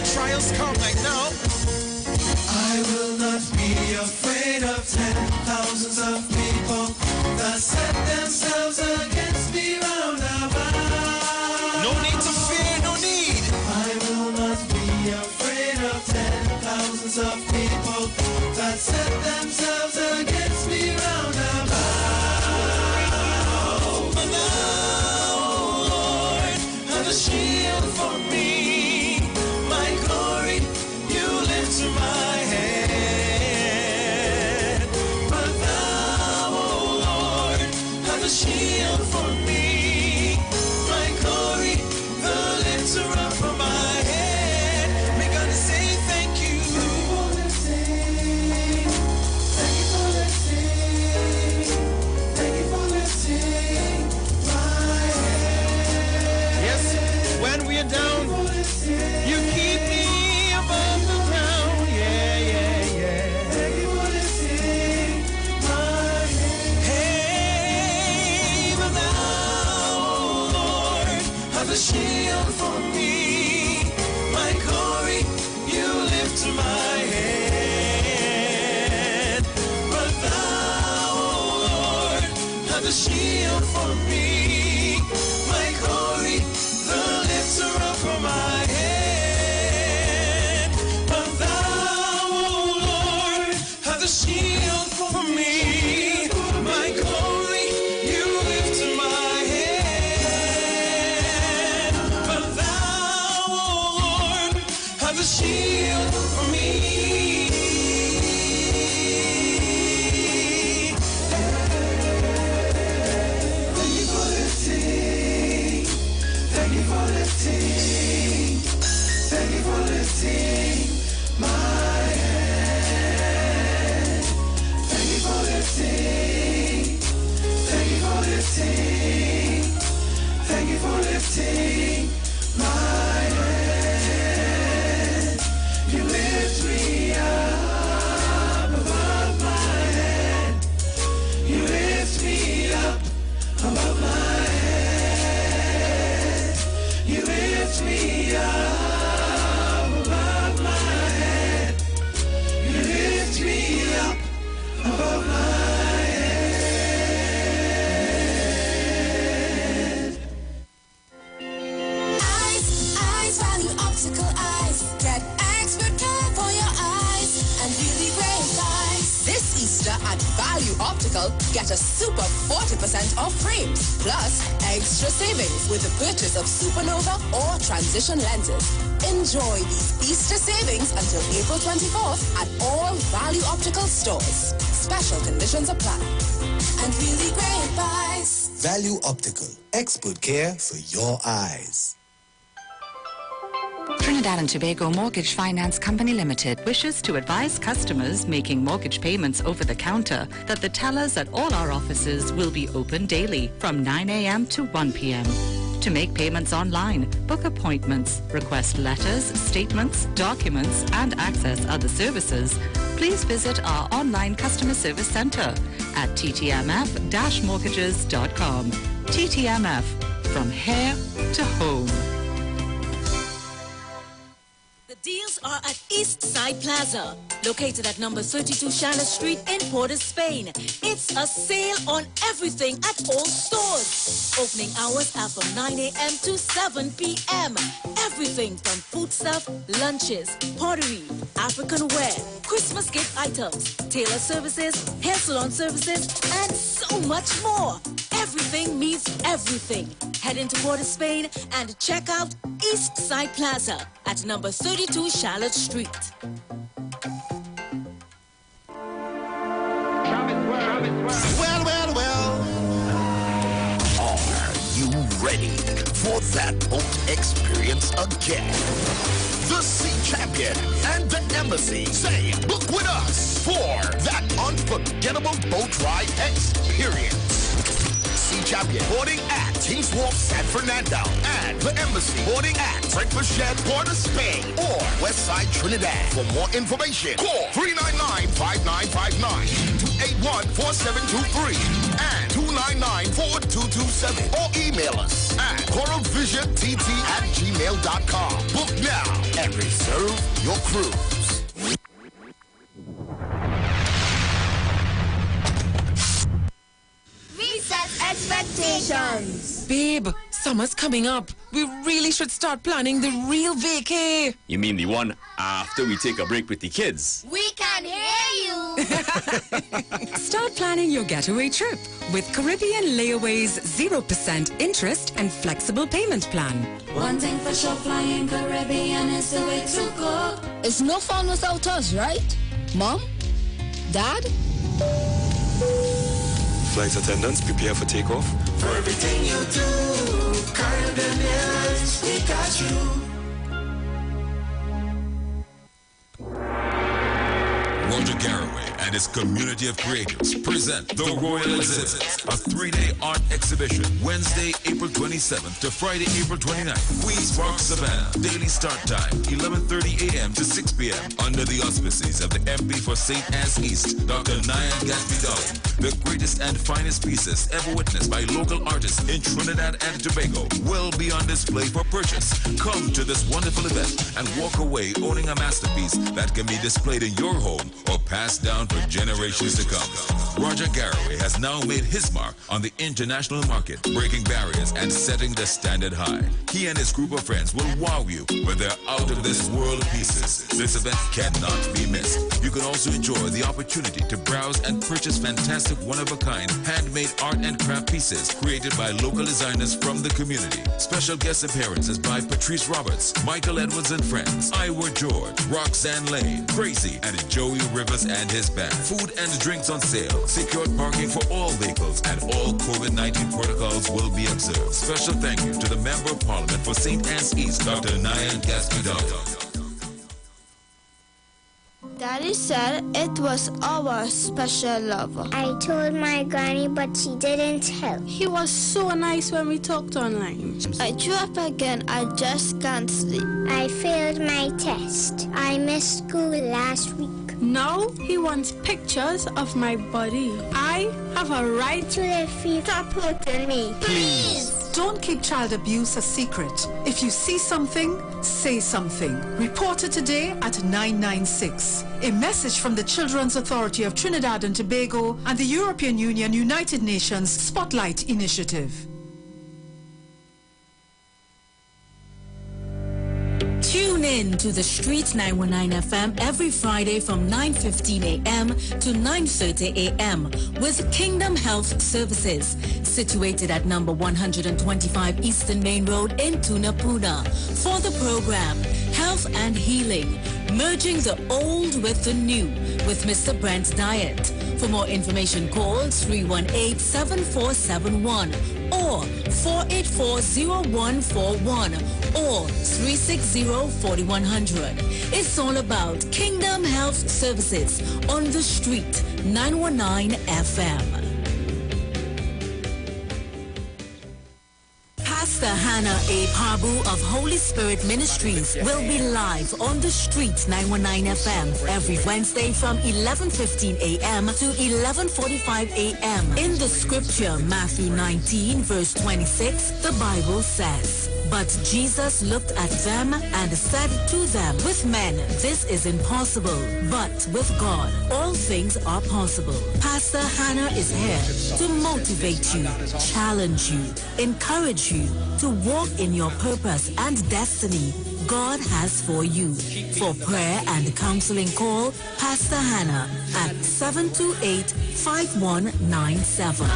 the trials come like now. I will not be afraid of 10,000s of people that set themselves against me round about. No need to fear, no need. I will not be afraid of 10,000s of people that set themselves against me round about. But now, Lord, have a shield for me, my glory, you lift to my head. But thou, oh Lord, have a shield for me, my glory, the lifter up of my head. We're gonna say thank you. Thank you for lifting. Thank you for lifting my head. Yes, when we're down, you keep me above the ground. Yeah, yeah, yeah. Thank you for lifting my head. Hey, but thou, oh Lord, have a shield for me, my glory, you lift to my head. But thou, oh Lord, have a shield for me, my glory, the lifter up from my head. But thou, oh Lord, have a shield for me, my glory, you lift to my head. But thou, oh Lord, have a shield for me. Thank you for lifting. Thank you for lifting. Thank you for lifting my head. Thank you for lifting. Thank you for lifting. Thank you for lifting my head. You lift me up above my head. You lift me up above my head. You lift me up above my head. You lift me up above my head. Eyes, Value Optical Eyes. Get expert care for your eyes and really great eyes. This Easter at Value Optical, get a super 40% off frames, plus extra savings with the purchase of Supernova or Transition lenses. Enjoy these Easter savings until April 24th at all Value Optical stores. Special conditions apply. And really great eyes. Value Optical, expert care for your eyes. Trinidad and Tobago Mortgage Finance Company Limited wishes to advise customers making mortgage payments over the counter that the tellers at all our offices will be open daily from 9 a.m. to 1 p.m. To make payments online, book appointments, request letters, statements, documents, and access other services, please visit our online customer service center at ttmf-mortgages.com. TTMF, from here to home. The deals are at East Side Plaza, located at number 32 Charlotte Street in Port of Spain. It's a sale on everything at all stores. Opening hours are from 9 a.m. to 7 p.m. Everything from foodstuff, lunches, pottery, African wear, Christmas gift items, tailor services, hair salon services, and so much more. Everything means everything. Head into Port of Spain and check out East Side Plaza at number 32 Charlotte Street. Well. Are you ready for that boat experience again? The Sea Champion and the Embassy say book with us for that unforgettable boat ride experience. Sea Champion boarding at Kings Wharf, San Fernando, and the Embassy boarding at Breakfast Shed, Port of Spain, or Westside Trinidad. For more information, call 399-5959, 281-4723, and 299-4227, or email us at coralvisiontT@gmail.com. Book now and reserve your cruise. Reset expectations. Babe, summer's coming up. We really should start planning the real vacay. You mean the one after we take a break with the kids? We can hear you. Start planning your getaway trip with Caribbean Layaway's 0% interest and flexible payment plan. One thing for sure, flying Caribbean is the way to go. It's no fun without us, right? Mom? Dad? Flight attendants, prepare for takeoff. For everything you do, Caribbean Airlines, we got you. Roger Garraway and his community of creatives present The Royal Exhibit, a 3-day art exhibition, Wednesday, April 27th to Friday, April 29th. Queens Park, Savannah. Daily start time, 11:30 a.m. to 6 p.m. under the auspices of the MP for St. Anne's East, Dr. Nyan Gatsby Dowling. The greatest and finest pieces ever witnessed by local artists in Trinidad and Tobago will be on display for purchase. Come to this wonderful event and walk away owning a masterpiece that can be displayed in your home or passed down for generations to come. Roger Garraway has now made his mark on the international market, breaking barriers and setting the standard high. He and his group of friends will wow you with their out-of-this-world pieces. This event cannot be missed. You can also enjoy the opportunity to browse and purchase fantastic one-of-a-kind handmade art and craft pieces created by local designers from the community. Special guest appearances by Patrice Roberts, Michael Edwards and friends, Iwer George, Roxanne Lane, Gracie, and Joey Rivers and his band. Food and drinks on sale. Secured parking for all vehicles and all COVID-19 protocols will be observed. Special thank you to the Member of Parliament for St. Anne's East, Dr. Nyan Gatsby Dowling. Daddy said it was our special lover. I told my granny, but she didn't help. He was so nice when we talked online. I threw up again. I just can't sleep. I failed my test. I missed school last week. Now he wants pictures of my body. I have a right to if you stop hurting me. Please. Don't keep child abuse a secret. If you see something, say something. Report it today at 996. A message from the Children's Authority of Trinidad and Tobago and the European Union United Nations Spotlight Initiative. Tune in to the Street 919 FM every Friday from 9:15 a.m. to 9:30 a.m. with Kingdom Health Services, situated at number 125 Eastern Main Road in Tunapuna. For the program, Health and Healing, merging the old with the new with Mr. Brent Diet. For more information, call 318-7471 or 484-0141 or 360-4100. It's all about Kingdom Health Services on the Street 919 FM. Pastor Hannah A. Parbu of Holy Spirit Ministries will be live on the Street 919 FM every Wednesday from 11:15 a.m. to 11:45 a.m. In the scripture, Matthew 19, verse 26, the Bible says, "But Jesus looked at them and said to them, with men this is impossible, but with God all things are possible." Pastor Hannah is here to motivate you, challenge you, encourage you to walk in your purpose and destiny God has for you. For prayer and counseling, call Pastor Hannah at 728-5197.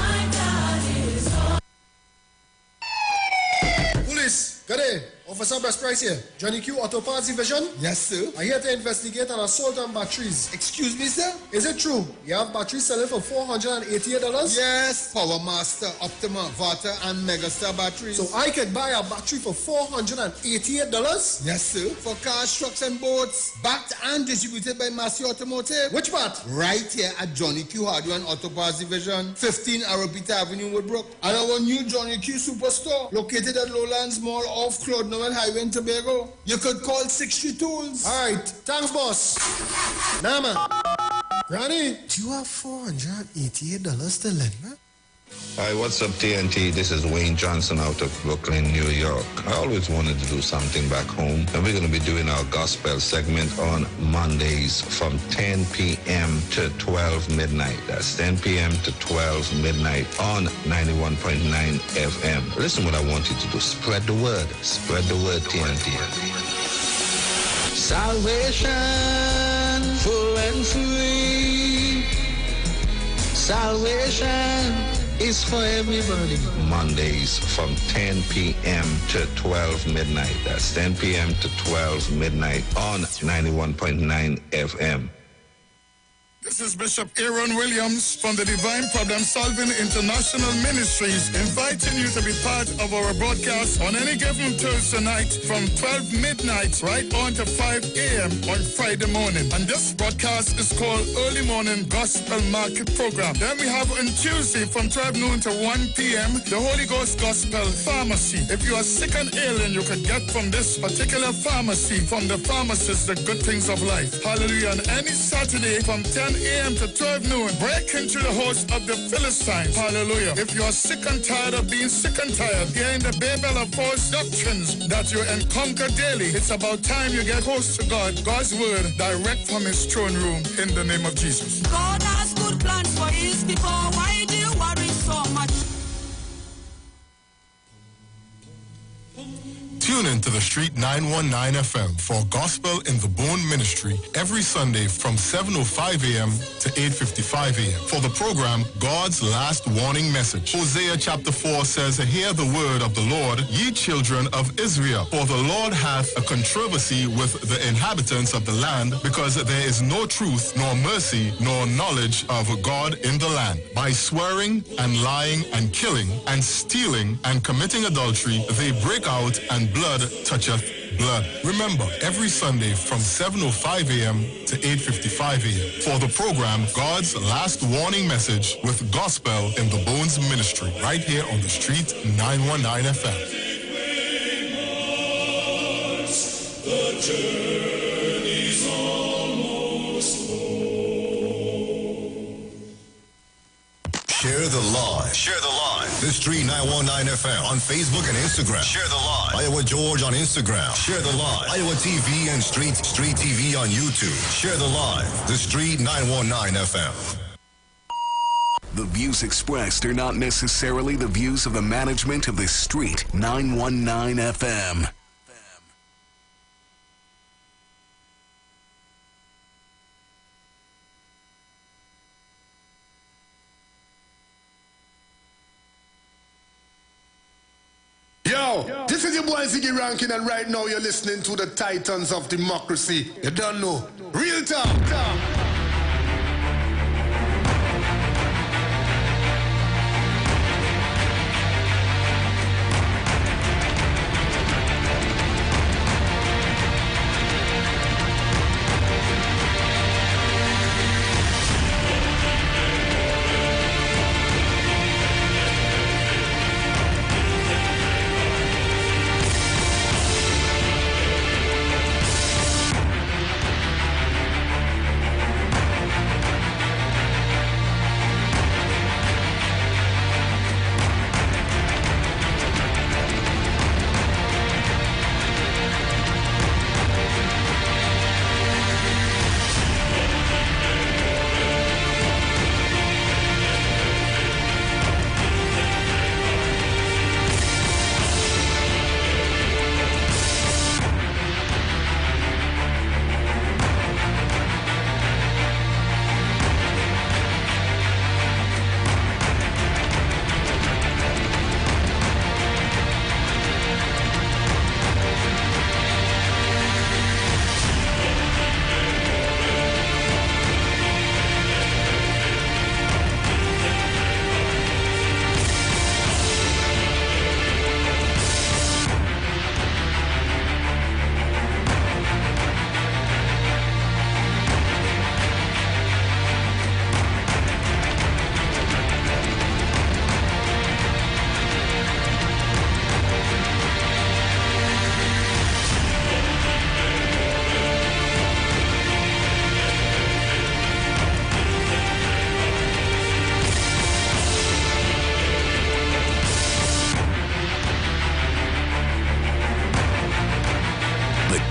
Police, good day. Officer Best Price here. Johnny Q Auto Parts Division? Yes, sir. I'm here to investigate an assault on batteries. Excuse me, sir? Is it true you have batteries selling for $488? Yes. Power Master, Optima, Vata, and Megastar batteries. So I could buy a battery for $488? Yes, sir. For cars, trucks, and boats. Backed and distributed by Massey Automotive. Which part? Right here at Johnny Q Hardware and Auto Parts Division, 15 Arapita Avenue, Woodbrook. And our new Johnny Q Superstore, located at Lowlands Mall off Claude Noel Highway in Tobago. You could call 60 Tools. All right. Thanks, boss. Nah, man. Granny. Do you have $488 to lend, man? Hi, what's up, TNT? This is Wayne Johnson out of Brooklyn, New York. I always wanted to do something back home, and we're going to be doing our gospel segment on Mondays from 10 p.m. to 12 midnight. That's 10 p.m. to 12 midnight on 91.9 FM. Listen what I want you to do. Spread the word. Spread the word, TNT. Salvation, full and free. Salvation is for everybody. Mondays from 10 p.m. to 12 midnight. That's 10 p.m. to 12 midnight on 91.9 FM. This is Bishop Aaron Williams from the Divine Problem Solving International Ministries, inviting you to be part of our broadcast on any given Thursday night from 12 midnight right on to 5 a.m. on Friday morning. And this broadcast is called Early Morning Gospel Market Program. Then we have on Tuesday from 12 noon to 1 p.m. the Holy Ghost Gospel Pharmacy. If you are sick and ailing, you can get from this particular pharmacy, from the pharmacist, the good things of life. Hallelujah. And any Saturday from 10 a.m. to 12 noon, break into the host of the Philistines. Hallelujah. If you are sick and tired of being sick and tired, hearing the babel of false doctrines that you encounter daily, it's about time you get close to God. God's word direct from his throne room in the name of Jesus. God has good plans for his people. Why do you worry so much? Tune in to the Street 919 FM for Gospel in the Bone Ministry every Sunday from 7:05 a.m. to 8:55 a.m. for the program God's Last Warning Message. Hosea chapter 4 says, "Hear the word of the Lord, ye children of Israel, for the Lord hath a controversy with the inhabitants of the land, because there is no truth, nor mercy, nor knowledge of God in the land. By swearing and lying and killing and stealing and committing adultery, they break out, and blood toucheth blood." Remember, every Sunday from 7:05 a.m. to 8:55 a.m. for the program God's Last Warning Message with Gospel in the Bones Ministry, right here on the Street 919 FM. The journey's almost home. Share the live. Share the live. The Street 919 FM on Facebook and Instagram. Share the live. Iowa George on Instagram. Share the live. Iowa TV and Street TV on YouTube. Share the live. The Street 919 FM. The views expressed are not necessarily the views of the management of the Street 919 FM. Yo, this is your boy Ziggy Rankin, and right now you're listening to the Titans of Democracy. You don't know. Real talk.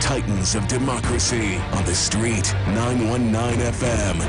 Titans of Democracy on the Street 919 FM.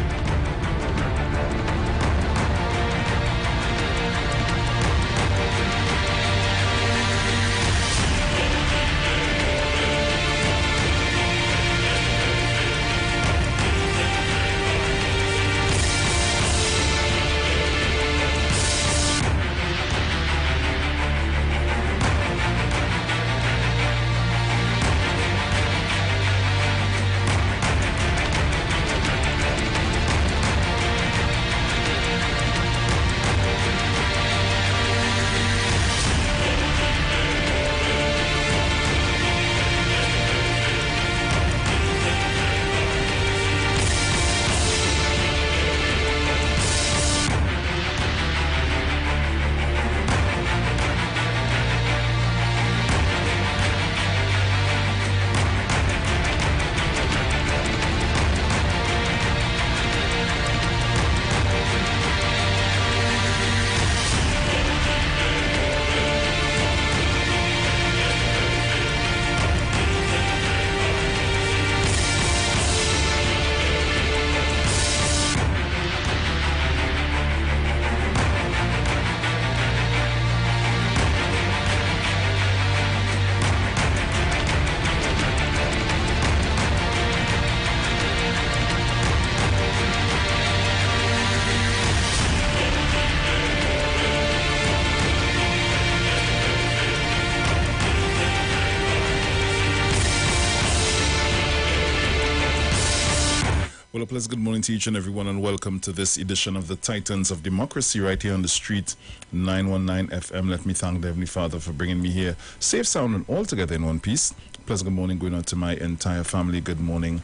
Well, a pleasant good morning to each and everyone, and welcome to this edition of the Titans of Democracy right here on the Street 919 FM. Let me thank the Heavenly Father for bringing me here safe, sound, and all together in one piece. Pleasant good morning going on to my entire family. Good morning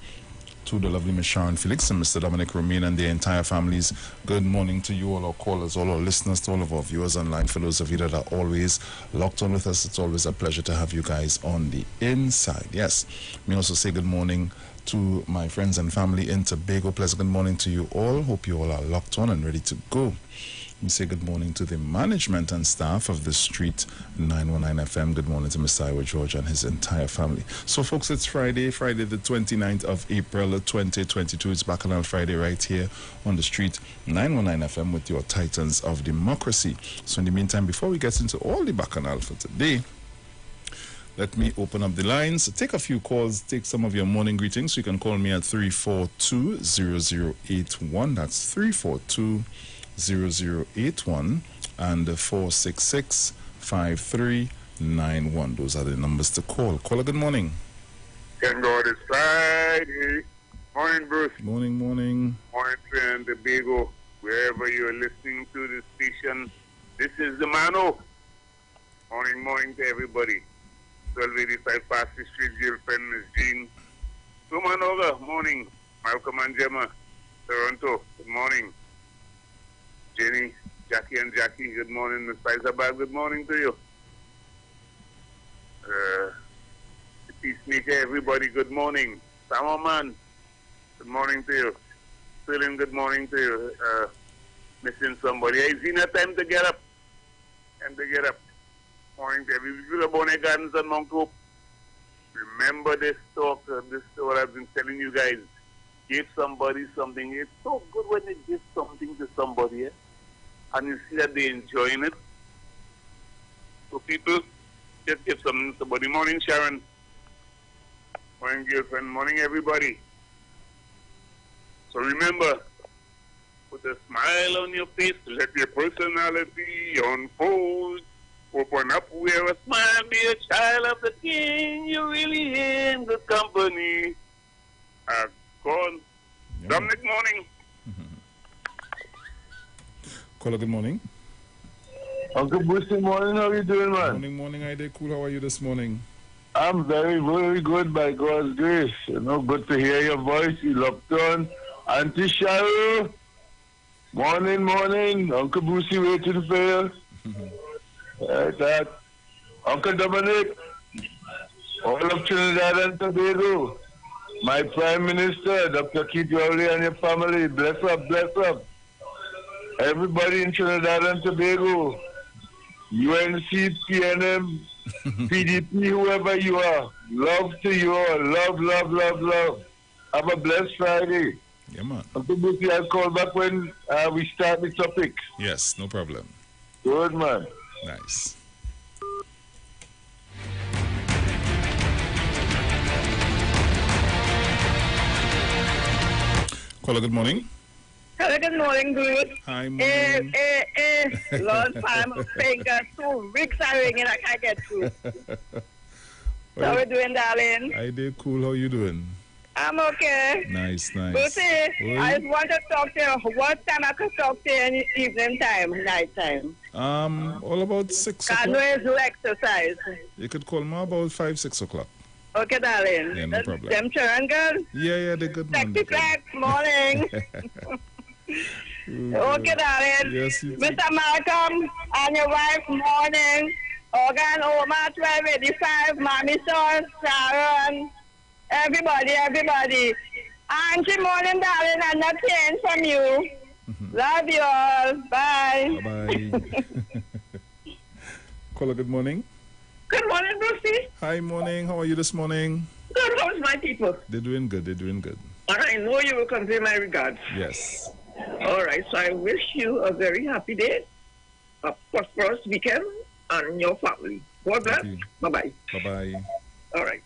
to the lovely Miss Sharon Felix and Mr. Dominic Romain and their entire families. Good morning to you, all our callers, all our listeners, to all of our viewers online. For those of you that are always locked on with us, it's always a pleasure to have you guys on the inside. Yes, me also say good morning to my friends and family in Tobago. Pleasant good morning to you all. Hope you all are locked on and ready to go. Let me say good morning to the management and staff of the Street 919 FM. Good morning to Mr. Iwer George and his entire family. So, folks, it's Friday the 29th of April 2022. It's Bacchanal Friday right here on the Street 919 FM with your Titans of Democracy. So, in the meantime, before we get into all the Bacchanal for today, let me open up the lines, take a few calls, take some of your morning greetings. You can call me at 342-0081. That's 342-0081 and 466-5391. Those are the numbers to call. Caller, good morning. Thank God it's Friday. Morning, Bruce. Morning. Morning, friend, Tobago. Wherever you're listening to this station, this is the Mano. Morning to everybody. 1285 Pasty Street, girlfriend, Miss Jean. Sumanoga, morning. Malcolm and Gemma, Toronto, good morning. Jenny, Jackie and Jackie, good morning. Miss Faisabad, good morning to you. The Peacemaker, everybody, good morning. Samaman, good morning to you. Philin, good morning to you. Missing somebody. It's enough time to get up. Morning to every Bonnet Gardens and Mount Hope. Remember this talk, this is what I've been telling you guys. Give somebody something. It's so good when you give something to somebody, and you see that they're enjoying it. So people, just give something to somebody. Morning, Sharon. Morning, girlfriend. Morning, everybody. So remember, put a smile on your face. Let your personality unfold. Open up, wear a smile, be a child of the king. You're really in good company. Call. Yeah. Dominic, morning. Caller, good morning. Uncle Brucey, morning. How are you doing, man? Morning. I did cool. How are you this morning? I'm very, very good by God's grace. Good to hear your voice. You locked on. Auntie Cheryl, morning. Uncle Brucey waiting for you. Uncle Dominic, all of Trinidad and Tobago, my Prime Minister, Dr. Keith Rowley and your family, bless up. Everybody in Trinidad and Tobago, UNC, PNM, PDP, whoever you are, love to you all. Love, love, love, love. Have a blessed Friday. Yeah, man. I'll call back when we start the topic. Yes, no problem. Good, man. Nice. Caller, good morning. Hello, good morning, Bruce. Hi, morning. Long time of finger, 2 weeks are ringing, I can't get through. How we doing, darling? I did cool. How you doing? I'm okay. Nice, nice. Brucey, I just want to talk to you. What time I could talk to you in the evening time, night time? All about 6 o'clock. God knows no exercise. You could call me about 5, 6 o'clock. Okay, darling. Yeah, no problem. Them children good? Yeah, they're good, man. Sexy flex, morning. Okay, darling. Yes, you Mr. Malcolm and your wife, morning. Organ Oma 1285, Mommy Sauce, Sharon. Everybody. Auntie, morning, darling. I'm not hearing from you. Love you all. Bye. Bye-bye. Caller, good morning. Good morning, Brucey. Hi, morning. How are you this morning? Good. How's my people? They're doing good. And I know you will convey my regards. Yes. All right. So I wish you a very happy day, a prosperous weekend, and your family. God bless. Bye-bye. Bye-bye. All right.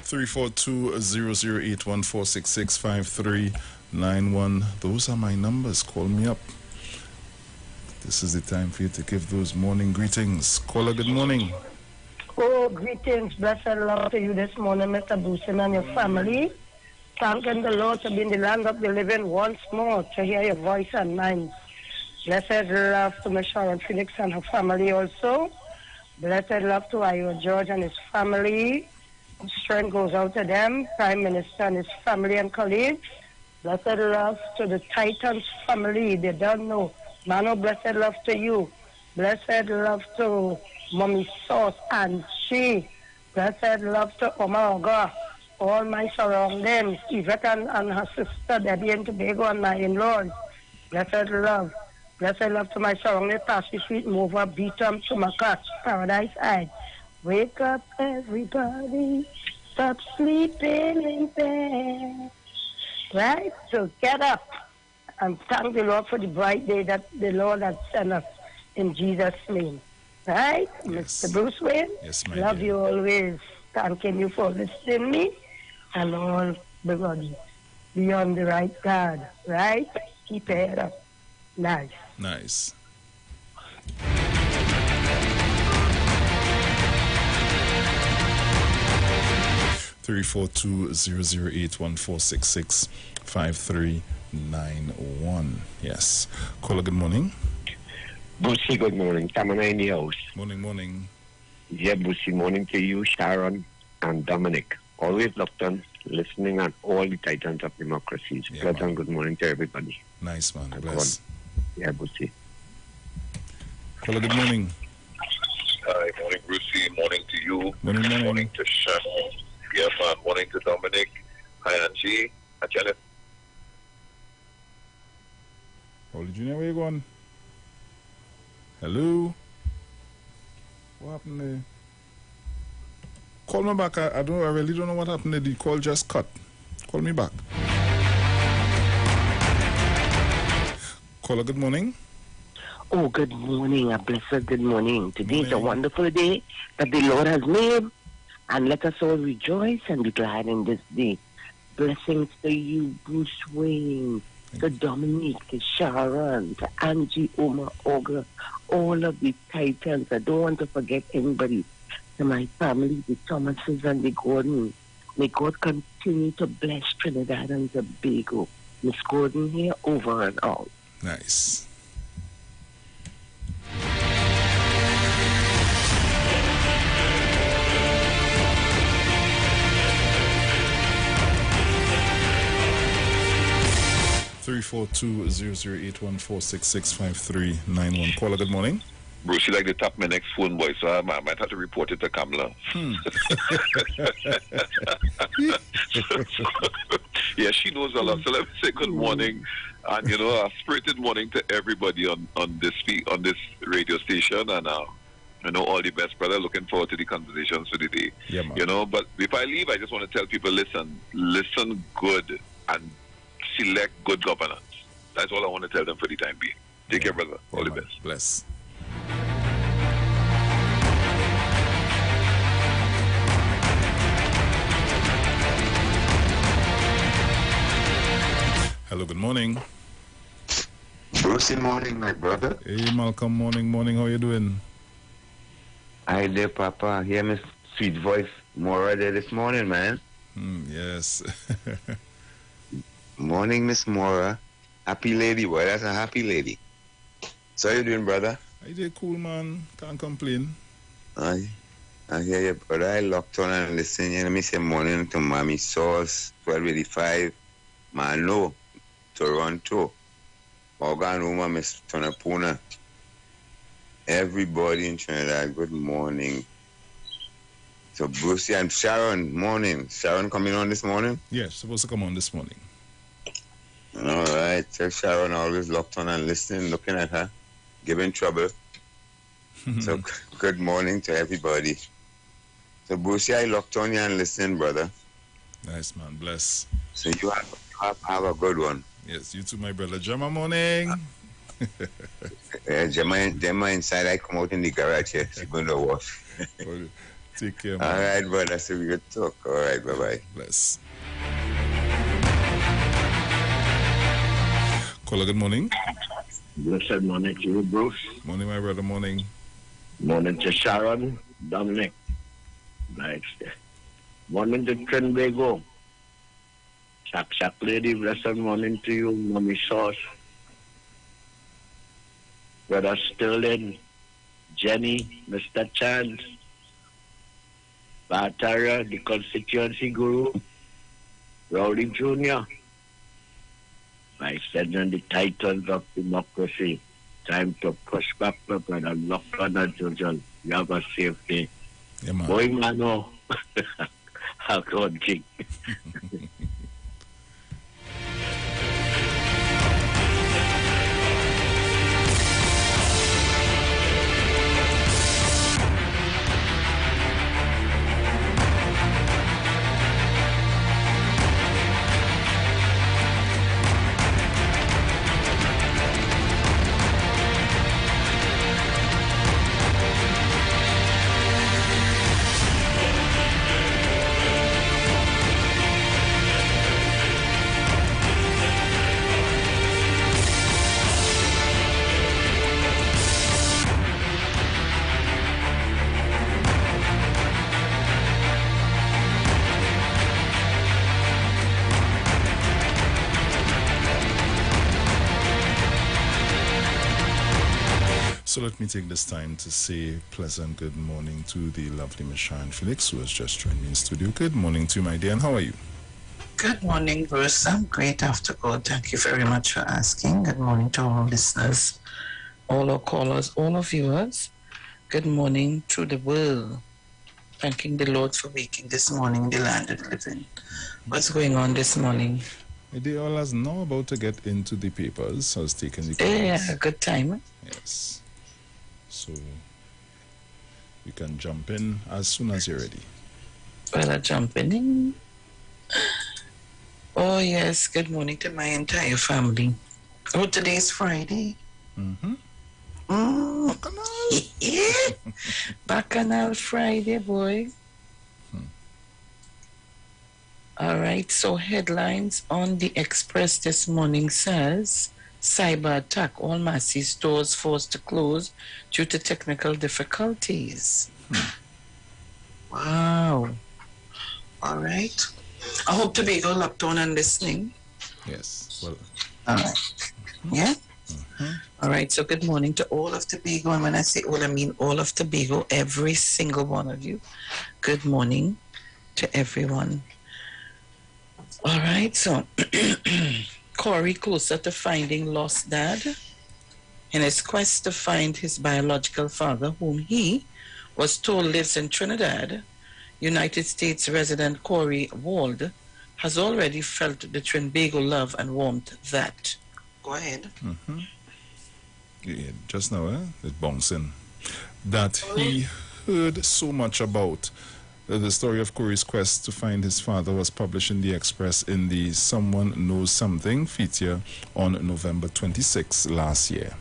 342-008-1466-5391. Those are my numbers. Call me up. This is the time for you to give those morning greetings. Caller, good morning. Oh, greetings, blessed love to you this morning, Mr. Boostin and your family. Thanking the Lord to be in the land of the living once more, to hear your voice and mine. Blessed love to Miss Sharon Felix and her family also. Blessed love to Iwer George and his family. Strength goes out to them, Prime Minister and his family and colleagues. Blessed love to the Titans family. They don't know. Mano, blessed love to you. Blessed love to Mommy Sauce and she. Blessed love to Omaga. All my surroundings, Yvette and her sister, Debbie and Tobago and my in-laws. Blessed love. Blessed love to my surrounding Pacific, Mover, Beatum, Tumakat, Paradise Eye. Wake up, everybody. Stop sleeping in bed. Right? So get up and thank the Lord for the bright day that the Lord has sent us in Jesus' name. Right? Yes. Mr. Bruce Wayne? Yes, my Love dear. you always. Thanking you for listening to me and all the body. Be on the right guard. Right? Keep your head up. Nice. Nice. Three 342-008-1466-5391. Yes. Caller, good morning. Bussy, good morning. Tamana in the house. Morning. Yeah, Bussy, morning to you, Sharon and Dominic. Always locked on, listening on all the Titans of Democracies. Yeah, Pleasant good morning to everybody. Nice, man. And Bless. Yeah, Bussy. Caller, good morning. Hi, morning, Brucey. Morning to you. Morning. Morning to Sharon. Yeah, man. Morning to Dominic. Hi, Angie. Hi, Jennifer. Holy Junior, where you going? Hello? What happened there? Call me back. I really don't know what happened there. The call just cut. Call me back. Caller, good morning. Oh, good morning, a blessed good morning. Today is a wonderful day that the Lord has made, and let us all rejoice and be glad in this day. Blessings to you, Bruce Wayne, to Dominique, to Sharon, to Angie, Oma, Olga, all of the Titans. I don't want to forget anybody. To my family, the Thomases and the Gordon. May God continue to bless Trinidad and Tobago. Miss Gordon here, over and out. Nice. Three 342-008-1466-5391. Caller, good morning. Bro, she like to tap my next phone boy, so I might have to report it to Kamala. Yeah, she knows a lot. So let me say good morning, and a spirited morning to everybody on this radio station, and all the best, brother. Looking forward to the conversations for the day. Yeah, man. But if I leave, I just want to tell people, listen good, and select good governance. That's all I want to tell them for the time being. Take care, brother. All the best. Bless. Hello, good morning. Brucey morning, my brother. Hey, Malcolm, morning. How you doing? Hi there, Papa. Hear my sweet voice more there this morning, man. Yes. Morning, Miss Mora. Happy lady, boy. That's a happy lady. So how you doing, brother? I did cool, man. Can't complain. I hear you, brother. I locked on and listen. Let me say morning to Mommy Sauce, 1285. Mano, Toronto. Morgan Uma, Miss Tonapuna. Everybody in Trinidad, good morning. So Brucey and Sharon, morning. Sharon coming on this morning? Yes, supposed to come on this morning. All right. Tell Sharon always locked on and listening, looking at her, giving trouble. So good morning to everybody. So Brucey, I locked on you and listening, brother. Nice, man. Bless. So you have a good one. Yes, you too, my brother. Gemma, morning. Gemma inside. I come out in the garage here. She's going to wash. Take care, man. All right, brother. So we good talk. All right, bye-bye. Bless. Caller, good morning. Blessed morning to you, Bruce. Morning, my brother. Morning. Morning to Sharon, Dominic. Nice. Morning to Trinbago. Shak lady, blessed morning to you, Mommy Sauce. Brother Sterling, Jenny, Mr. Chance, Batara, the constituency guru, Rowdy Jr. I said on the titans of democracy, time to push back, brother, lock on the children. You have a safe day. Yeah, man. Boy, mano. How God king. So let me take this time to say pleasant good morning to the lovely Miss Sharon Felix, who has just joined me in studio. Good morning to you, my dear, and how are you? Good morning, Bruce. I'm great after God. Thank you very much for asking. Good morning to all listeners, all our callers, all our viewers. Good morning to the world. Thanking the Lord for waking this morning in the land of the living. What's going on this morning? They all are now about to get into the papers. I was taking the Yeah, good time. Yes. So you can jump in as soon as you're ready. Well, I'm jumping in. Oh, yes. Good morning to my entire family. Oh, today's Friday. Mm-hmm. Yeah. Bacchanal Friday, boy. All right. So headlines on the Express this morning says, cyber attack. All Massey stores forced to close due to technical difficulties. Wow. All right. I hope Tobago locked on and listening. Yes. Well. All right. Yeah? All right. So good morning to all of Tobago. And when I say all, I mean all of Tobago, every single one of you. Good morning to everyone. All right. So Corey closer to finding lost dad. in his quest to find his biological father, whom he was told lives in Trinidad. United States resident Corey Wald has already felt the Trinbago love and warmth that. Go ahead. Mm-hmm. Yeah, just now, it bouncing. That he heard so much about. The story of Corey's quest to find his father was published in the Express in the Someone Knows Something feature on November 26 last year.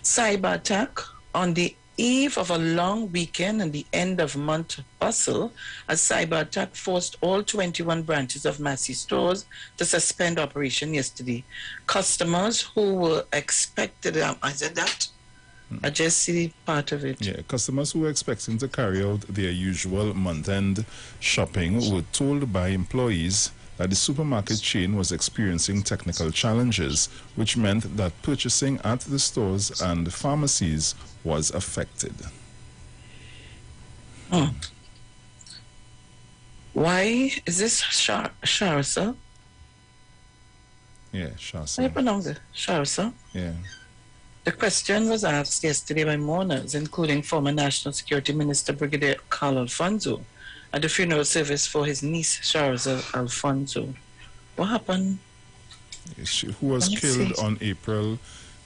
Cyber attack on the eve of a long weekend and the end of month bustle. A cyber attack forced all 21 branches of Massey stores to suspend operation yesterday. Customers who were expected, I said that? I just see part of it. Yeah, customers who were expecting to carry out their usual month-end shopping were told by employees that the supermarket chain was experiencing technical challenges, which meant that purchasing at the stores and pharmacies was affected. Why is this Sharsa? Yeah, Sharsa. How do you pronounce it? Sharsa? Yeah. The question was asked yesterday by mourners, including former National Security Minister Brigadier Carl Alfonso, at the funeral service for his niece, Sharza Alfonso. What happened? Who was killed on April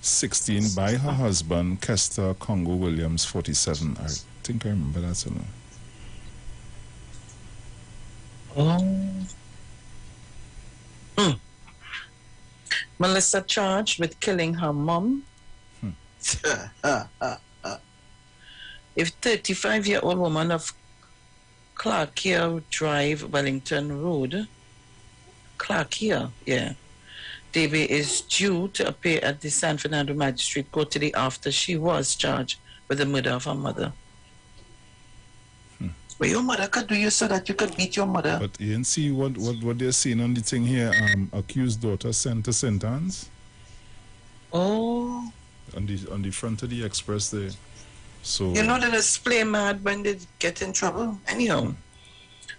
16 by her husband, Kester Congo Williams, 47. I think I remember that. So Melissa charged with killing her mom. If 35-year-old woman of Clarkia Drive, Wellington Road, Clarkia, yeah, Debbie is due to appear at the San Fernando Magistrate Court today after she was charged with the murder of her mother. Well, your mother could do you so that you could beat your mother. But you didn't see what they're saying on the thing here, accused daughter sent to St. Anne's? Oh. On the front of the Express there. So you know they just play mad when they get in trouble. Anyhow,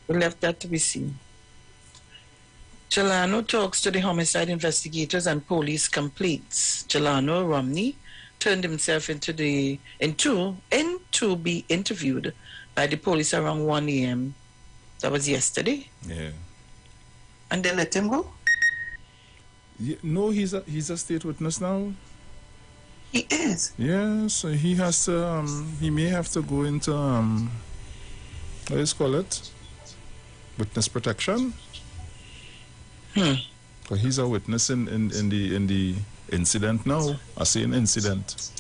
we left that to be seen. Jelano talks to the homicide investigators and police completes. Jelano Romney turned himself into be interviewed by the police around 1 a.m. That was yesterday. Yeah. And they let him go? Yeah, no, he's a state witness now. He is. Yeah, so he has to. He may have to go into what do you call it? Witness protection. Because he's a witness in the incident now. I say an incident.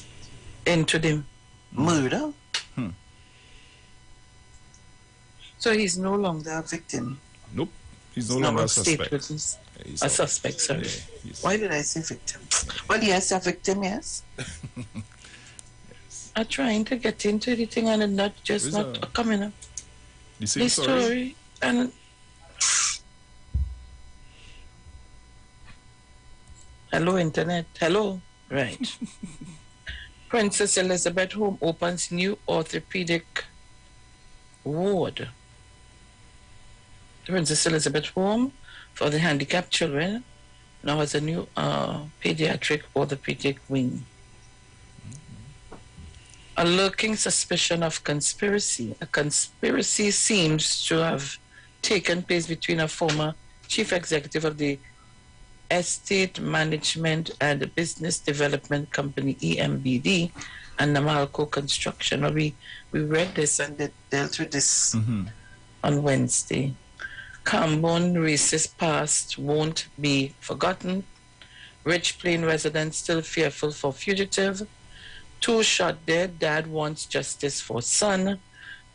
Into the murder. So he's no longer a victim. Nope, he's no longer a suspect. A suspect, sorry. Yeah, why did I say victim? Well, yes, a victim, yes. Yes. I'm trying to get into the thing and it's not just not coming up. The same story and hello, internet. Hello. Right. Princess Elizabeth Home opens new orthopedic ward. Princess Elizabeth Home for the handicapped children now has a new pediatric orthopedic wing. A lurking suspicion of conspiracy. A conspiracy seems to have taken place between a former chief executive of the Estate Management and Business Development Company, EMBD, and Namalco Construction. We read this and they dealt with this on Wednesday. Cambon racist past won't be forgotten. Rich Plain residents still fearful for fugitive. 2 shot dead. Dad wants justice for son.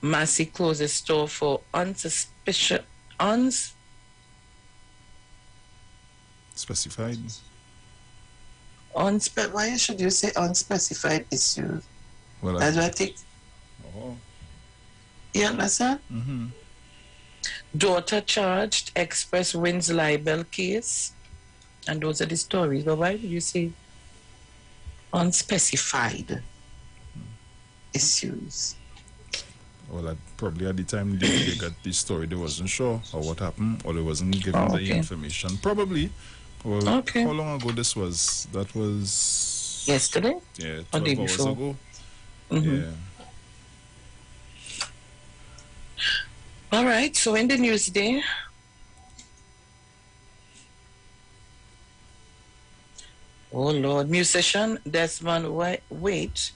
Massey closes store for unsuspicious. Specified. Why should you say unspecified issues? Well, that's what I think. Oh. You understand? Daughter charged, Express wins libel case. And those are the stories. But why did you say unspecified issues? Well, probably at the time they got the story, they wasn't sure or what happened, or they wasn't given the information. Probably, Well, Okay. how long ago this was? That was... Yesterday? Yeah, Or 12 day hours before? ago. Mhm. Yeah. All right, so in the news today, oh Lord, musician Desmond Waite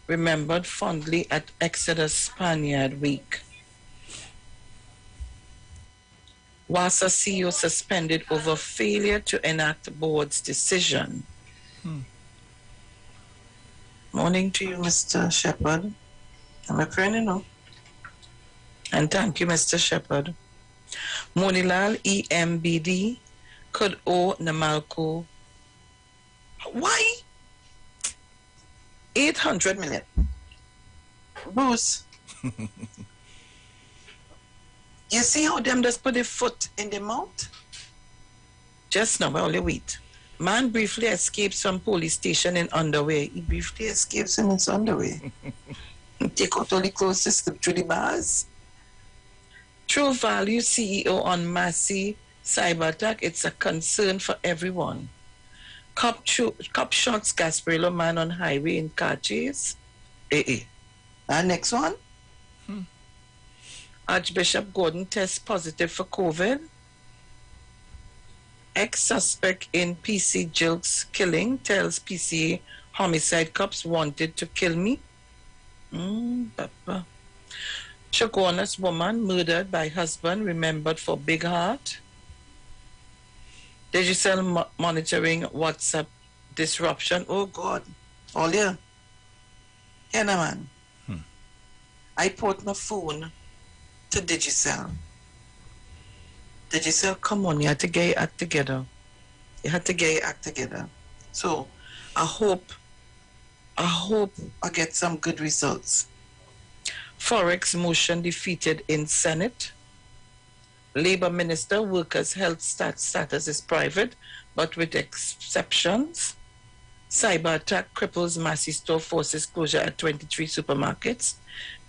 remembered fondly at Exodus Spaniard Week. WASA CEO suspended over failure to enact board's decision. Morning to you, Mr. Shepherd. I'm a friend, you know. And thank you, Mr. Shepherd. Monilal EMBD could owe Namalco. Why? 800 million. Bruce, you see how them just put their foot in the mouth? Just now, only wait. Man briefly escapes from police station in underwear. He briefly escapes in his underwear. Take out all the clothes to slip through the bars. True Value CEO on Massey cyber attack. It's a concern for everyone. Cop shots Gasparilla man on highway in car chase. And next one. Archbishop Gordon tests positive for COVID. Ex-suspect in PC Jilk's killing tells PCA homicide cops wanted to kill me. Papa. Chaguanas woman murdered by husband remembered for big heart. Digital monitoring WhatsApp disruption. Oh God. All here. Yeah, no, man. I put my phone to Digicel. Digicel, come on, you had to get your act together. You had to get your act together. So I hope I get some good results. Forex motion defeated in Senate. Labor Minister, workers' health status is private, but with exceptions. Cyber attack cripples Massey store, forces closure at 23 supermarkets.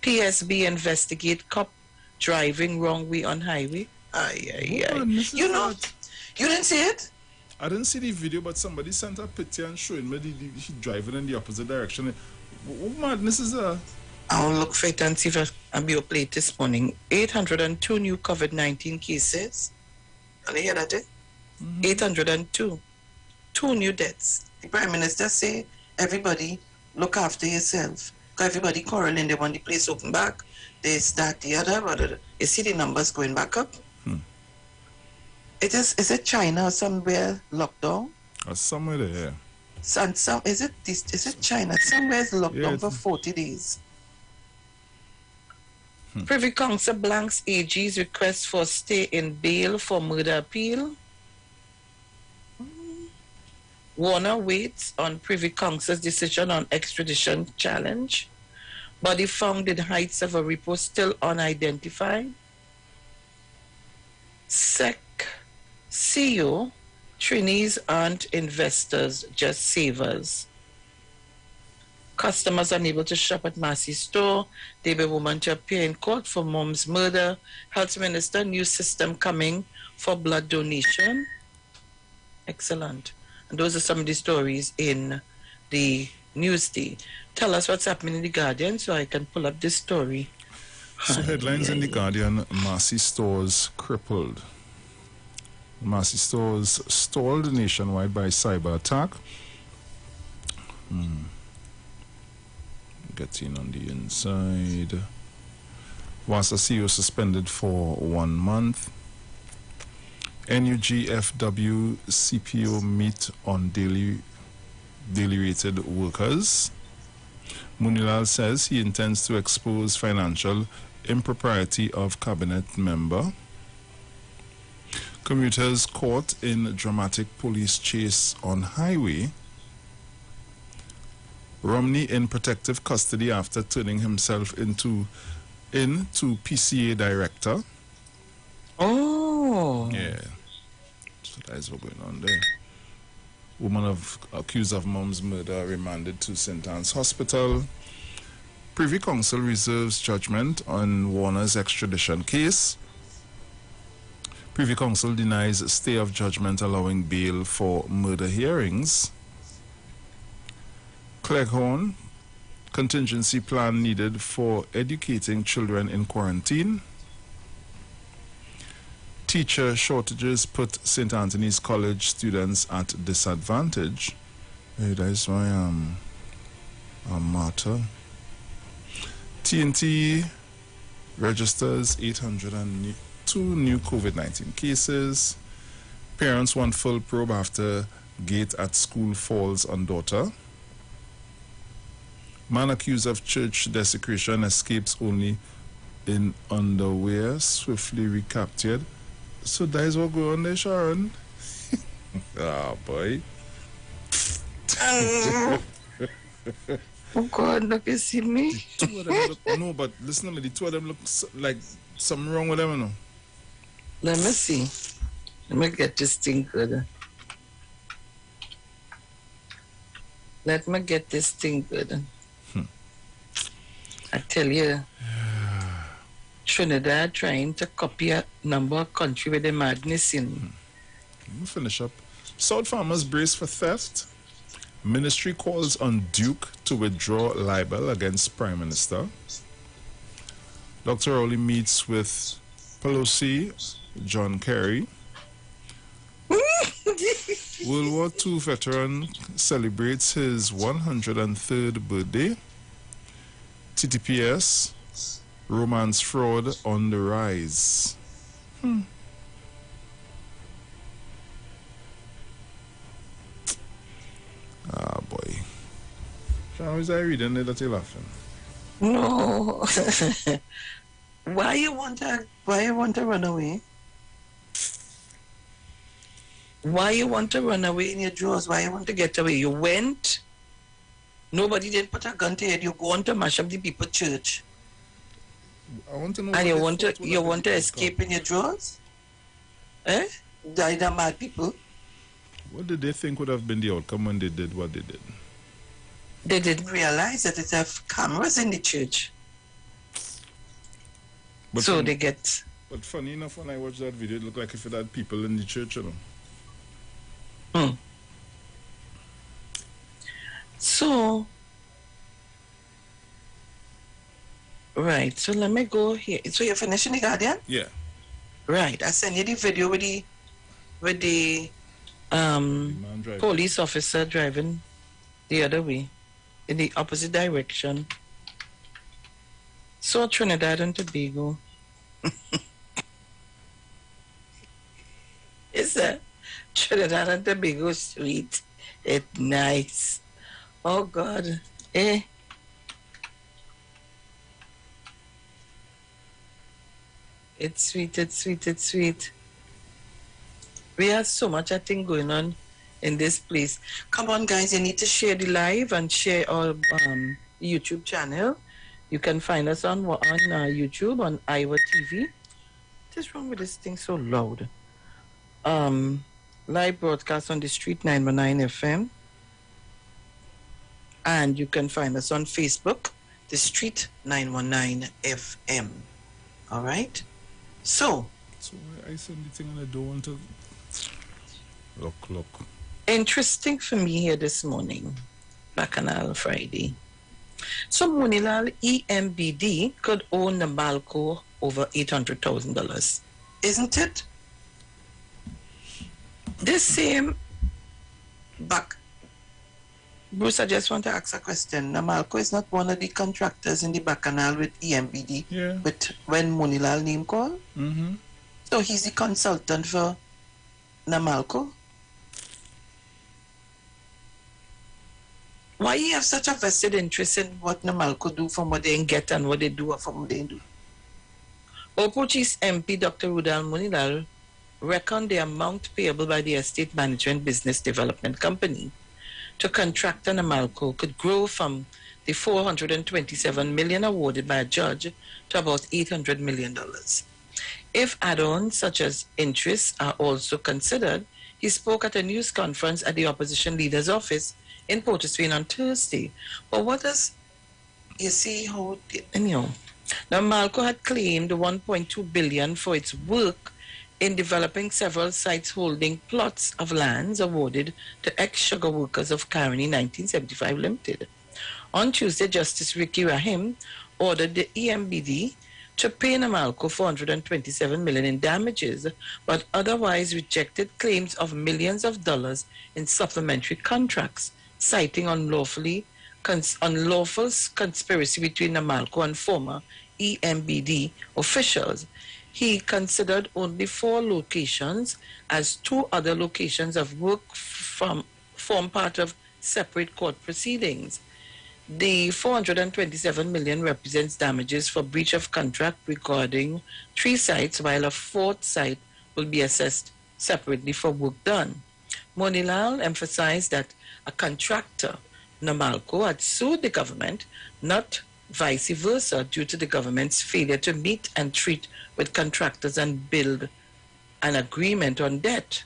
PSB investigate cop driving wrong way on highway. You know, you didn't see it? I didn't see the video, but somebody sent a picture and showing me she driving in the opposite direction. What madness is that? I'll look for it and see if I'll be up late this morning. 802 new COVID-19 cases. Can you hear that? 802. 2 new deaths. The Prime Minister say, everybody look after yourself. Because everybody quarreling, they want the place open back. They start the other, but you see the numbers going back up. Is it China or somewhere locked down? Somewhere there, yeah. Is it China? Somewhere is locked down for 40 days. Privy Council blanks AG's request for stay in bail for murder appeal. Warner waits on Privy Council's decision on extradition challenge. Body found in heights of a repo still unidentified. SEC CEO, Trinis aren't investors, just savers. Customers unable to shop at Massey store. Baby woman to appear in court for mom's murder. Health Minister, new system coming for blood donation. Excellent. And those are some of the stories in the Newsday. Tell us what's happening in the Guardian so I can pull up this story. So headlines in the Guardian: Massey stores crippled. Massey stores stalled nationwide by cyber attack. Getting on the inside. WASA CEO suspended for 1 month. NUGFW CPO meet on daily rated workers. Munilal says he intends to expose financial impropriety of cabinet member. Commuters caught in dramatic police chase on highway. Romney in protective custody after turning himself into PCA director. Oh. Yeah. So that is what's going on there. Woman accused of mom's murder remanded to St. Anne's Hospital. Privy Council reserves judgment on Warner's extradition case. Privy Council denies stay of judgment allowing bail for murder hearings. Cleghorn, contingency plan needed for educating children in quarantine. Teacher shortages put St. Anthony's College students at disadvantage. Hey, that's my matter. TNT registers 802 new COVID-19 cases. Parents want full probe after gate at school falls on daughter. Man accused of church desecration escapes only in underwear, swiftly recaptured. So that is what going on there, Sharon. Ah, boy. Oh God, look, you see me? The two of them look, no, but listen to me, the two of them look like something wrong with them, you know. Let me see. Let me get this thing good. Let me get this thing good. I tell you, Trinidad trying to copy a number of country with the madness in. Let me finish up. South farmers brace for theft. Ministry calls on Duke to withdraw libel against Prime Minister. Dr. Rowley meets with Pelosi, John Kerry. World War II veteran celebrates his 103rd birthday. TTPS, romance fraud on the rise. Ah, boy. How is I reading it that you're laughing? No. Why you want to run away? Why you want to run away in your drawers? Why you want to get away? You went. Nobody didn't put a gun to your head. You go on to mash up the people's church. I want to know. And you want to escape in your drawers? Eh? Die the mad people. What did they think would have been the outcome when they did what they did? They didn't realize that it have cameras in the church. But so they get. But funny enough, when I watched that video, it looked like if it had people in the church, you know. So, right. So let me go here. So you're finishing the Guardian? Yeah. Right. I sent you the video with the police officer driving the other way, in the opposite direction. So Trinidad and Tobago. It's a Trinidad and Tobago sweet. It's nice. Oh God. Eh. It's sweet, it's sweet, it's sweet. We have so much I think going on in this place. Come on guys, you need to share the live and share our YouTube channel. You can find us on YouTube on Iwer TV. What is wrong with this thing so loud? Live broadcast on the Street 919 FM. And you can find us on Facebook, the Street 919 FM. All right? So I send the thing and I don't want to. Look. Interesting for me here this morning, Bacchanal Friday. So Munilal EMBD could own Nabalco over $800,000. Isn't it? This same Bruce, I just want to ask a question. Namalco is not one of the contractors in the Bacchanal with EMBD. Yeah. But when Munilal name call? Mm-hmm. So he's the consultant for Namalco? Why you have such a vested interest in what Namalco do from what they get and what they do from what they do? Opochi's MP, Dr. Rudal Munilal, reckoned the amount payable by the Estate Management Business Development Company to contractor Namalco could grow from the $427 million awarded by a judge to about $800 million. If add-ons such as interest are also considered, he spoke at a news conference at the opposition leader's office in Port of Spain on Thursday. But what does, you see how, Namalco had claimed $1.2 billion for its work in developing several sites holding plots of lands awarded to ex-sugar workers of Caroni 1975 Limited. On Tuesday, Justice Ricky Rahim ordered the EMBD to pay Namalco $427 million in damages, but otherwise rejected claims of millions of dollars in supplementary contracts, citing unlawful conspiracy between Namalco and former EMBD officials. He considered only 4 locations, as 2 other locations of work form part of separate court proceedings. The $427 million represents damages for breach of contract regarding 3 sites, while a 4th site will be assessed separately for work done. Monilal emphasized that a contractor, Namalco, had sued the government, not vice versa, due to the government's failure to meet and treat with contractors and build an agreement on debt.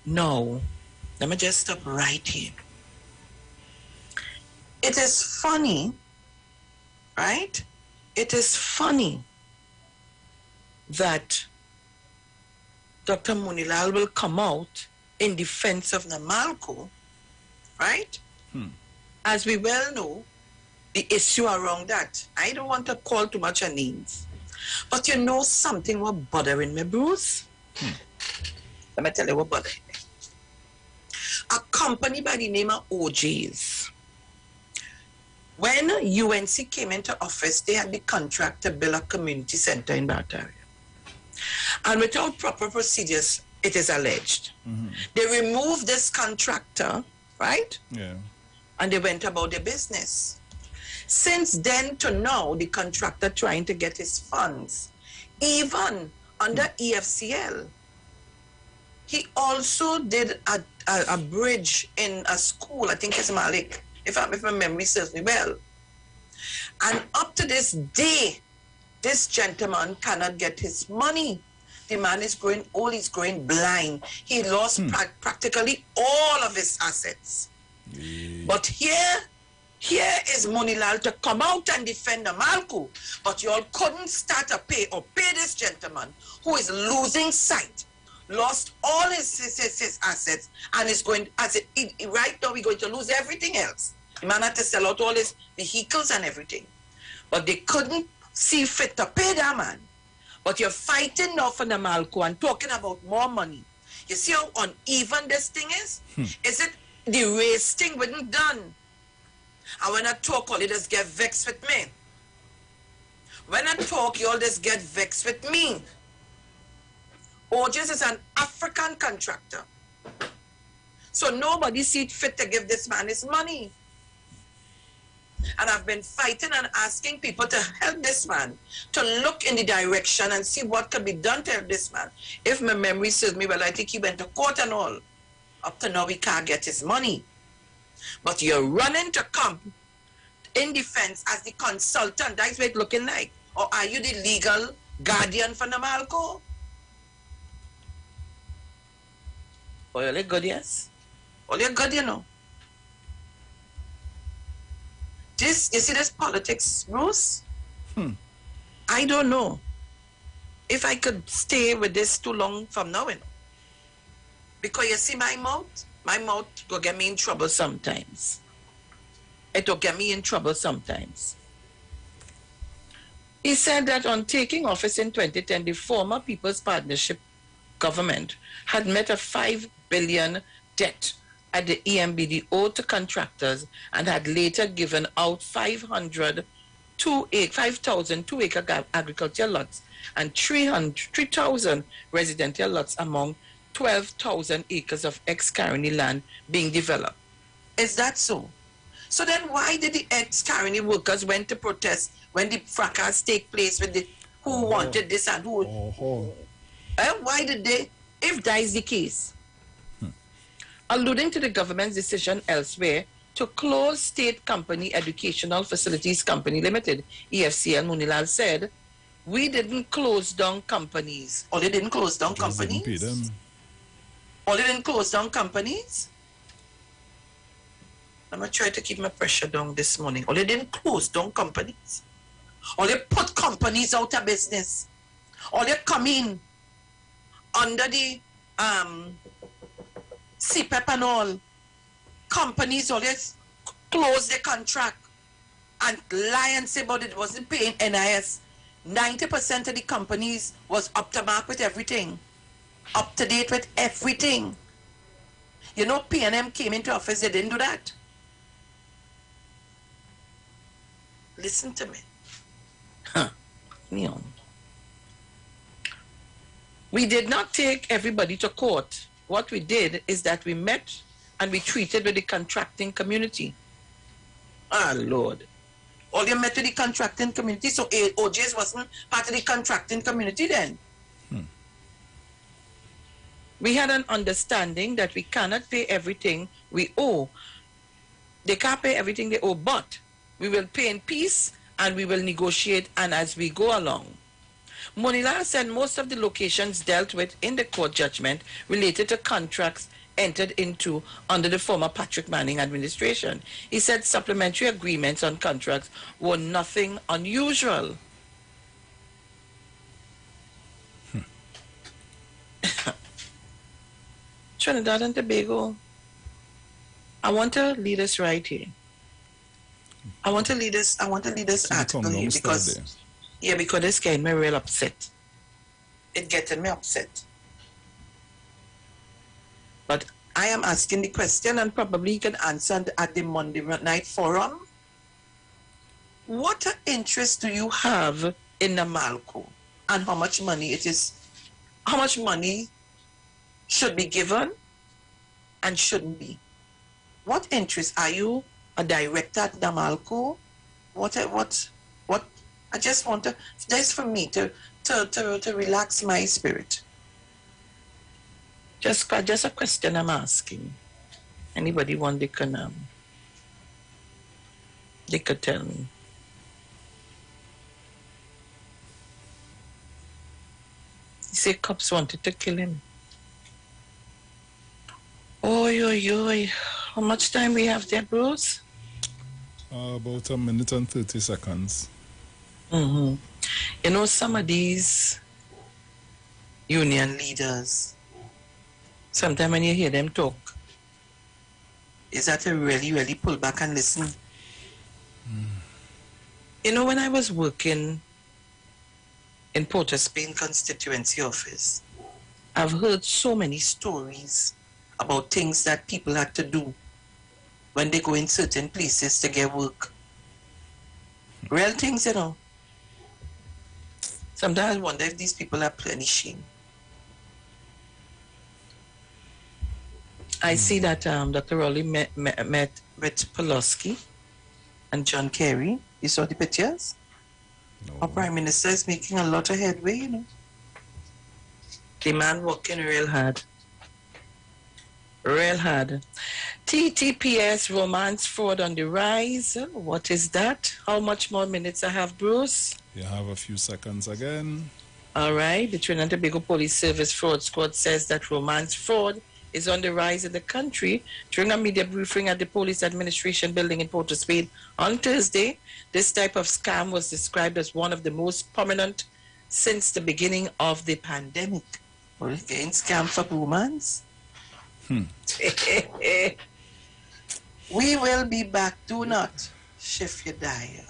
Now, let me just stop right here. It is funny, right? It is funny that Dr. Munilal will come out in defense of Namalco, right? As we well know, the issue around that, I don't want to call too much of names, but you know something was bothering me, Bruce? Let me tell you what bothering me. A company by the name of OJ's. When UNC came into office, they had the contract to build a community center in that area. And without proper procedures, it is alleged. They removed this contractor, right? Yeah. And they went about their business. Since then to now, the contractor trying to get his funds, even under EFCL. He also did a bridge in a school, I think it's Malik, if my memory serves me well. And up to this day, this gentleman cannot get his money. The man is growing old, he's growing blind. He lost practically all of his assets. But here is Monilal to come out and defend Namalco. But you all couldn't start a pay this gentleman who is losing sight, lost all his assets, and is going, right now we're going to lose everything else. The man had to sell out all his vehicles and everything. But they couldn't see fit to pay that man. But you're fighting now for Namalco and talking about more money. You see how uneven this thing is? Is it the race thing wasn't done? And when I talk, all you just get vexed with me. When I talk, you all just get vexed with me. OJ's is an African contractor. So nobody see it fit to give this man his money. And I've been fighting and asking people to help this man, to look in the direction and see what can be done to help this man. If my memory serves me well, I think he went to court and all. Up to now, he can't get his money. But you're running to come in defense as the consultant. That's what it's looking like. Or are you the legal guardian for Namalco? Oh, you're good, yes? Oh, you're good, you know. You see this politics, Bruce? I don't know if I could stay with this too long from now on. Because you see my mouth go get me in trouble sometimes. It will get me in trouble sometimes. He said that on taking office in 2010, the former People's Partnership government had met a $5 billion debt at the EMBD owed to contractors and had later given out 5,000 2-acre agricultural lots and 3,000 residential lots among 12,000 acres of ex-Caroni land being developed. Is that so? So then why did the ex-Caroni workers went to protest when the fracas take place with the who wanted this and who? Why did they, if that is the case? Alluding to the government's decision elsewhere to close State Company Educational Facilities Company Limited, EFCL, Munilal said, we didn't close down companies. Or they didn't close down companies? Or they didn't close down companies? I'm going to try to keep my pressure down this morning. Or they didn't close down companies. Or they put companies out of business. Or they come in under the CPEP and all, companies always close their contract and lie and say about it wasn't paying NIS. 90% of the companies was up to mark with everything, up to date with everything. You know, P&M came into office, they didn't do that. Listen to me. Neon. We did not take everybody to court. What we did is that we met and we treated with the contracting community. Ah, Lord. All you met with the contracting community, so OJs wasn't part of the contracting community then. We had an understanding that we cannot pay everything we owe. They can't pay everything they owe, but we will pay in peace and we will negotiate and as we go along. Monila said most of the locations dealt with in the court judgment related to contracts entered into under the former Patrick Manning administration. He said supplementary agreements on contracts were nothing unusual. Trinidad and Tobago, I want to lead us right here. I want to lead this article here because it's getting me real upset. It's getting me upset. But I am asking the question and probably you can answer at the Monday night forum. What interest do you have in Namalco and how much money it is, how much money should be given and shouldn't be? What interest? Are you a director at Namalco? What? I just want to, just for me to relax my spirit. Just a question I'm asking. Anybody want they could tell me. He said cops wanted to kill him. Oy. How much time we have there, Bruce? About a minute and 30 seconds. You know, some of these union leaders, sometimes when you hear them talk, is that to really pull back and listen. You know, when I was working in Port of Spain constituency office, I've heard so many stories about things that people had to do when they go in certain places to get work. Real things, you know. Sometimes I wonder if these people are plenty shame. I see that Dr. Rowley met with Pulaski and John Kerry. You saw the pictures? No. Our Prime Minister is making a lot of headway, you know. The man working real hard. Real hard. TTPS romance fraud on the rise. What is that? How much more minutes I have, Bruce? You have a few seconds again. All right. The Trinidad and Tobago Police Service Fraud Squad says that romance fraud is on the rise in the country. During a media briefing at the Police Administration building in Port of Spain on Thursday, this type of scam was described as one of the most prominent since the beginning of the pandemic. Well, getting scam for romance? We will be back. Do not shift your dial.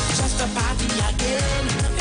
Just a party again.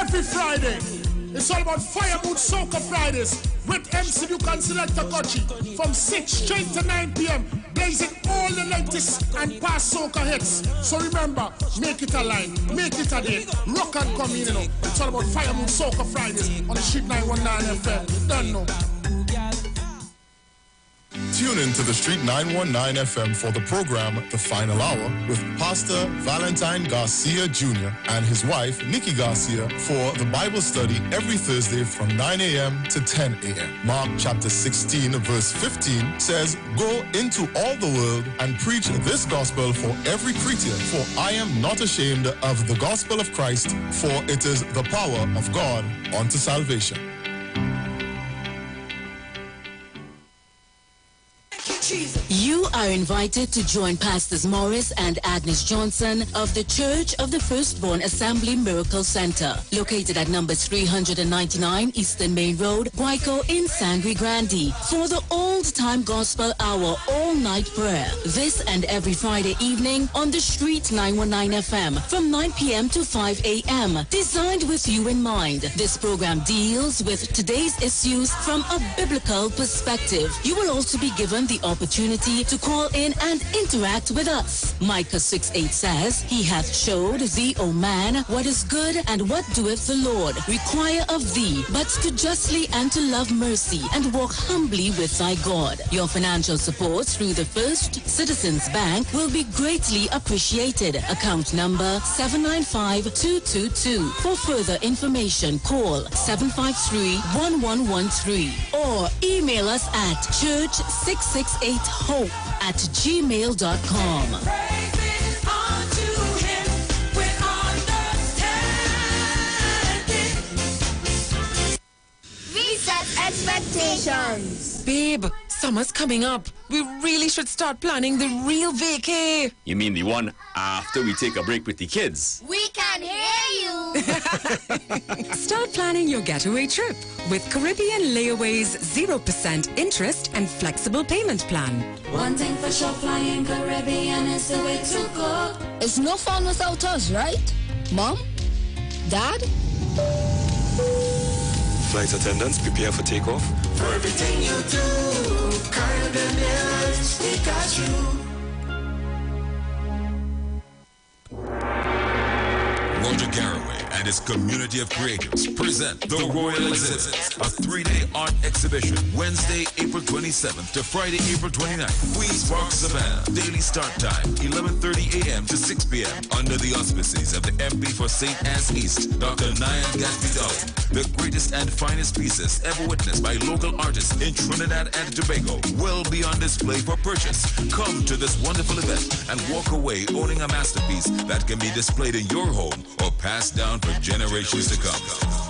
every Friday. It's all about Fire Mood Soca Fridays with MC Duke and Selector Kochi from 6 straight to 9 p.m. blazing all the latest and past soca hits. So remember, make it a line, make it a day, rock and come in, you know. It's all about Fire Mood Soca Fridays on the Street 919 FM. Don't know. Tune in to the Street 919 FM for the program The Final Hour with Pastor Valentine Garcia Jr. and his wife, Nikki Garcia, for the Bible study every Thursday from 9 a.m. to 10 a.m. Mark chapter 16, verse 15 says, "Go into all the world and preach this gospel for every creature, for I am not ashamed of the gospel of Christ, for it is the power of God unto salvation." You are invited to join Pastors Morris and Agnes Johnson of the Church of the Firstborn Assembly Miracle Center, located at number 399 Eastern Main Road, Guayco in Sangre Grande, for the old-time gospel hour all-night prayer. This and every Friday evening on the Street 919 FM from 9 p.m. to 5 a.m. Designed with you in mind, this program deals with today's issues from a biblical perspective. You will also be given the opportunity to call in and interact with us. Micah 6:8 says, "He hath showed thee, O man, what is good and what doeth the Lord require of thee, but to justly and to love mercy and walk humbly with thy God." Your financial support through the First Citizens Bank will be greatly appreciated. Account number 795222. For further information, call 753-1113 or email us at church668hope@gmail.com. Reset expectations. Babe, summer's coming up. We really should start planning the real vacay. You mean the one after we take a break with the kids? We can hear you. Start planning your getaway trip with Caribbean Layaway's 0% interest and flexible payment plan. One thing for sure, flying Caribbean is the way to go. It's no fun without us, right? Mom? Dad? Flight attendants, prepare for takeoff. For everything you do, Caribbean Airlines, we got you. Roger Garraway and his community of creatives present The Royal Exhibit, a 3-day art exhibition, Wednesday, April 27th to Friday, April 29th. Queens Park, Savannah. Daily start time, 11:30 a.m. to 6 p.m. under the auspices of the MP for St. Anne's East, Dr. Nyan Gatsby Dalton. The greatest and finest pieces ever witnessed by local artists in Trinidad and Tobago will be on display for purchase. Come to this wonderful event and walk away owning a masterpiece that can be displayed in your home or passed down for generations to come.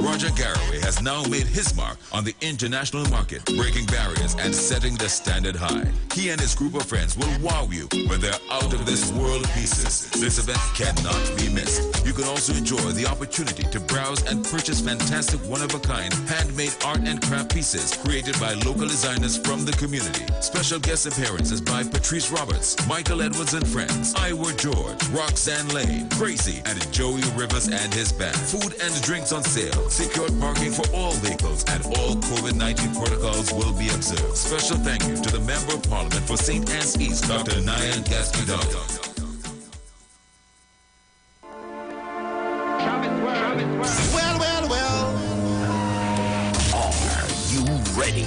Roger Garraway has now made his mark on the international market, breaking barriers and setting the standard high. He and his group of friends will wow you with their out-of-this-world pieces. This event cannot be missed. You can also enjoy the opportunity to browse and purchase fantastic one-of-a-kind handmade art and craft pieces created by local designers from the community. Special guest appearances by Patrice Roberts, Michael Edwards and friends, Iwer George, Roxanne Lane, Gracie, and Joey Rivers and his band. Food and drinks on sale. Secured parking for all vehicles and all COVID-19 protocols will be observed. Special thank you to the Member of Parliament for St. Anne's East, Dr. Nyan Gatsby Dalton. Well. Are you ready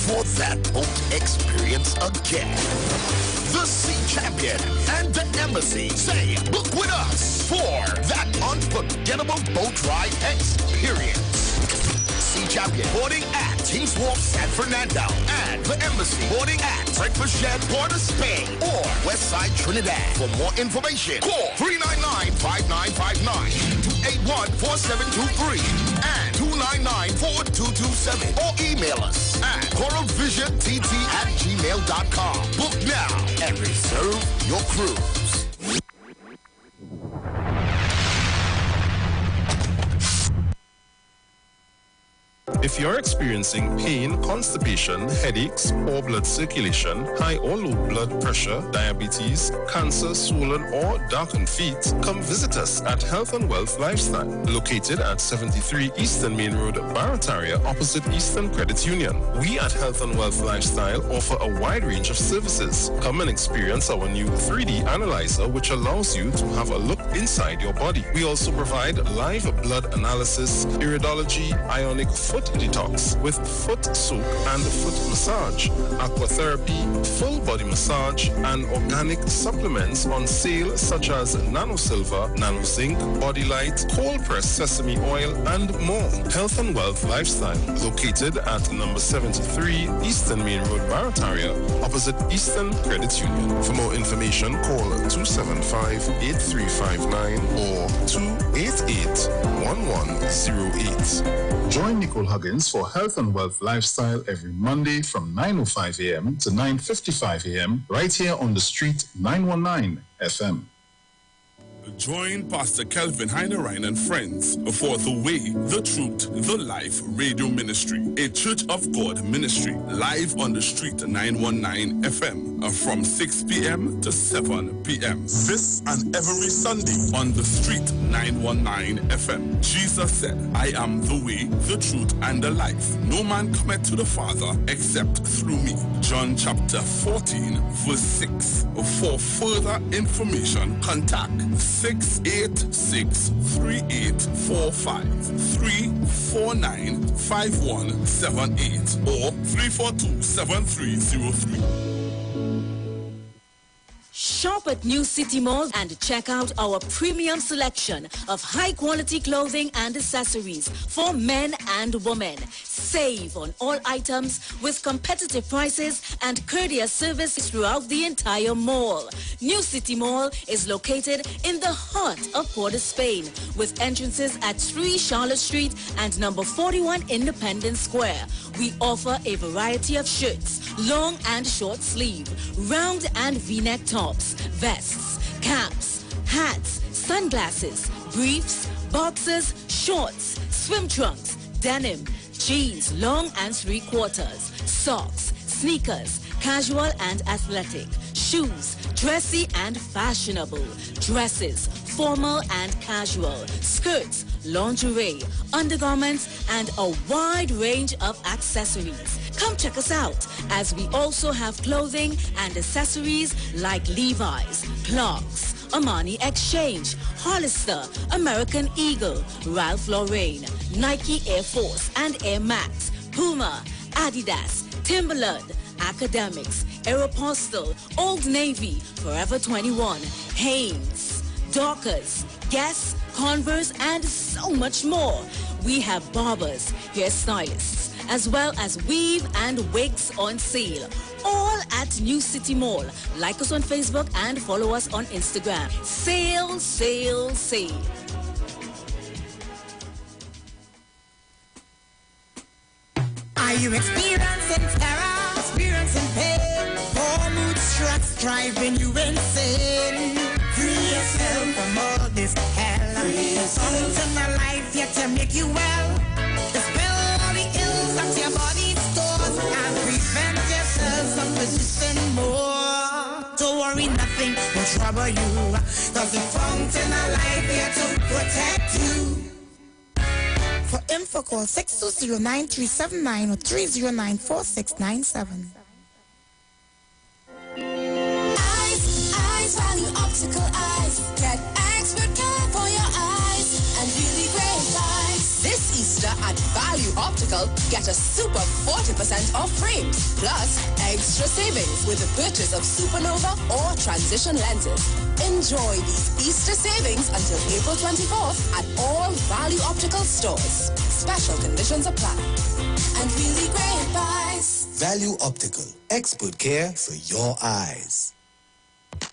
for that boat experience again? The Sea Champion and the Embassy say book with us for that unforgettable boat ride experience. Sea Champion boarding at Kings Wharf, San Fernando, and the Embassy boarding at Breakfast Shed, Port of Spain, or Westside Trinidad. For more information, call 399-5959, 281-4723, and 299-4227, or email us at coralvisiontt@gmail.com. Book now and reserve your cruise. If you're experiencing pain, constipation, headaches, poor blood circulation, high or low blood pressure, diabetes, cancer, swollen or darkened feet, come visit us at Health and Wealth Lifestyle, located at 73 Eastern Main Road, Barataria, opposite Eastern Credit Union. We at Health and Wealth Lifestyle offer a wide range of services. Come and experience our new 3D analyzer, which allows you to have a look inside your body. We also provide live blood analysis, iridology, ionic foot detox with foot soak and foot massage, aquatherapy, full body massage, and organic supplements on sale such as Nano Silver, Nano Zinc, Body Light, cold pressed sesame oil, and more. Health and Wealth Lifestyle, located at number 73 Eastern Main Road, Barataria, opposite Eastern Credit Union. For more information, call 275-8359 or 288-1108. Join Nicole Huggins for Health and Wealth Lifestyle every Monday from 9:05 a.m. to 9:55 a.m. right here on the street 919 FM. Join Pastor Kelvin Heinerine and friends for The Way, The Truth, The Life Radio Ministry, a Church of God ministry, live on the street 919 FM from 6 p.m. to 7 p.m. This and every Sunday on the street 919 FM. Jesus said, I am the way, the truth, and the life. No man cometh to the Father except through me. John chapter 14, verse 6. For further information, contact 686-3845, 349-5178, or 342-7303. Shop at New City Mall and check out our premium selection of high-quality clothing and accessories for men and women. Save on all items with competitive prices and courteous service throughout the entire mall. New City Mall is located in the heart of Port of Spain with entrances at 3 Charlotte Street and number 41 Independence Square. We offer a variety of shirts, long and short sleeve, round and V-neck tops, vests, caps, hats, sunglasses, briefs, boxers, shorts, swim trunks, denim, jeans, long and 3/4, socks, sneakers, casual and athletic, shoes, dressy and fashionable, dresses, formal and casual, skirts, lingerie, undergarments, and a wide range of accessories. Come check us out, as we also have clothing and accessories like Levi's, Clarks, Armani Exchange, Hollister, American Eagle, Ralph Lauren, Nike Air Force and Air Max, Puma, Adidas, Timberland, Academics, Aeropostale, Old Navy, Forever 21, Hanes, Dockers, Guess, Converse, and so much more. We have barbers, hairstylists, as well as weave and wigs on sale. All at New City Mall. Like us on Facebook and follow us on Instagram. Sale, sale, sale. Are you experiencing terror, experiencing pain? Poor mood, stress driving you insane. Free yourself from all this hell. Something in life yet to make you well. Dispel all the ills that your body stores and prevent yourself from resisting more. Don't worry, nothing will trouble you, cause the fountain of life here to protect you. For info, call 620-9379 or 309-4697. Eyes Value Optical Eyes. Get expert care for your eyes and really great eyes. This Easter at Value Optical, get a super 40% off frames, plus extra savings with the purchase of Supernova or Transition lenses. Enjoy these Easter savings until April 24th at all Value Optical stores. Special conditions apply. And really great buys. Value Optical, expert care for your eyes.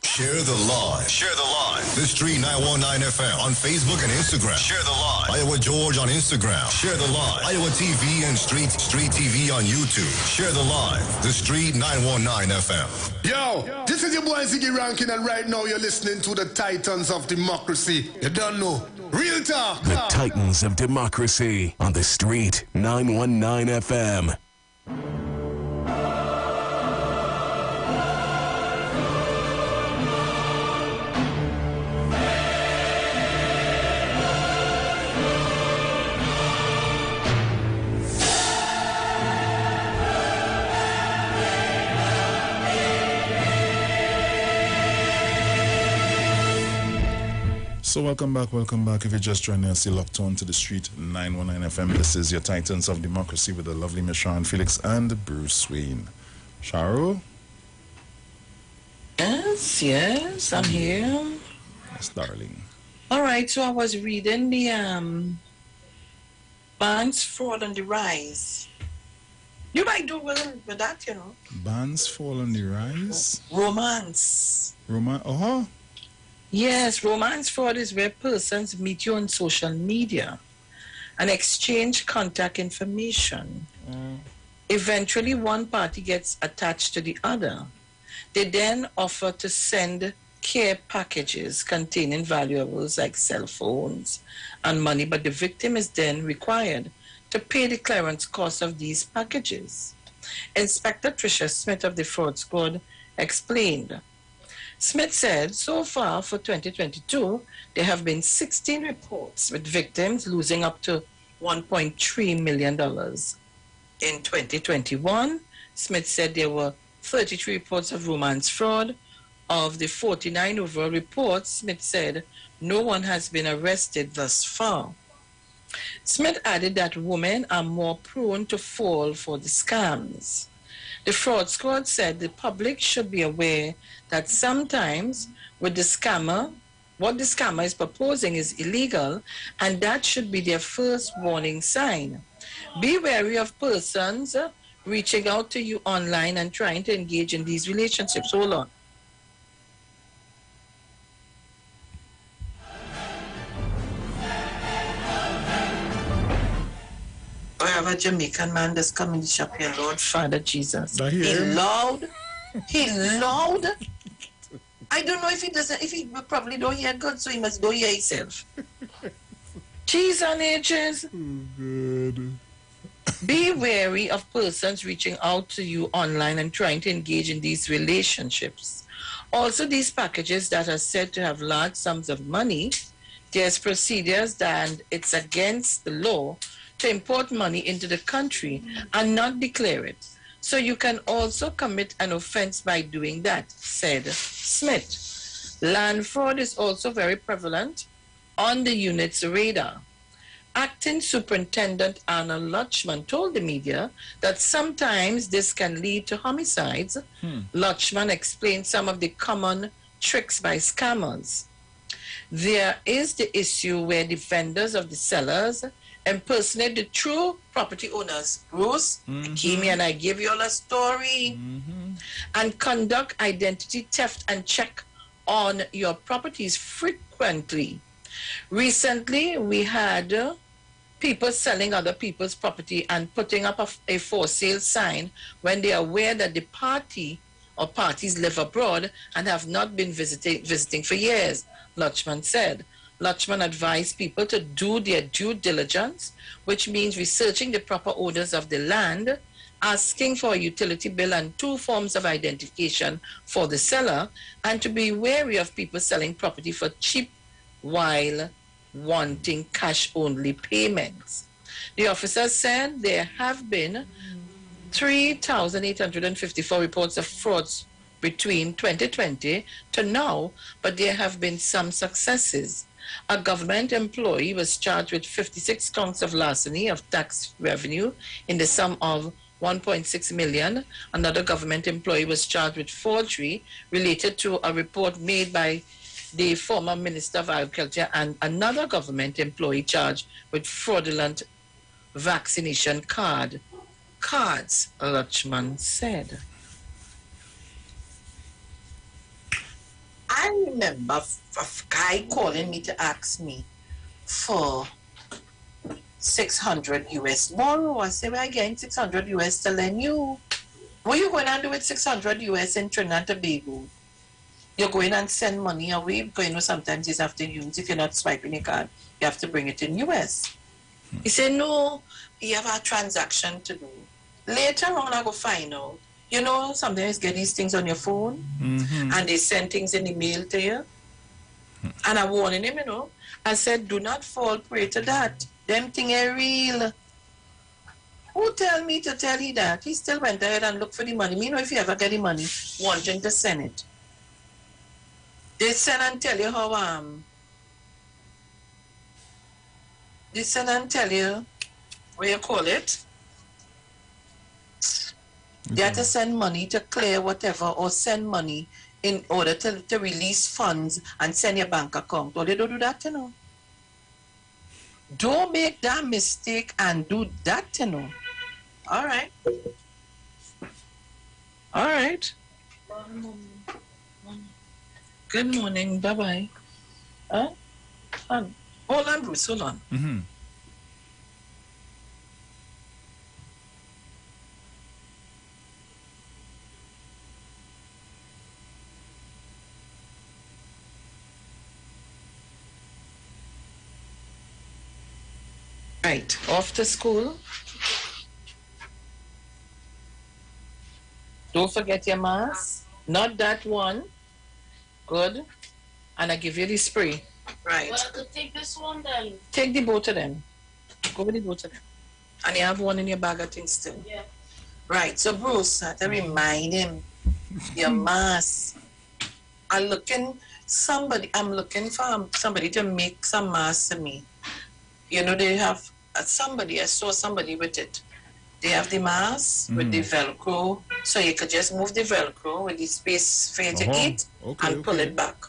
Share the live. Share the live. The Street 919 FM on Facebook and Instagram. Share the live. Iowa George on Instagram. Share the live. Iowa TV and Street TV on YouTube. Share the live. The Street 919 FM. Yo, this is your boy Ziggy Rankin, and right now you're listening to the Titans of Democracy. You don't know. Real talk. The Titans of Democracy on the Street 919 FM. So welcome back. If you're just joining us, you're locked on to the Street 919 FM. This is your Titans of Democracy with the lovely Miss Sharon Felix and Bruce Wayne. Sharo? Yes, I'm here. Yes, darling. All right, so I was reading the banks fraud on the rise. You might do well with that, you know. Bands fall on the rise? Romance. Yes, romance fraud is where persons meet you on social media and exchange contact information. Eventually, one party gets attached to the other. They then offer to send care packages containing valuables like cell phones and money, but the victim is then required to pay the clearance cost of these packages. Inspector Tricia Smith of the Fraud Squad explained. Smith said, so far for 2022, there have been 16 reports with victims losing up to $1.3 million. In 2021, Smith said there were 33 reports of romance fraud. Of the 49 overall reports, Smith said no one has been arrested thus far. Smith added that women are more prone to fall for the scams. The Fraud Squad said the public should be aware that sometimes with the scammer, what the scammer is proposing is illegal, and that should be their first warning sign. Be wary of persons reaching out to you online and trying to engage in these relationships. Hold on. I have a Jamaican man that's come in the shop here, Lord Father Jesus. He loud. I don't know if he probably don't hear God, so he must don't hear himself. Cheese and ages. Good. Be wary of persons reaching out to you online and trying to engage in these relationships. Also, these packages that are said to have large sums of money, there's procedures that it's against the law to import money into the country and not declare it. So you can also commit an offense by doing that, said Smith. Land fraud is also very prevalent on the unit's radar. Acting Superintendent Anna Lutchman told the media that sometimes this can lead to homicides. Lutchman explained some of the common tricks by scammers. There is the issue where the vendors of the sellers impersonate the true property owners. Bruce, Kimi and I give you all a story. And conduct identity theft and check on your properties frequently. Recently, we had people selling other people's property and putting up a for sale sign when they are aware that the party or parties live abroad and have not been visiting for years, Lutchman said. Lutchman advised people to do their due diligence, which means researching the proper owners of the land, asking for a utility bill and 2 forms of identification for the seller, and to be wary of people selling property for cheap while wanting cash-only payments. The officer said there have been 3,854 reports of frauds between 2020 to now, but there have been some successes. A government employee was charged with 56 counts of larceny of tax revenue in the sum of 1.6 million. Another government employee was charged with forgery related to a report made by the former Minister of Agriculture, and another government employee charged with fraudulent vaccination cards, Lutchman said. I remember a guy calling me to ask me for 600 US borrow. I said, well, again, 600 US to lend you. What are you going to do with 600 US in Trinidad and Tobago? You go in and send money away because you know sometimes you have to use, if you're not swiping your card, you have to bring it in US. He said, no, you have a transaction to do. Later on, I go find out. You know, sometimes get these things on your phone and they send things in the mail to you. And I warning him, you know. I said, do not fall prey to that. Them thing are real. Who tell me to tell you that? He still went ahead and looked for the money. Me know if you ever get the money, wanting to send it. They send and tell you how they send and tell you what you call it. They have to send money to clear whatever or send money in order to release funds and send your bank account. Or they don't do that, you know. Don't make that mistake and do that, you know. All right. All right. Good morning. Bye-bye. Huh? Hold on, Bruce. Hold on. Right. Off to school. Don't forget your mask. Not that one. Good. And I give you the spray. Right. Well, I could take this one then. Take the both of them. Go with the both of them. And you have one in your bag, I think, still. Yeah. Right. So, Bruce, I have to remind him your mask. I'm looking for somebody to make some masks to me. You know, they have I saw somebody with it. They have the mask with the Velcro, so you could just move the Velcro with the space for you to eat and pull it back.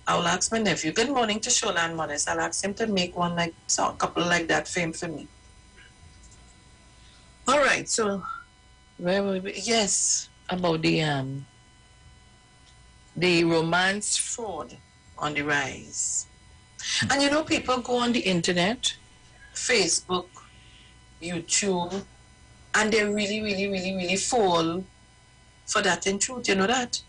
I'll ask my nephew, good morning to Sholan Modest. I'll ask him to make one a couple like that for me. All right, so where were we? Yes, about the romance fraud on the rise. And you know, people go on the internet, Facebook, YouTube, and they really fall for that in truth. You know that?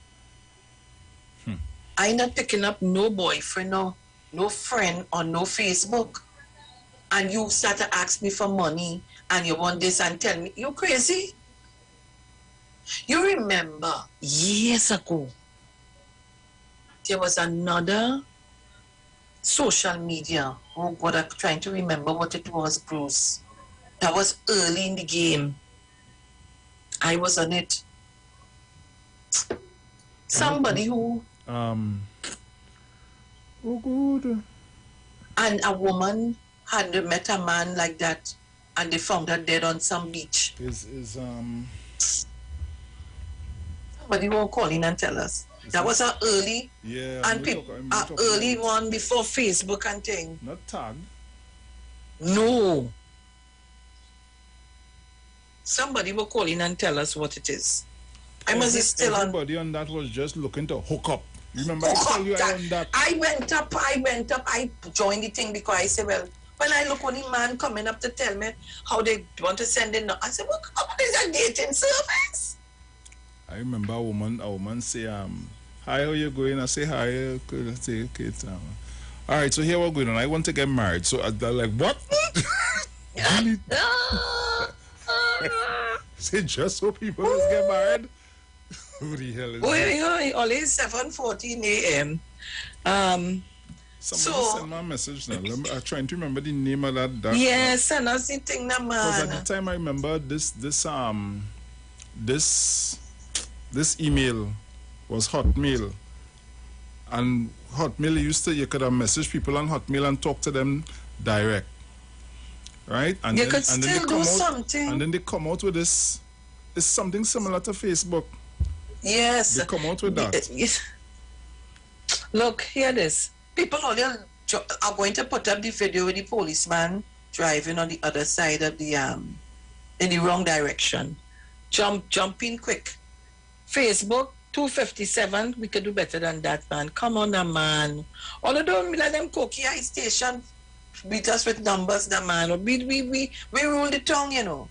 I not picking up no boyfriend, no friend on no Facebook. And you start to ask me for money and you want this and tell me, you crazy? You remember years ago, there was another social media. Oh God, I'm trying to remember what it was, Bruce. That was early in the game. I was on it. Somebody who... Oh good. And a woman had met a man like that and they found her dead on some beach. Somebody won't call in and tell us. That was a early, early one before Facebook and thing. Not tag. No. Somebody will call in and tell us what it is. I must be still on. Everybody on that was just looking to hook up. Remember I told you I on that. I went up, I joined the thing because I said, well, when I look on the man coming up to tell me how they want to send in, I said, well, what is a dating service? I remember a woman say, hi, how you going? I say, hi. I say, okay. All right, so here we're going on. I want to get married. So they're like, what? Say, just so people just get married? Who the hell is that? Only 7:14 a.m. Somebody sent me a message now. I'm trying to remember the name of that. Yes, and I was thinking, man. Because at the time I remember this email was Hotmail, and Hotmail you could have messaged people on Hotmail and talk to them direct, right? And you then, could still do something. And then they come out with this. It's something similar to Facebook. Yes. They come out with that. Look, hear this. People are going to put up the video with the policeman driving on the other side of the in the wrong direction. Jump in quick. Facebook 257. We could do better than that, man. Come on, man. Although let them cookie eye station beat us with numbers, the man. We rule the tongue, you know.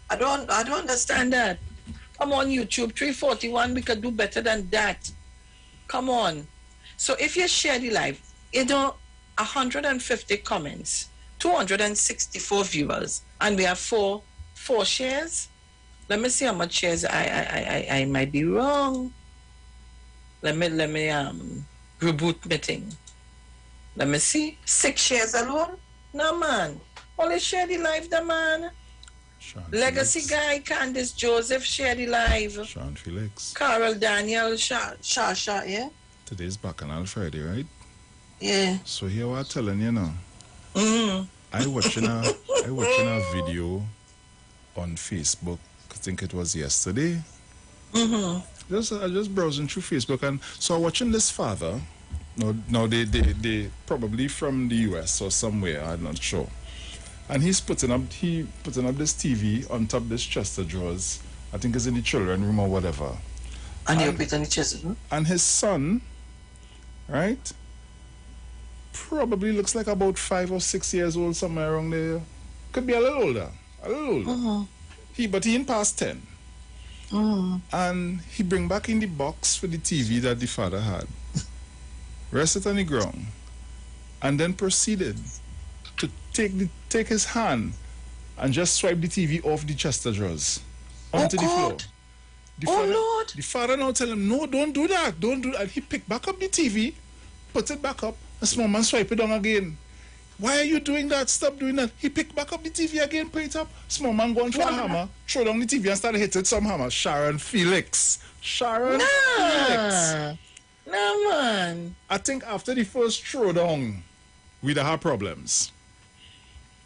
I don't understand that. Come on, YouTube 341. We could do better than that. Come on. So if you share the live, 150 comments, 264 viewers, and we have four shares. Let me see how much shares. I might be wrong. Let me reboot meeting. Let me see. 6 shares alone? No, man. Only share the live, the man. Legacy Felix. guy, Candice Joseph, share the live. Sean Felix. Carol Daniel, Shasha, yeah? Today's Bacchanal Friday, right? Yeah. So here what I'm telling you now. Mm. I watching a video on Facebook. I think it was yesterday. Mm-hmm. I just browsing through Facebook, and so I'm watching this father. No, they probably from the US or somewhere. I'm not sure. And he's putting up this TV on top of this chest of drawers. I think it's in the children room or whatever. And you put on the chest room? And his son, right? Probably looks like about 5 or 6 years old, somewhere around there. Could be a little older. Mm-hmm. He in past 10. Mm. And he bring back in the box for the TV that the father had. Rest it on the ground. And then proceeded to take his hand and just swipe the TV off the chest of drawers onto the floor. Lord. The father now tell him, no, don't do that. Don't do that. And he picked back up the TV, put it back up, and small man swipe it down again. Why are you doing that? Stop doing that. He picked back up the TV again, put it up. Small man going for a hammer, throw down the TV and started hitting some hammer. Sharon Felix. Felix. No, man. I think after the first throwdown, we'd have problems.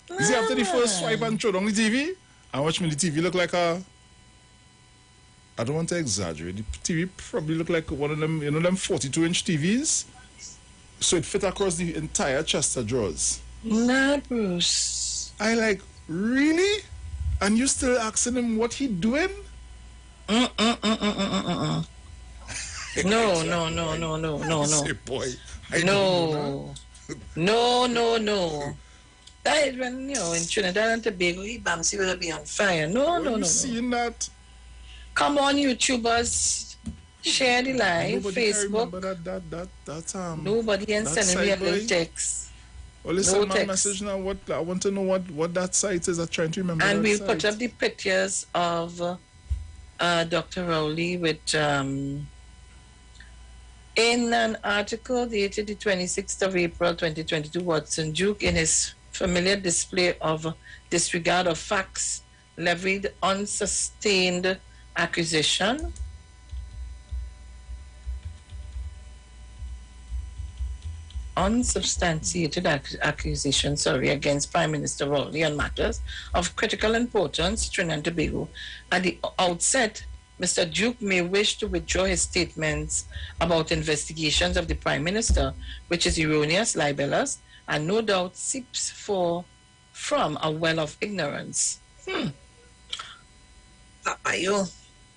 You see, after the first swipe and throw down the TV, and watch me, the TV look like a... I don't want to exaggerate. The TV probably look like one of them, you know, them 42-inch TVs. So it fit across the entire chest of drawers. Nah, Bruce. I like, really? And you still asking him what he doing? No. Say, boy, No. That is when, in Trinidad and Tobago, Bamsi will be on fire. No. Seeing that? Come on, YouTubers. Share the live. Nobody Facebook. Nobody can send me a little text. Well, listen, my message now. I want to know what that site is. I'm trying to remember. And we'll site. put up the pictures of Dr. Rowley with in an article dated the 26th of April 2022, Watson Duke, in his familiar display of disregard of facts, levied unsustained accusation. Unsubstantiated accusation, against Prime Minister Rowley on matters of critical importance to Trinidad and Tobago. At the outset, Mr. Duke may wish to withdraw his statements about investigations of the Prime Minister, which is erroneous, libelous, and no doubt seeps from a well of ignorance.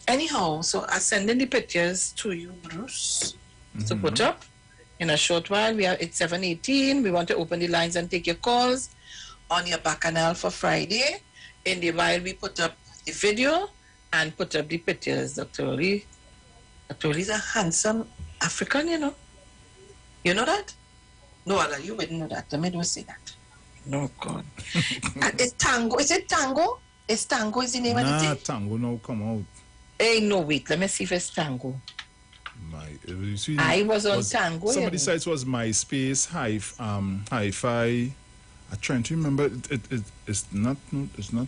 Anyhow, so I'm sending the pictures to you, Bruce, to put up. In a short while, it's 7:18. We want to open the lines and take your calls on your Bacchanal for Friday. In the while, we put up the video and put up the pictures. Dr. Oli is a handsome African, you know. You know that? No, Allah, you wouldn't know that. Let me don't say that. No, God. And it's Tango. Is it Tango? Is Tango is the name of the thing? Tango now come out. Hey, no, wait. Let me see if it's Tango. I was on Tango. Some of the sites was MySpace, Hi-Fi. I'm trying to remember. It's not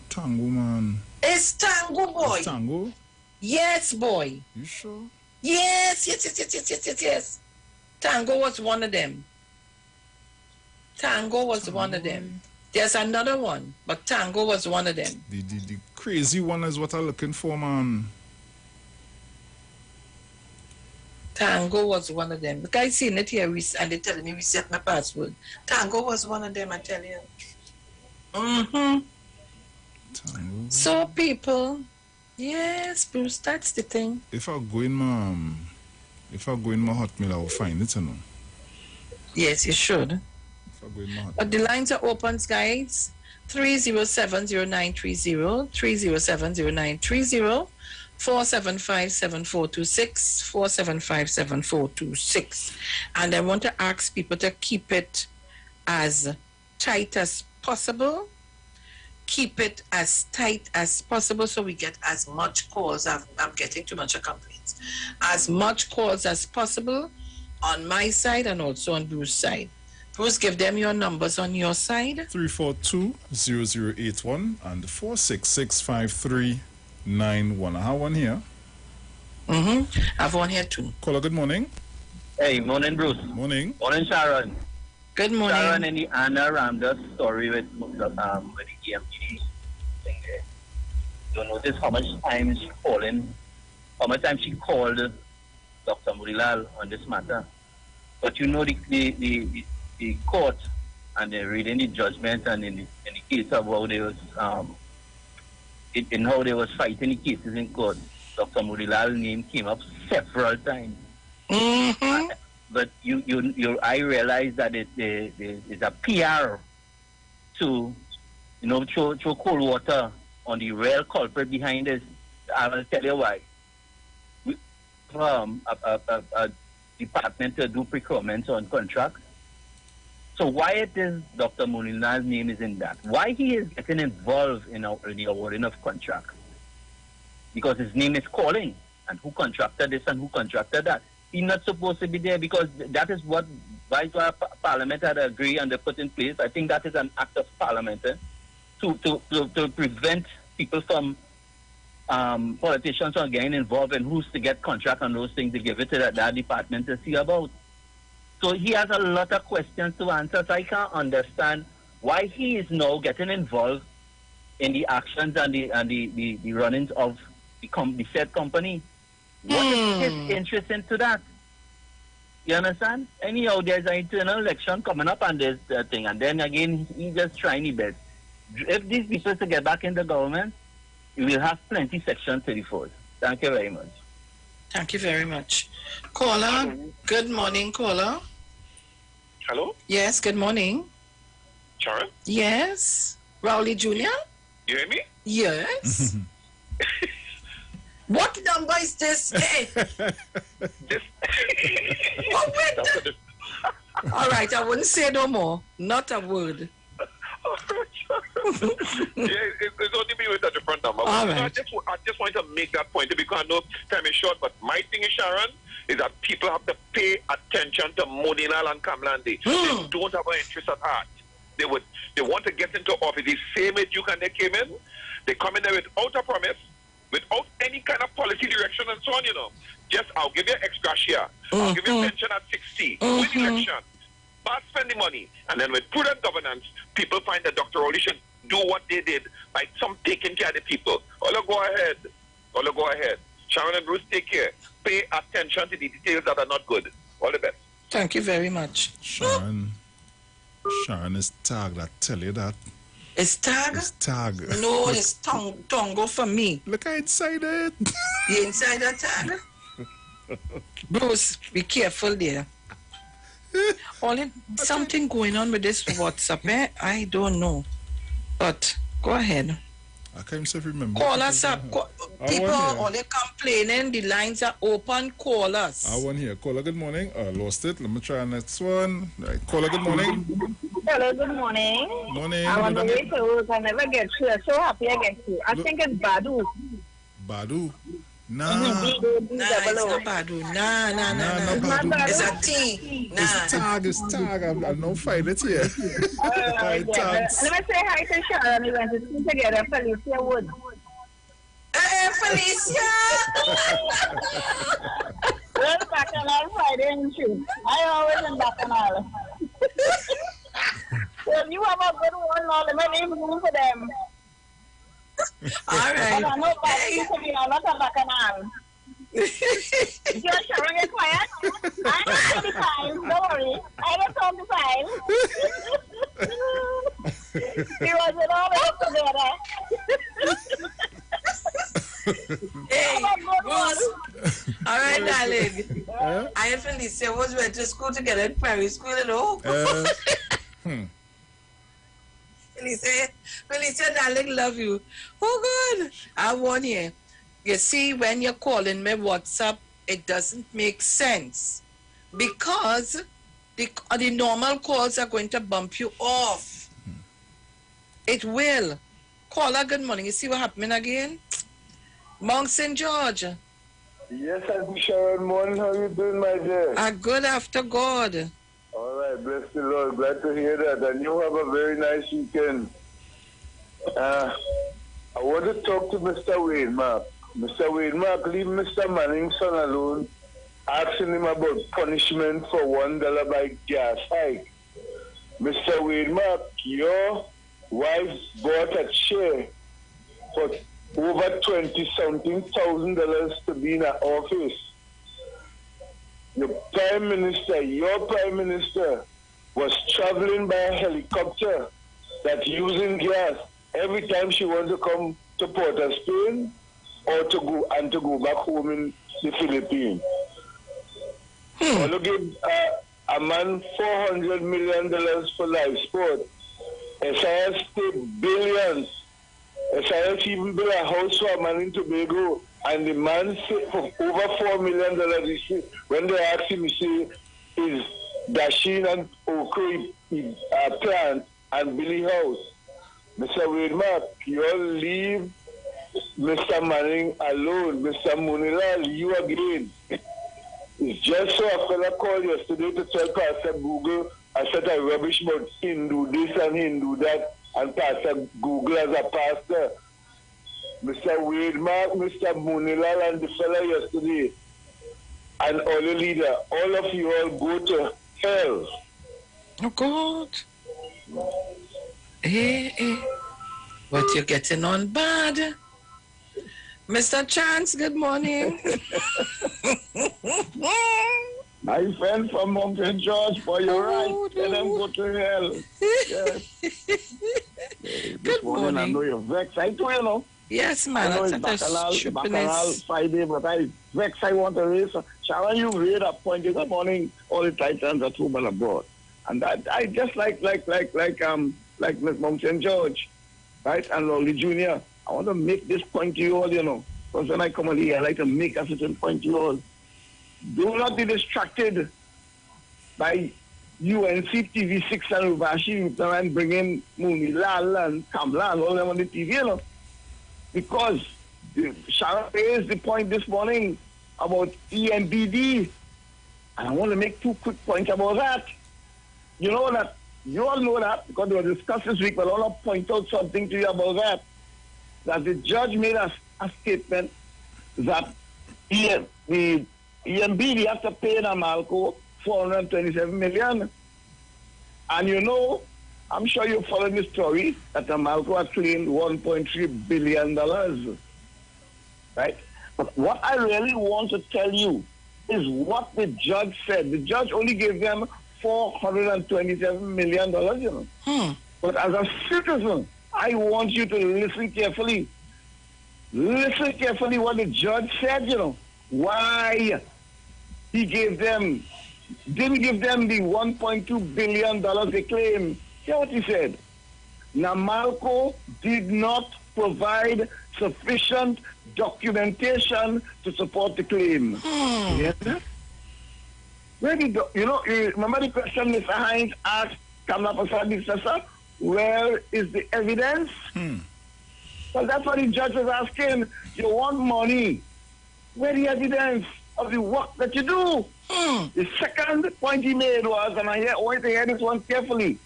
Tango, man. It's Tango, boy. It's Tango? Yes, boy. You sure? Yes. Tango was one of them. One of them. There's another one, but Tango was one of them. The crazy one is what I'm looking for, man. Tango was one of them. Look, I seen it here and they're telling me reset my password. Tango was one of them, I tell you. So people, yes, Bruce, that's the thing. If I go in my Hotmail, I will find it, you know. Yes, you should. If I go in my Hotmail. But the lines are open, guys. 307-0930, 307-0930. 475-7426, 475-7426. And I want to ask people to keep it as tight as possible. Keep it as tight as possible so we get as much calls. I'm getting too much complaints. As much calls as possible on my side and also on Bruce's side. Bruce, give them your numbers on your side. 342-0081 and 466-5391. I have one here. I have one here too. Caller, good morning. Hey, morning, Bruce. Morning. Morning, Sharon. Good morning. Sharon, and the Anna Ramdas story with the EMPD thing there. You notice how much time she called Dr. Murilal on this matter. But you know the court, and they're reading the judgment, and in the case of how they was in how they was fighting the cases in court, Dr. Murilal's name came up several times. But I realized that it's a PR to throw cold water on the real culprit behind this. I will tell you why. We a department to do procurement on contracts. So why it is Dr. Munina's name is in that? Why he is getting involved in the awarding of contracts? Because his name is calling, and who contracted this and who contracted that. He's not supposed to be there because that is what Viceroy Parliament had agreed and they put in place. I think that is an act of Parliament to prevent people from politicians from getting involved in who's to get contract and those things, to give it to that department to see about. So he has a lot of questions to answer. So I can't understand why he is now getting involved in the actions and the runnings of the said company. What is his interest into that? You understand? Anyhow, there's an internal election coming up and there's a thing. And then again, he's just trying his best. If these people to get back in the government, we will have plenty Section 34. Thank you very much. Thank you very much. Caller, good morning, caller. Hello? Yes, good morning. Sharon? Yes. Rowley Jr.? You hear me? Yes. What number is this? Hey. All right, I wouldn't say no more. Not a word. It's only me with a different number. All right. I just want to make that point because I know time is short, but my thing is, Sharon, is that people have to pay attention to Moninal and Kamlandi. They don't have an interest at heart. They want to get into office. The same as you and they came in. They come in there without a promise, without any kind of policy direction and so on, Just, I'll give you extra share. I'll give you pension at 60. Win election. But spend the money. And then with prudent governance, people find that Dr. Oli should do what they did by some taking care of the people. Ola, go ahead. Sharon and Bruce, take care. Pay attention to the details that are not good. All the best. Thank you very much. Sharon is tagged, I tell you that. It's tag? It's tag. No, it's tongo for me. Look inside it. You inside that tag? Bruce, be careful there. Something going on with this WhatsApp, I don't know. But go ahead. I can't remember. Call us up. People are only complaining. The lines are open. Call us. I want here. Caller, good morning. I lost it. Let me try next one. Right. Caller, good morning. Hello, good morning. Morning. I'm on the way to work. I never get through. I'm so happy I get through. I think it's Badu. Badu? Nah. Nah, it's not Badu. Nah. It's not Badu. It's a T. Nah. It's tag. I'm not fighting it here. Let me say hi to Sharon. We went to school together. Felicia Wood. Felicia! We're back on all Friday and shoot. I always am back on all. So if you have a good one, now let me leave room for them. All right. I know Badu to be on, not a bacchanal. Just Sharon, get quiet. I know the file. Don't worry. I don't talk the file. He was in all this together. Hey, Bruce. All right, darling. I and Felicia went to school together in primary school, Felicia, darling, love you. Oh, good. I have one here. You see, when you're calling me WhatsApp, it doesn't make sense because the normal calls are going to bump you off. It will. Caller, good morning. You see what happening again? Mount St. George. Yes, Auntie Sharon. Morning. How you doing, my dear? Good after God. All right. Bless the Lord. Glad to hear that. And you have a very nice weekend. I want to talk to Mr. Wade Mark. Mr. Wade Mark, leave Mr. Manning's son alone, asking him about punishment for $1 by gas hike. Mr. Wade Mark, your wife bought a chair for over $20-something thousand to be in her office. Your Prime Minister, was traveling by a helicopter that's using gas every time she wants to come to Port of Spain or to go back home in the Philippines. Want to give a man $400 million for life sport. SIS paid billions. SIS even built a house for a man in Tobago, and the man said for over $4 million. He said, when they asked him, he said, is Dashin and Okri plant and Billy House. Mr. Wade Mark, you all leave Mr. Manning alone. Mr. Munilal, you again. It's just so a fella called yesterday to tell Pastor Google I said I rubbish about Hindu this and Hindu that, and Pastor Google as a pastor. Mr. Wade Mark, Mr. Munilal, and the fella yesterday, and all the leader, all of you all go to hell. Oh, God. Hey. But you're getting on bad. Mr. Chance, good morning. My friend from Mountain George, for your right, let them go to hell. Yes. Good morning. I know you're vexed. I do, you know. Yes, man. I know it's Bacchanal Friday, but I vexed. I want to raise. Sharon, you made a point this morning. All the Titans are home and abroad, and that I just like Miss Mountain George, right, and Lolly Jr. I want to make this point to you all, you know, because when I come on here, I like to make a certain point to you all. Do not be distracted by UNC TV6 and Ubashi and bringing Munilal and Kamla and all them on the TV, you know. Because Sharon raised the point this morning about EMBD, and I want to make two quick points about that. You know that, you all know that, because they were discussed this week, but I want to point out something to you about that. That the judge made a statement that the EMBD has to pay Namalco $427 million. And you know, I'm sure you followed the story that Namalco has claimed $1.3 billion. Right? But what I really want to tell you is what the judge said. The judge only gave them $427 million, you know. But as a citizen, I want you to listen carefully. Listen carefully what the judge said, you know. Why he didn't give them the $1.2 billion they claim. Hear what he said. Namalco did not provide sufficient documentation to support the claim. Yeah? Where did you remember the question Mr. Hines asked Kamla Prasad Sasa? Where is the evidence? Well, that's what the judge was asking. You want money. Where the evidence of the work that you do? The second point he made was, and I want to hear this one carefully.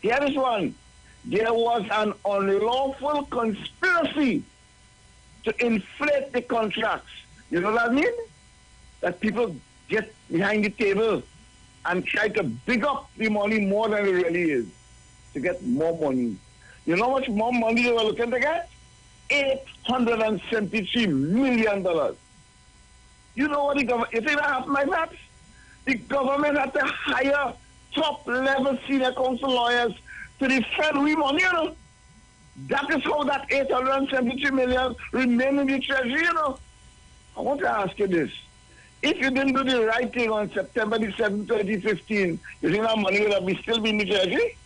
Hear this one. There was an unlawful conspiracy to inflate the contracts. You know what I mean? That people get behind the table and try to big up the money more than it really is to get more money. You know how much more money they were looking to get? $873 million. You know what the government, you think that happened like that? The government had to hire top-level senior counsel lawyers to defend we money, you know. That is how that $873 million remain in the treasury, you know. I want to ask you this. If you didn't do the right thing on September the 7th, 2015, you think that money would have still been in the treasury?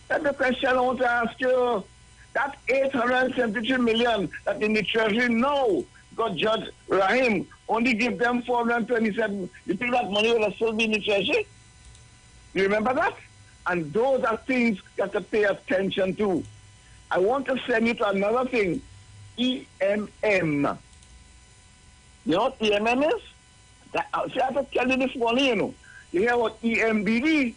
That's the question I want to ask you. That 873 million that in the Treasury now, because Judge Rahim only give them 427. You think that money will still be in the Treasury? You remember that? And those are things you have to pay attention to. I want to send you to another thing, EMM. You know what EMM is? See, I have to tell you this morning, you know. You hear about EMBD,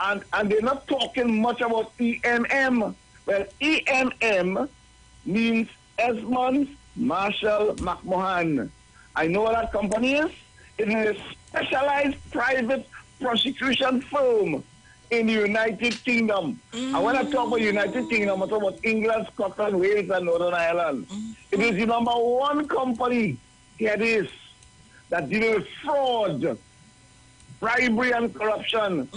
and they're not talking much about EMM. Well, EMM means Esmond Marshall McMahon. I know what that company is. It is a specialized private prosecution firm in the United Kingdom. And when I talk about United Kingdom, I talk about England, Scotland, Wales, and Northern Ireland. It is the number one company, here it is, that deals with fraud, bribery, and corruption.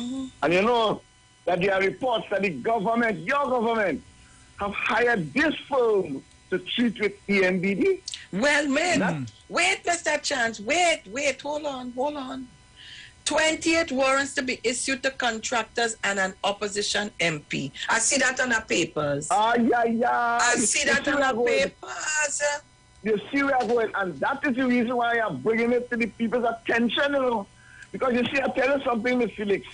And you know that there are reports that the government, your government, have hired this firm to treat with EMBD. Well, man, wait, Mr. Chance, wait, hold on. 28 warrants to be issued to contractors and an opposition MP. I see that on the papers. I see that on the papers. You see where I'm going, and that is the reason why I'm bringing it to the people's attention, you know. Because you see, I tell you something, Ms. Felix.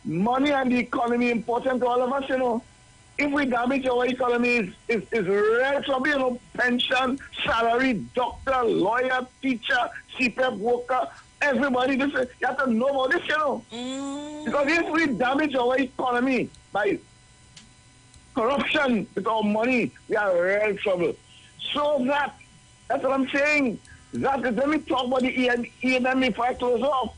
Money and the economy important to all of us, you know. If we damage our economy, is real trouble, you know. Pension, salary, doctor, lawyer, teacher, CPF worker, everybody, you have to know about this, you know. Because if we damage our economy by corruption with our money, we are in real trouble. So that's what I'm saying. That is, let me talk about the ENM before I close off.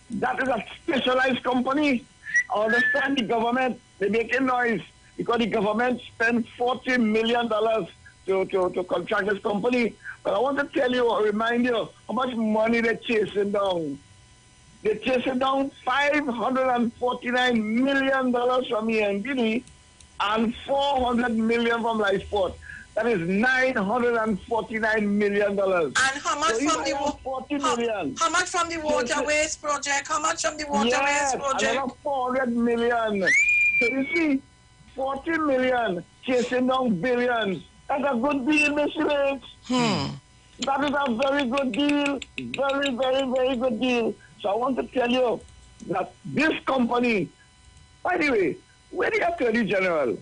That is a specialized company. I understand the government, they're making noise because the government spent $40 million to contract this company. But I want to tell you, or remind you, how much money they're chasing down. They're chasing down $549 million from ENBD and $400 million from Lifeport. That is $949 million. And how much from the how much from the waterways project? How much from the waterways project? Another $400 million. So you see, $40 million chasing down billions. That's a good deal, Mr. H. That is a very good deal. Very, very, very good deal. So I want to tell you that this company, by the way, where the Attorney General?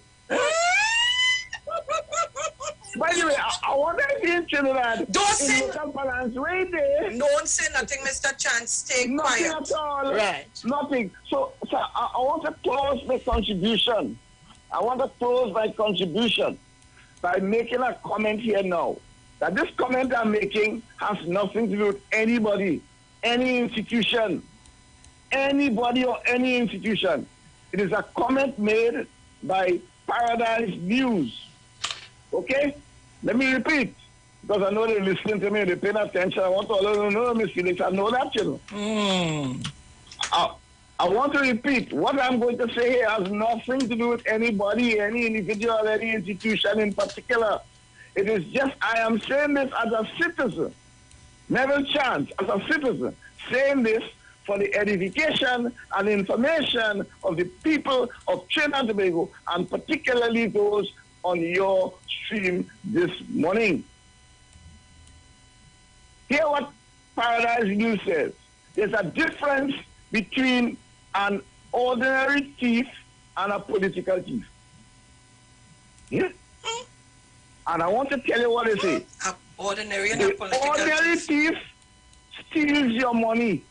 By the way, I want to say in Trinidad, don't say balance right there. Don't say nothing, Mr. Chance. Stay nothing quiet. At all. Right. Nothing. So I want to close my contribution. I want to close my contribution by making a comment here now. That this comment I'm making has nothing to do with anybody, any institution, anybody or any institution. It is a comment made by Paradise News. Okay? Let me repeat, because I know they're listening to me, they're paying attention. I want to let them know, Miss Felix, I know that, you know. I want to repeat, what I'm going to say here has nothing to do with anybody, any individual, any institution in particular. It is just, I am saying this as a citizen, Neville Chance, as a citizen, saying this for the edification and information of the people of Trinidad and Tobago, and particularly those on your stream this morning. Hear what Paradise News says. There's a difference between an ordinary thief and a political thief. Yeah? And I want to tell you what they say. Ordinary and a political ordinary thief steals your money,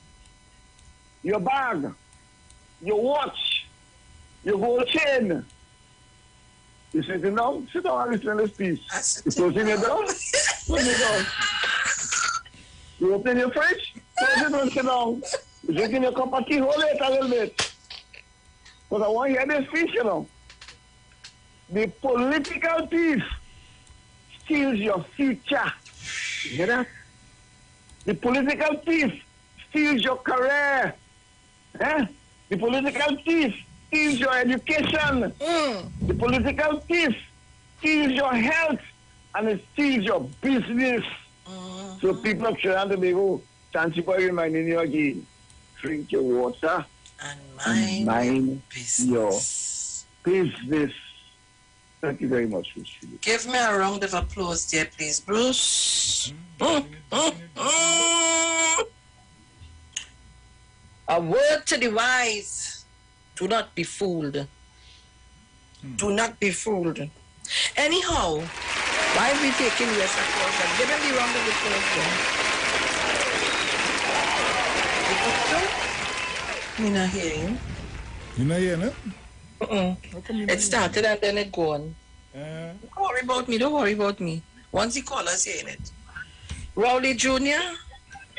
your bag, your watch, your gold chain. You sit down and listen to this piece. You close it down, put it down. You open your fridge, close it and sit down. You drink in your cup of tea, hold it a little bit. Because I want to hear this piece, you know. The political thief steals your future. You hear that? The political thief steals your career. Eh? The political thief steals your education. The political thief steals your health, and it steals your business. So people of Trinidad and Tobago, Chancy Boy reminding you again, drink your water and mind your business. Thank you very much, Miss. Give me a round of applause there, please, Bruce. A word to the wise. Do not be fooled. Do not be fooled. Anyhow, while we taking yes applause, and give him the round of applause there. Me not hearing. You not hearing it? It started and then it gone. Don't worry about me. Don't worry about me. Once he call us, hearing it. Rowley Jr.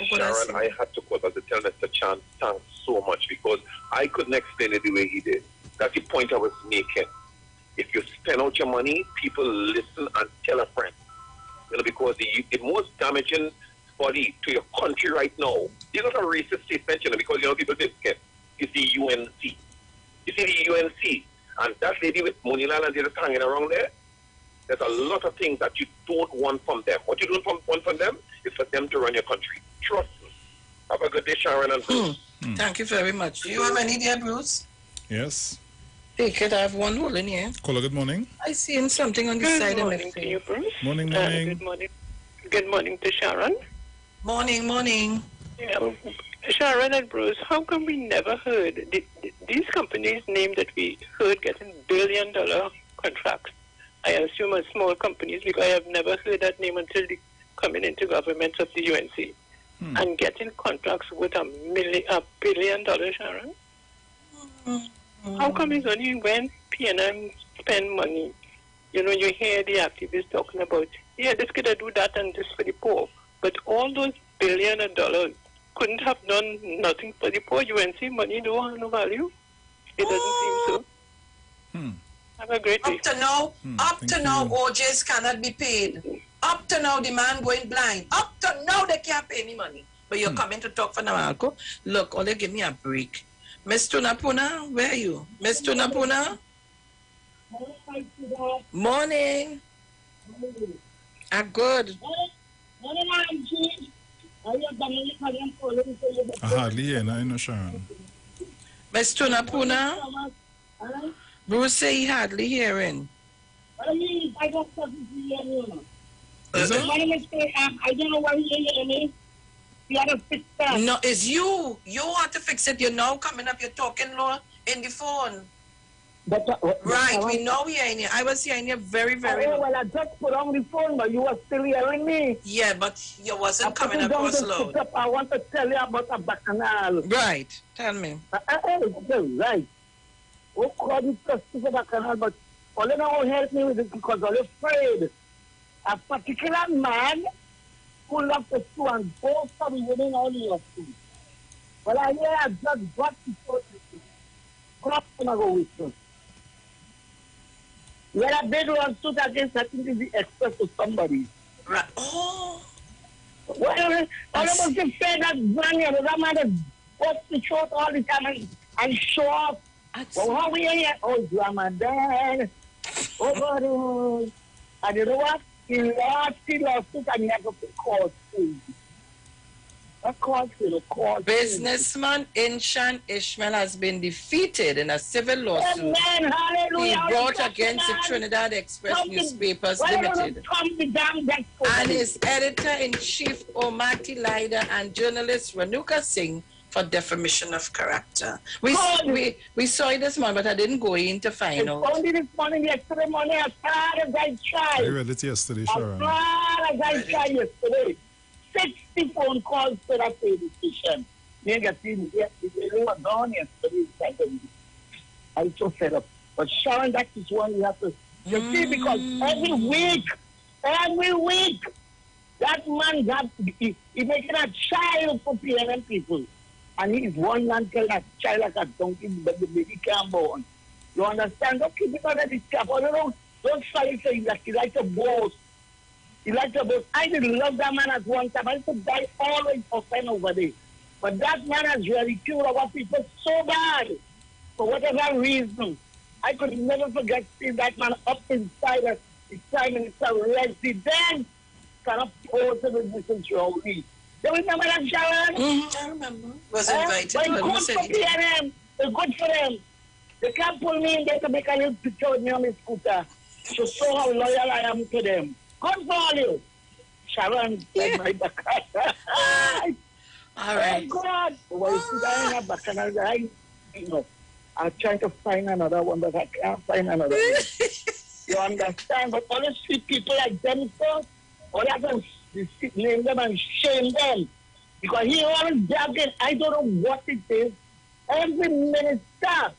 Sharon, I had to call us to tell Mr. Chan thanks so much because I couldn't explain it the way he did. That's the point I was making. If you spend out your money, people listen and tell a friend. You know, because the most damaging body to your country right now, it's not a racist statement, you know, because, you know, people get scared. It's the UNC. You see the UNC, and that lady with Monilal and just hanging around there, there's a lot of things that you don't want from them. What you don't want from them is for them to run your country. Trust me. Have a good day, Sharon and Bruce. Thank you very much. Do you have any there, Bruce? Yes. Take it. I have one hole in here. Caller, good morning. I see something on the side of my face. Good morning to you, Bruce. Morning. Good morning. Good morning to Sharon. Morning. Yeah. Sharon and Bruce, how come we never heard these companies' name that we heard getting billion-dollar contracts? I assume are small companies because I have never heard that name until the coming into government of the UNC. And getting contracts with $1 billion, Sharon? How come it's only when PNM spend money? You know, you hear the activists talking about, yeah, this could do that and this for the poor. But all those billion of dollars couldn't have done nothing for the poor. UNC money don't have no value. It doesn't seem so. Have a great day. Up to now, OJs cannot be paid. Up to now, the man going blind. Up to now, they can't pay me money. But you're coming to talk for Namalco. Look, only give me a break. Miss Tunapuna, where are you? Miss Tunapuna? Morning. Good. I hardly hear now, Sharon. Miss Tunapuna? Bruce say he hardly hearing. I don't know why you hear me. You have to fix that. No, it's you. You want to fix it. You're now coming up. You're talking low in the phone. Right, we know you're in here. I was hearing you very low. Well, I just put on the phone, but you were still hearing me. Yeah, but you wasn't coming across loud. I want to tell you about a bacchanal. Right, tell me. Right. Oh, God, it's just a bacchanal, but all you know help me with it because I'm afraid. A particular man who loves to sue and both of the women only of two. Well, I hear I just got to show you. Crop and I go with you. When I bid one suit against, I think it's the express to somebody. Right. Oh. Well, I must just say that money, that man that wants to show all the time and show off. Well, how we here? Oh, Ramadan. Oh, God. And you know what? He lost it, and he had to call Businessman Inshan Ishmael has been defeated in a civil lawsuit he brought against the Trinidad Express Newspapers Limited and his editor-in-chief Omati Lida and journalist Renuka Singh for defamation of character. We saw it this morning, but I didn't go in to find out. Only this morning, yesterday morning, as far as I tried. I read it yesterday, Sharon. As far as I tried yesterday. 60 phone calls to that decision. They were gone yesterday. I was so fed up. But Sharon, that is one you have to see because every week, that man he making a child for PNM people. And he's one man tell that child like a donkey, but the baby can't born. You understand? Okay, because of this stuff. Don't try to say that he likes to boast. He likes to boast. I didn't love that man at one time. I used to die always for fun over there. But that man has ridiculed our people so bad. For whatever reason. I could never forget seeing that man up inside the Prime Minister residence. Kind of pose with Mrs. Rowley. Do you remember that, Sharon? I remember. Was invited. But it's good for PNM. It's good for them. They can't pull me in there to make a little picture with me on my scooter. to show how loyal I am to them. Good for all you. Sharon, yeah. My bacchanal. All right. Oh, God. Well, you see, I have bacchanal. I'm trying to find another one, but I can't find another one. You understand? But all the street people like them, so all I can name them and shame them. Because he always bragging. I don't know what it is. Every minister,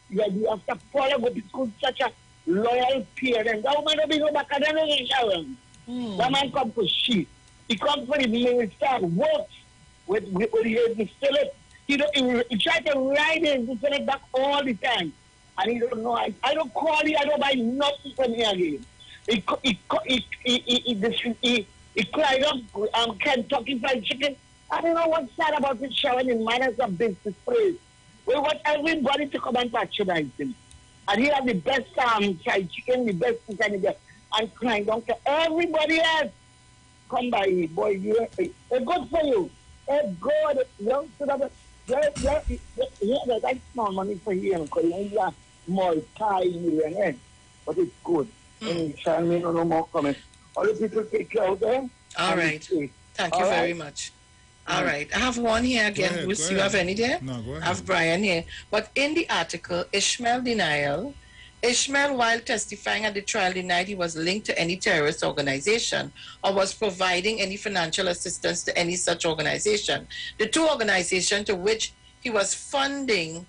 you have to follow up because such a loyal parent. That man don't be no bacchanal in Sharon. That man come for shit. He come for the minister, works with the Philip. He try to ride his Philip back all the time. And he don't know. I don't call you, I don't buy nothing from here again. He cried up Kentucky Fried Chicken. I don't know what's sad about this showing in manners of business praise. We want everybody to come and patronize him. And he has the best fried chicken, the best and crying down to everybody else. Come by here, boy. It's good for you. It's good. You that's small money for you because you have multi-millionaire. But it's good. And Charlene, no more comments. All the people take care of them. All right. Thank you very much. All right. I have one here again. Bruce, you have any there? No, go ahead. I have Brian here. But in the article, Ishmael, while testifying at the trial, denied he was linked to any terrorist organization or was providing any financial assistance to any such organization. The two organizations to which he was funding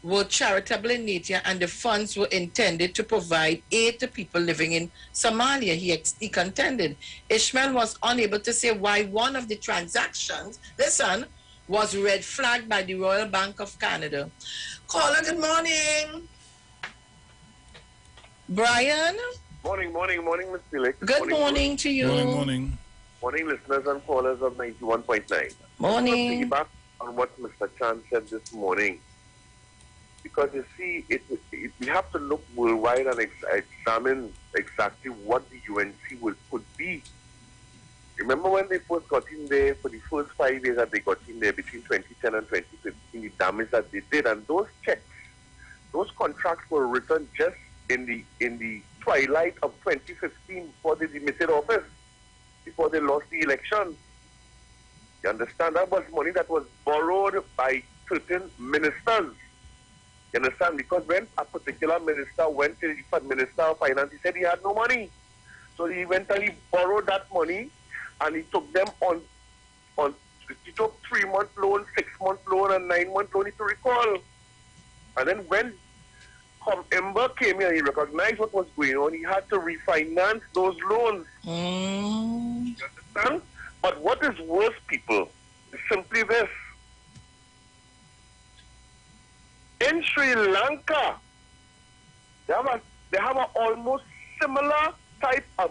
were charitable in nature, and the funds were intended to provide aid to people living in Somalia, he contended. Ishmael was unable to say why one of the transactions, was red flagged by the Royal Bank of Canada. Caller, good morning. Brian? Morning, Ms. Felix. Good morning to you. Morning. Morning, listeners and callers of 91.9. Morning. Piggyback on what Mr. Chan said this morning. Because you see, we have to look worldwide and examine exactly what the UNC could be. Remember when they first got in there, for the first 5 years that they got in there between 2010 and 2015, the damage that they did, and those checks, those contracts were written just in the twilight of 2015 before they demitted office, before they lost the election. You understand? That was money that was borrowed by certain ministers. You understand? Because when a particular minister went to the Minister of Finance, he said he had no money. So he went and he borrowed that money and he took them on he took 3-month loan, 6-month loan, and 9-month loan, to recall. And then when Ember came here, he recognized what was going on. He had to refinance those loans. You understand? But what is worse, people, is simply this. In Sri Lanka, they have a almost similar type of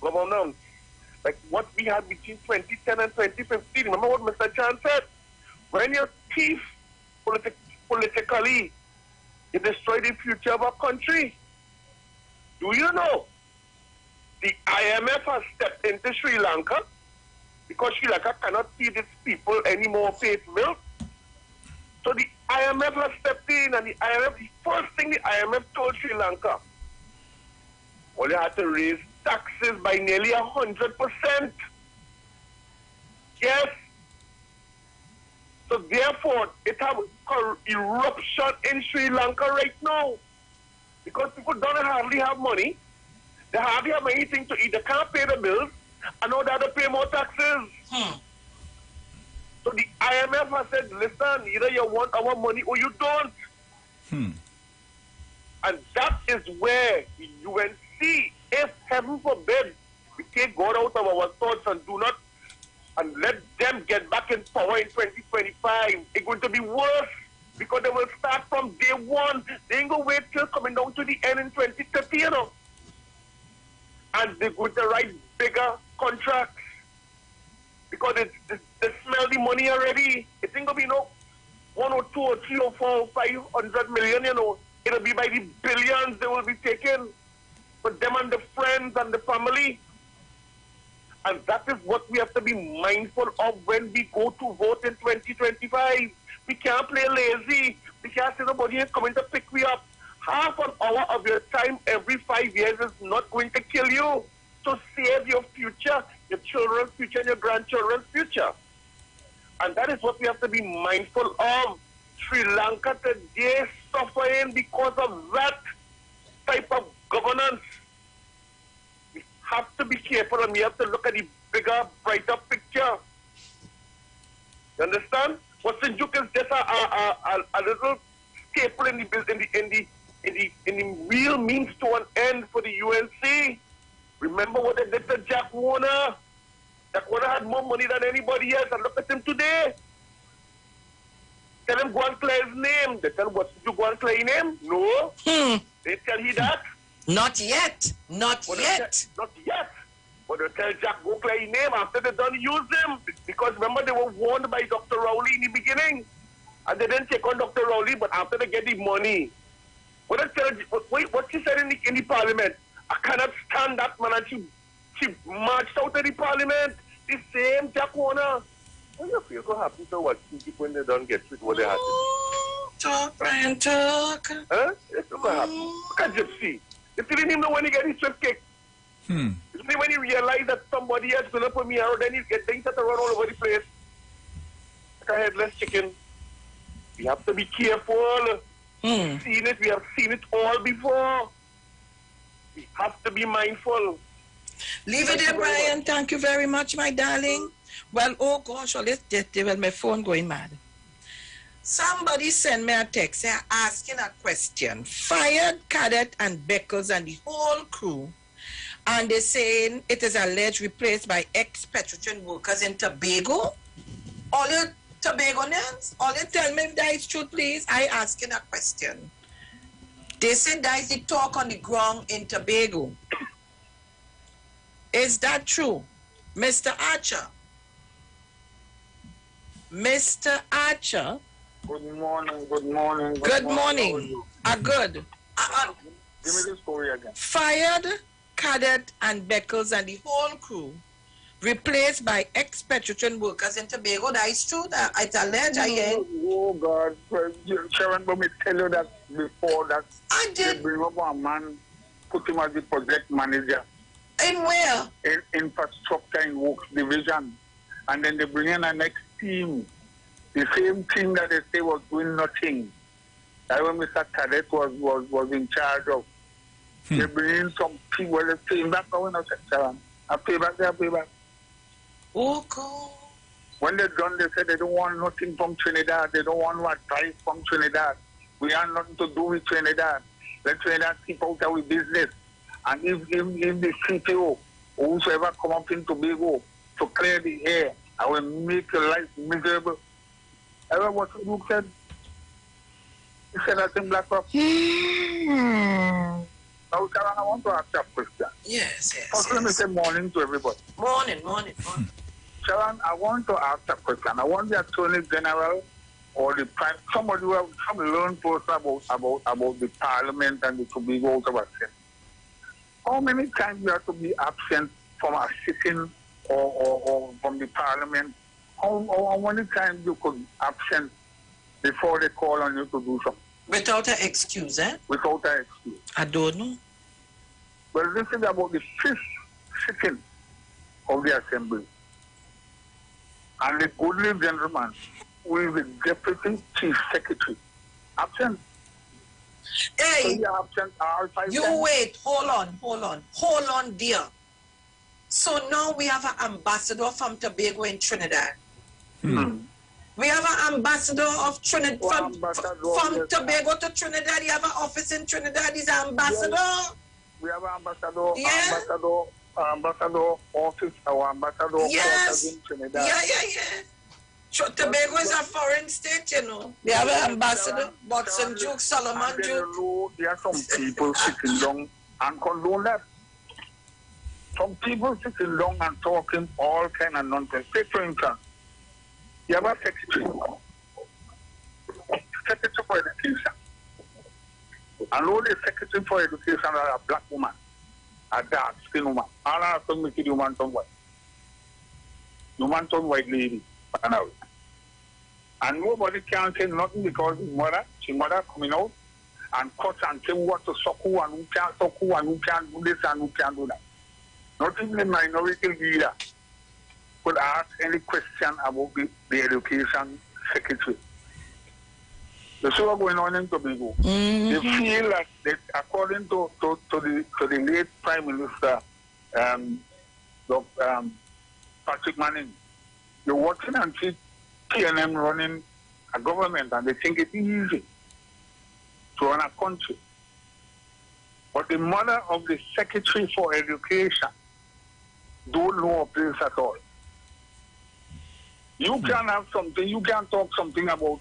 governance like what we had between 2010 and 2015. Remember what Mr. Chan said? When you thief politically, you destroy the future of our country. Do you know the IMF has stepped into Sri Lanka because Sri Lanka cannot feed its people any more faith milk? So the IMF has stepped in, and the first thing the IMF told Sri Lanka, well, they had to raise taxes by nearly 100%. Yes. So therefore, it has an eruption in Sri Lanka right now. Because people don't hardly have money. They hardly have anything to eat. They can't pay the bills. And now they have to pay more taxes. So the IMF has said, listen, either you want our money or you don't. And that is where the UNC, if heaven forbid, we take God out of our thoughts and do not, and let them get back in power in 2025, it's going to be worse because they will start from day one. They ain't going to wait till coming down to the end in 2030, you know. And they're going to write bigger contracts because they smell the money already. It ain't going to be no 1 or 2 or 3 or 4 or 500 million, you know. It'll be by the billions they will be taking for them and the friends and the family. And that is what we have to be mindful of when we go to vote in 2025. We can't play lazy. We can't say nobody is coming to pick me up. half an hour of your time every 5 years is not going to kill you. To save your future, your children's future, and your grandchildren's future. And that is what we have to be mindful of. Sri Lanka today is suffering because of that type of governance. We have to be careful and we have to look at the bigger, brighter picture. You understand? What's in Duke is just a little staple in the real means to an end for the UNC. Remember what they did to Jack Warner? Jack Warner had more money than anybody else, and look at him today. Tell him go and clear his name. They tell him, what, did you go and clear his name? No. They tell he that? Not yet. Not yet. Not yet. But they tell Jack go clear his name after they done use him. Because remember, they were warned by Dr. Rowley in the beginning. And they didn't take on Dr. Rowley, but after they get the money. What she said in the parliament, I cannot stand that, man. And she marched out of the parliament. The same Jack Warner. What do you feel so happy to watch people when they don't get with what they have to do? Talk, Brian, talk. Huh? It's so happy. Look at Gypsy. You didn't even know when he get his swift kick. You see, when he realized that somebody else going to put me out, then he get things that run all over the place. Like a headless chicken. We have to be careful. We have seen it all before. We have to be mindful. Leave it there, Brian. Thank you very much, my darling. Well, oh gosh, well, my phone going mad. Somebody sent me a text asking a question. Fired Cadet and Beckles and the whole crew. And they're saying it is alleged replaced by ex-Petrotrin workers in Tobago. All you Tobagonians, all you tell me if that is true, please. I asking a question. They said that is the talk on the ground in Tobago. Is that true? Mr. Archer? Mr. Archer? Good morning, good morning. Good morning. Good. Give me the story again. Fired Cadet and Beckles and the whole crew replaced by ex-Petrotrin workers in Tobago. That is true. That it's alleged. Oh God, Sharon, let me tell you that before that I did. They bring up a man, put him as the project manager. In where? In infrastructure and works division. And then they bring in a next team. The same team that they say was doing nothing. That when Mr. Cadet was in charge of. They bring in some people, they pay him back going out, Sharon. I pay back, they pay back. Oh, God. When they're done, they said they don't want nothing from Trinidad. They don't want advice from Trinidad. We have nothing to do with Trinidad. Let Trinidad keep out our business. And if the CTO or whosoever come up in Tobago to clear the air, I will make your life miserable. Ever what Luke said? He said that in Black Rock. Now, Sharon, I want to ask you a question. Yes. First, let me say morning to everybody. Morning. Sharon, I want to ask a question. I want the Attorney General or the Prime, somebody who have some learned person about the Parliament and the Tobago out of accent. How many times you have to be absent from a sitting or from the Parliament? How many times you could absent before they call on you to do something? Without an excuse, eh? Without an excuse. I don't know. Well, this is about the fifth sitting of the Assembly. And the goodly gentleman who is the Deputy Chief Secretary absent. Hey, so you're absent all 5 you times. wait, hold on, dear. So now we have an ambassador from Tobago in Trinidad. We have an ambassador of Trinidad from Tobago to Trinidad. You have an office in Trinidad. He's an ambassador. Yes. We have an ambassador, ambassador office, our ambassador quarters in Trinidad. Yeah. Tobago is a foreign state, you know. We have an ambassador, Watson Duke, Solomon Duke. There are some people sitting down and condone that. Some people sitting down and talking all kind of nonsense. Take for instance, you have a secretary for education. And all the secretary for education are a black woman, a dark skin woman. All of them make it human tongue white. Human tongue white lady. And nobody can say nothing because his mother coming out and cut and say what to suck who and who can't suck who and who can do this and who can do that. Not even the minority leader could ask any question about the education secretary. The show going on in Tobago. They feel that according to the late Prime Minister, Patrick Manning, they're watching and see PNM running a government and they think it's easy to run a country. But the mother of the Secretary for Education don't know of this at all. You can have something, you can talk something about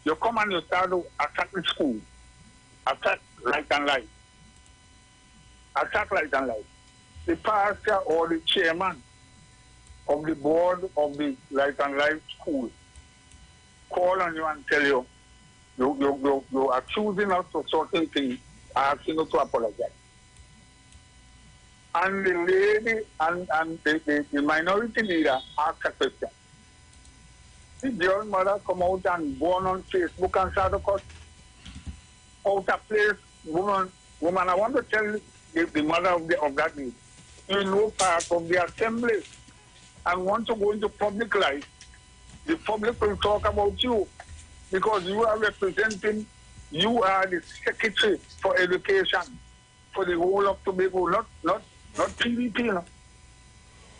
you come and you start to attack the school, attack right and life. Attack right and life. The pastor or the chairman of the board of the Light and Life school call on you and tell you, you're accusing us of certain things, asking you to apologize. And the lady and the minority leader asked a question. The girl mother come out and go on Facebook and start to cut out a place. Woman, I want to tell the mother of that lady, you know part of the assembly and want to go into public life, the public will talk about you because you are representing, you are the Secretary for Education for the whole of Tobago, not PDP. No?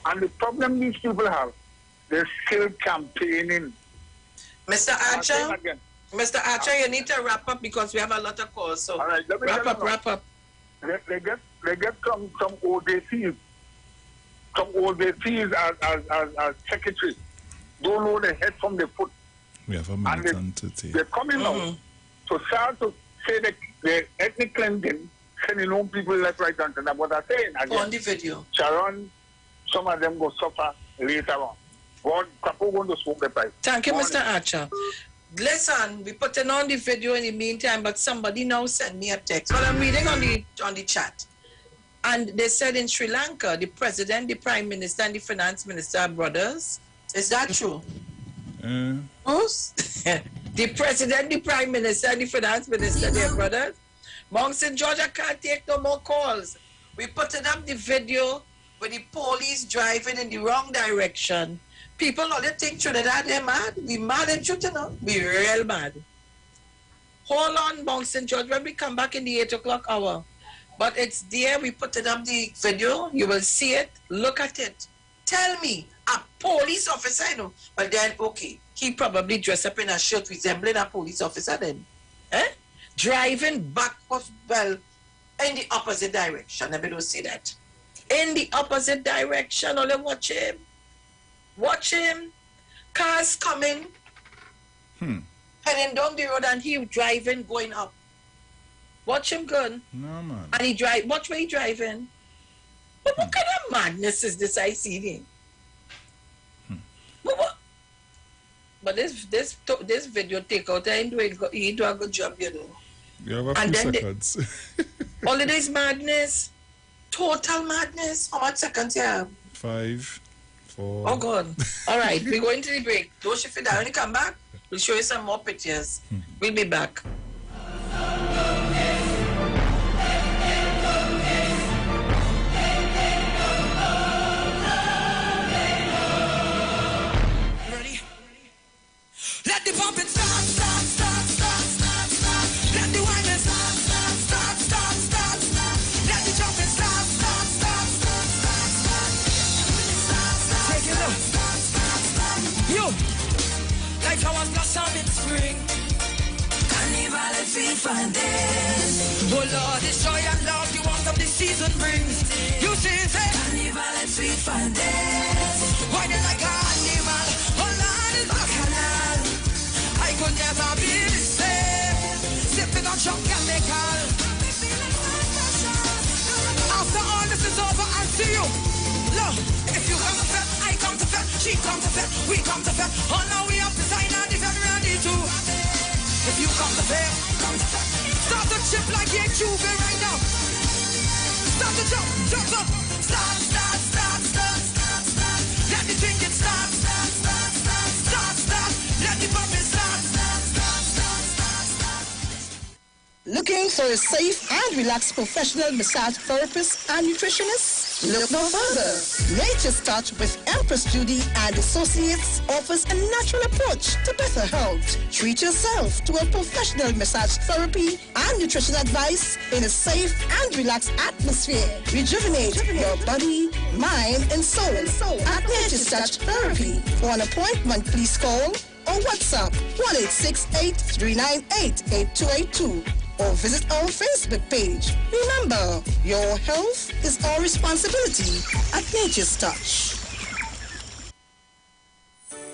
And the problem these people have, they're still campaigning. Mr. Archer, you need to wrap up because we have a lot of calls. So all right, wrap up. They get some ODCs. Some ODCs as secretary. Don't know the head from the foot. We have a minute to take. They're coming out to start to say that the ethnic cleansing, sending home people left, right, and center. What I'm saying again. On the video. Sharon, some of them will suffer later on. God, going to smoke the pipe. Thank you, Mr. Archer. Listen, we put it on the video in the meantime, but somebody now sent me a text. Well, I'm reading on the chat. And they said in Sri Lanka, the president, the prime minister, and the finance minister are brothers. Is that true? Who's? The president, the prime minister, and the finance minister, they're brothers. Mount St. George, I can't take no more calls. We putting up the video with the police driving in the wrong direction. People only think Trinidad, they're mad. We mad at Trinidad, you know? We real mad. Hold on, Mount St. George, when we come back in the 8 o'clock hour. But it's there, we put it up the video. You will see it. Look at it. Tell me, a police officer, you know. But then, okay, he probably dressed up in a shirt resembling a police officer then. Driving backwards, well, in the opposite direction. Let me don't see that. In the opposite direction, only watch him. Watch him. Cars coming. Heading down the road and he driving, going up. Watch him gun. No, man. And he drive. Watch where he driving. But what kind of madness is this I see him? But this video take out and he do a good job, you know. You have a few seconds. All of this madness. Total madness. How much seconds you have? 5, 4. Oh God. All right, we're going to the break. Don't shift it down. When you come back, we'll show you some more pictures. We'll be back. Let the pumping start, start, start, start, start, start. Let the whining start, start, start, start, start, start. Let the jumping start, start, start, start, start, start. Start, start, take it up. Start, start, start. Yo, like flowers blossom in spring. Carnival and feel fun days. Oh Lord, it's joy and love the warmth of the season brings. You see it, say Carnival and sweet fun days. Whining like a animal. Oh Lord, it's bacchanal. I could never be the same. Sipping on strong chemical. After all this is over, I'll see you. Look, if you come to fed, I come to fed, she come to fed, we come to fed. Oh, now we have to sign and if you're ready to. If you come to fed, come to fed. Start to chip like you're Cuban right now. Start to jump, jump up. Start, start, start, start, start, start. Let the drinking start, start, start, start, start, start. Let the pumping start. Looking for a safe and relaxed professional massage therapist and nutritionist? Look no further. Nature's Touch with Empress Judy and Associates offers a natural approach to better health. Treat yourself to a professional massage therapy and nutrition advice in a safe and relaxed atmosphere. Rejuvenate your body, mind, and soul at Nature's Touch Therapy. For an appointment, please call or WhatsApp 1-868-398-8282 or visit our Facebook page. Remember, your health is our responsibility at Nature's Touch.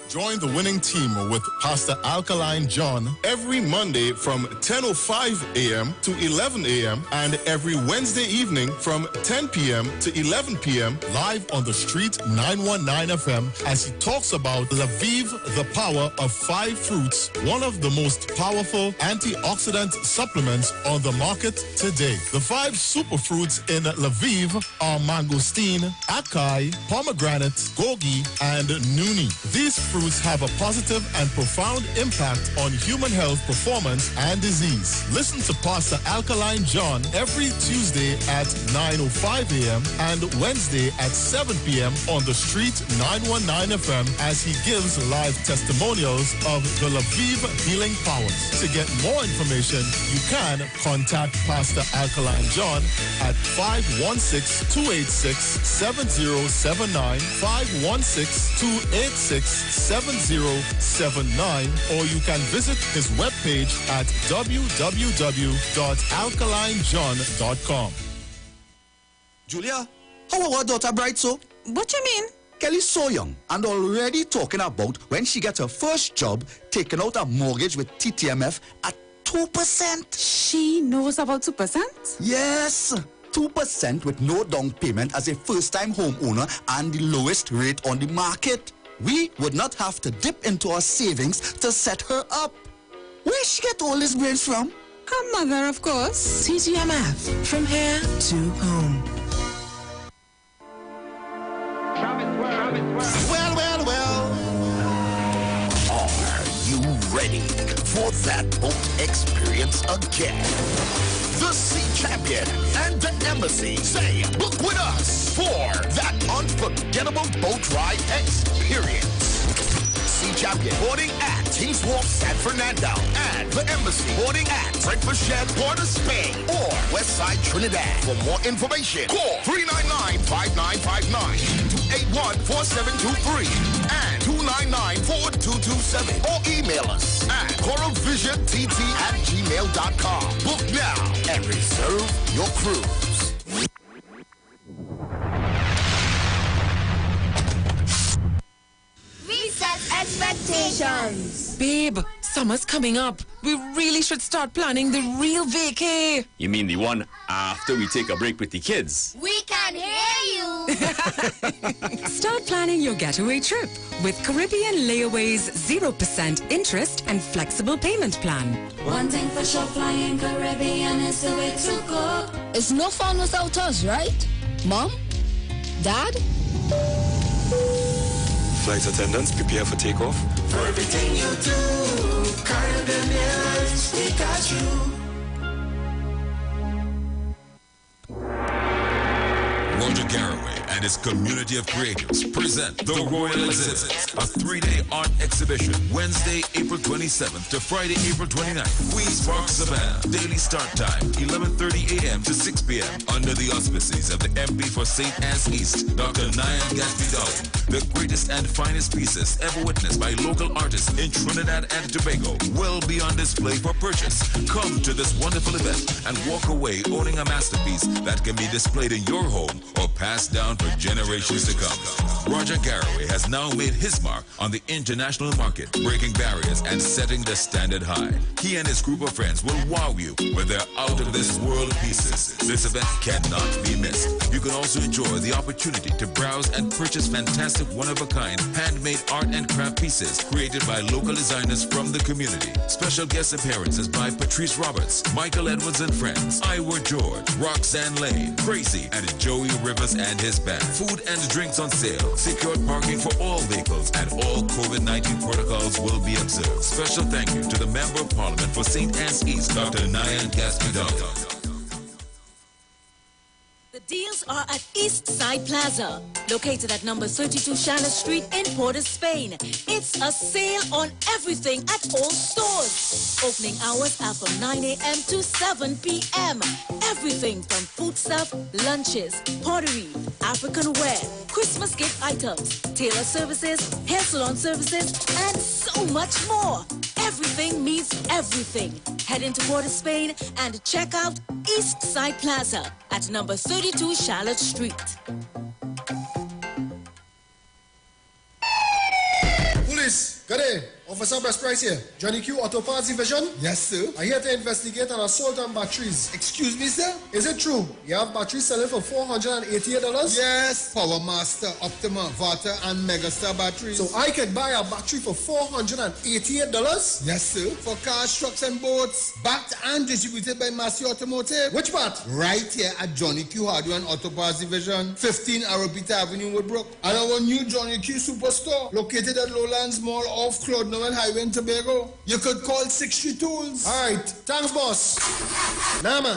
Join the winning team with Pastor Alkaline John every Monday from 10:05 a.m. to 11 a.m. and every Wednesday evening from 10 p.m. to 11 p.m. live on the street 919 FM as he talks about Lviv, the power of 5 fruits, one of the most powerful antioxidant supplements on the market today. The 5 superfruits in Lviv are mangosteen, acai, pomegranate, goji, and nuni. These fruits have a positive and profound impact on human health, performance, and disease. Listen to Pastor Alkaline John every Tuesday at 9:05 a.m. and Wednesday at 7 p.m. on the street 919 FM as he gives live testimonials of the Lviv healing powers. To get more information, you can contact Pastor Alkaline John at 516-286-7079, 516-286-7079, or you can visit his webpage at www.alkalinejohn.com. Julia, how our daughter bright so? What you mean? Kelly's so young and already talking about when she gets her first job, taking out a mortgage with TTMF at 2%. She knows about 2%? Yes. 2% with no down payment as a first-time homeowner and the lowest rate on the market. We would not have to dip into our savings to set her up. Where she get all this brains from? Her mother, of course. TTMF, from here to home. Well. Are you ready for that boat experience again? The Sea Champion and the Embassy say book with us for that unforgettable boat ride experience. Sea Champion boarding at Kings Wharf, San Fernando, and the Embassy boarding at Brentford Shed, Port of Spain, or Westside Trinidad. For more information, call 399-5959, 281-4723, and 299-4227, or email us at coralvisiontT@gmail.com. Book now and reserve your cruise. Reset expectations. Babe, summer's coming up. We really should start planning the real vacay. You mean the one after we take a break with the kids? We can hear you. Start planning your getaway trip with Caribbean Layaway's 0% interest and flexible payment plan. One thing for sure, flying Caribbean is the way to go. It's no fun without us, right? Mom? Dad? Flight attendants, prepare for takeoff. For everything you do, Caribbean Airlines, we got you. Roger Garraway and his community of creatives present The Royal Exhibit, a 3-day art exhibition, Wednesday, April 27th to Friday, April 29th, Queen's Park, Savannah. Daily start time, 11:30 a.m. to 6 p.m. under the auspices of the MP for St. Anne's East, Dr. Nyan Gatsby Darling. The greatest and finest pieces ever witnessed by local artists in Trinidad and Tobago will be on display for purchase. Come to this wonderful event and walk away owning a masterpiece that can be displayed in your home or passed down for generations to come. Roger Garraway has now made his mark on the international market, breaking barriers and setting the standard high. He and his group of friends will wow you with their out-of-this-world pieces. This event cannot be missed. You can also enjoy the opportunity to browse and purchase fantastic one-of-a-kind handmade art and craft pieces created by local designers from the community. Special guest appearances by Patrice Roberts, Michael Edwards and friends, Iwer George, Roxanne Lane, Gracie, and Joey Johnny Rivers and his band. Food and drinks on sale. Secured parking for all vehicles, and all COVID-19 protocols will be observed. Special thank you to the Member of Parliament for St. Anne's East, Dr. Nyan Gaspidal. The deals are at East Side Plaza, located at number 32 Charlotte Street in Port of Spain. It's a sale on everything at all stores. Opening hours are from 9 a.m. to 7 p.m. Everything from foodstuff, lunches, pottery, African wear, Christmas gift items, tailor services, hair salon services, and so much more. Everything means everything. Head into Port of Spain and check out East Side Plaza at number 32 Charlotte Street. Police, good day. Officer Best Price here. Johnny Q Auto Parts Division? Yes, sir. I'm here to investigate an assault on batteries. Excuse me, sir? Is it true? You have batteries selling for $488? Yes, Power Master, Optima, Vata, and Megastar batteries. So I can buy a battery for $488? Yes, sir. For cars, trucks, and boats. Backed and distributed by Massey Automotive. Which part? Right here at Johnny Q Hardware and Auto Parts Division, 15 Arrowpita Avenue, Woodbrook. And our new Johnny Q Superstore, located at Lowlands Mall off Claude Noel Highway in Tobago. You could call 63 Tools. All right. Thanks, boss. Nah, man.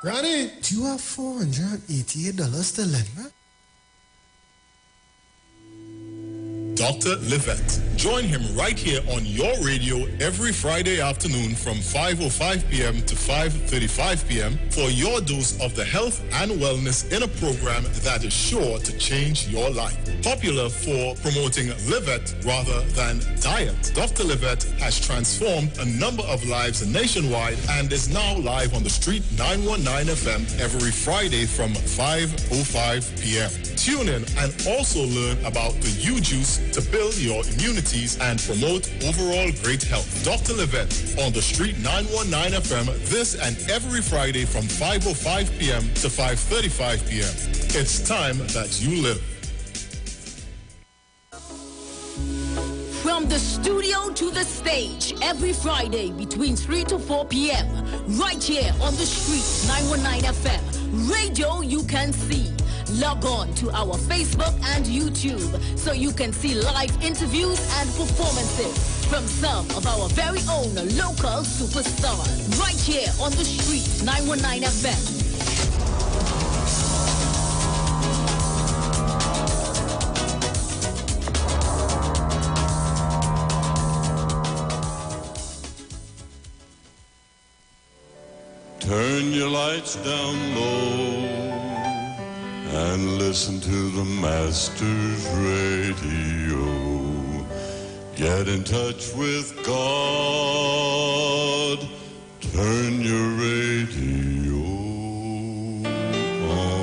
Granny, do you have $488 to lend, man? Dr. Livette. Join him right here on your radio every Friday afternoon from 5:05 p.m. to 5:35 p.m. for your dose of the health and wellness in a program that is sure to change your life. Popular for promoting Livette rather than diet, Dr. Livette has transformed a number of lives nationwide and is now live on the Street 919 FM every Friday from 5:05 p.m. Tune in and also learn about the U-Juice to build your immunities and promote overall great health. Dr. Livette on the Street 919 FM this and every Friday from 5:05 p.m. to 5:35 p.m. It's time that you live. From the studio to the stage, every Friday between 3 to 4 p.m. right here on the Street 919 FM. Radio you can see. Log on to our Facebook and YouTube so you can see live interviews and performances from some of our very own local superstars. Right here on the Street 919 FM. Turn your lights down low and listen to the Master's radio. Get in touch with God. Turn your radio on.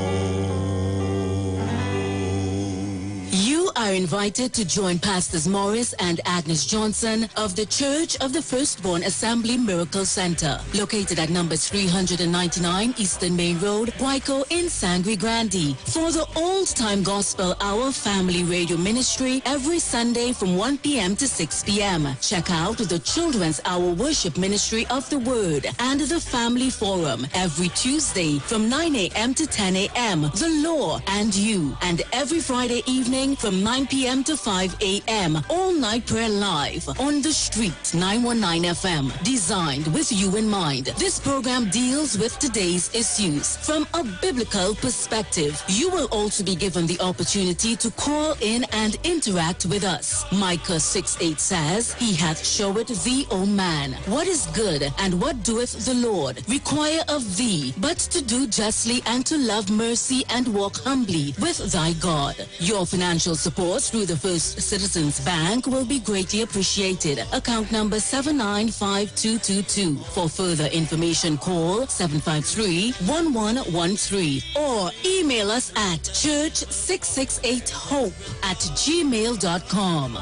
You are invited to join Pastors Morris and Agnes Johnson of the Church of the Firstborn Assembly Miracle Center, located at number 399 Eastern Main Road, Guayco in Sangre Grande, for the Old-Time Gospel Hour Family Radio Ministry every Sunday from 1 p.m. to 6 p.m. Check out the Children's Hour Worship Ministry of the Word and the Family Forum every Tuesday from 9 a.m. to 10 a.m. The Law and You, and every Friday evening from 9 p.m. to 5 a.m. All night prayer live on the Street 919 FM, designed with you in mind. This program deals with today's issues from a biblical perspective. You will also be given the opportunity to call in and interact with us. Micah 6:8 says, He hath showed thee, O man, what is good and what doeth the Lord require of thee, but to do justly and to love mercy and walk humbly with thy God. Your financial support through the First Citizens Bank will be greatly appreciated. Account number 795222. For further information, call 753-1113 or email us at church668hope@gmail.com.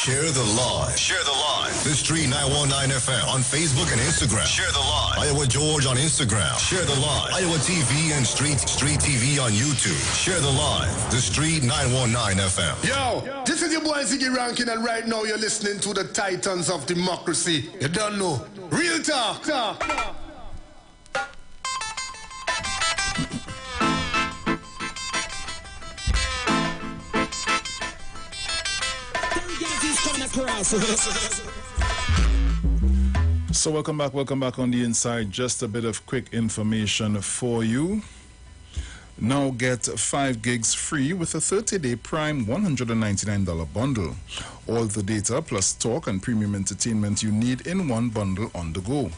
Share the live. Share the live. The Street 919 FM on Facebook and Instagram. Share the live. Iowa George on Instagram. Share the live. Iowa TV and Street TV on YouTube. Share the live. The Street 919 FM. Yo, this is your boy Ziggy Rankin, and right now you're listening to the Titans of Democracy. You don't know. Real talk. So welcome back on the inside. Just a bit of quick information for you. Now get 5 gigs free with a 30-day Prime $199 bundle. All the data plus talk and premium entertainment you need in one bundle on the go.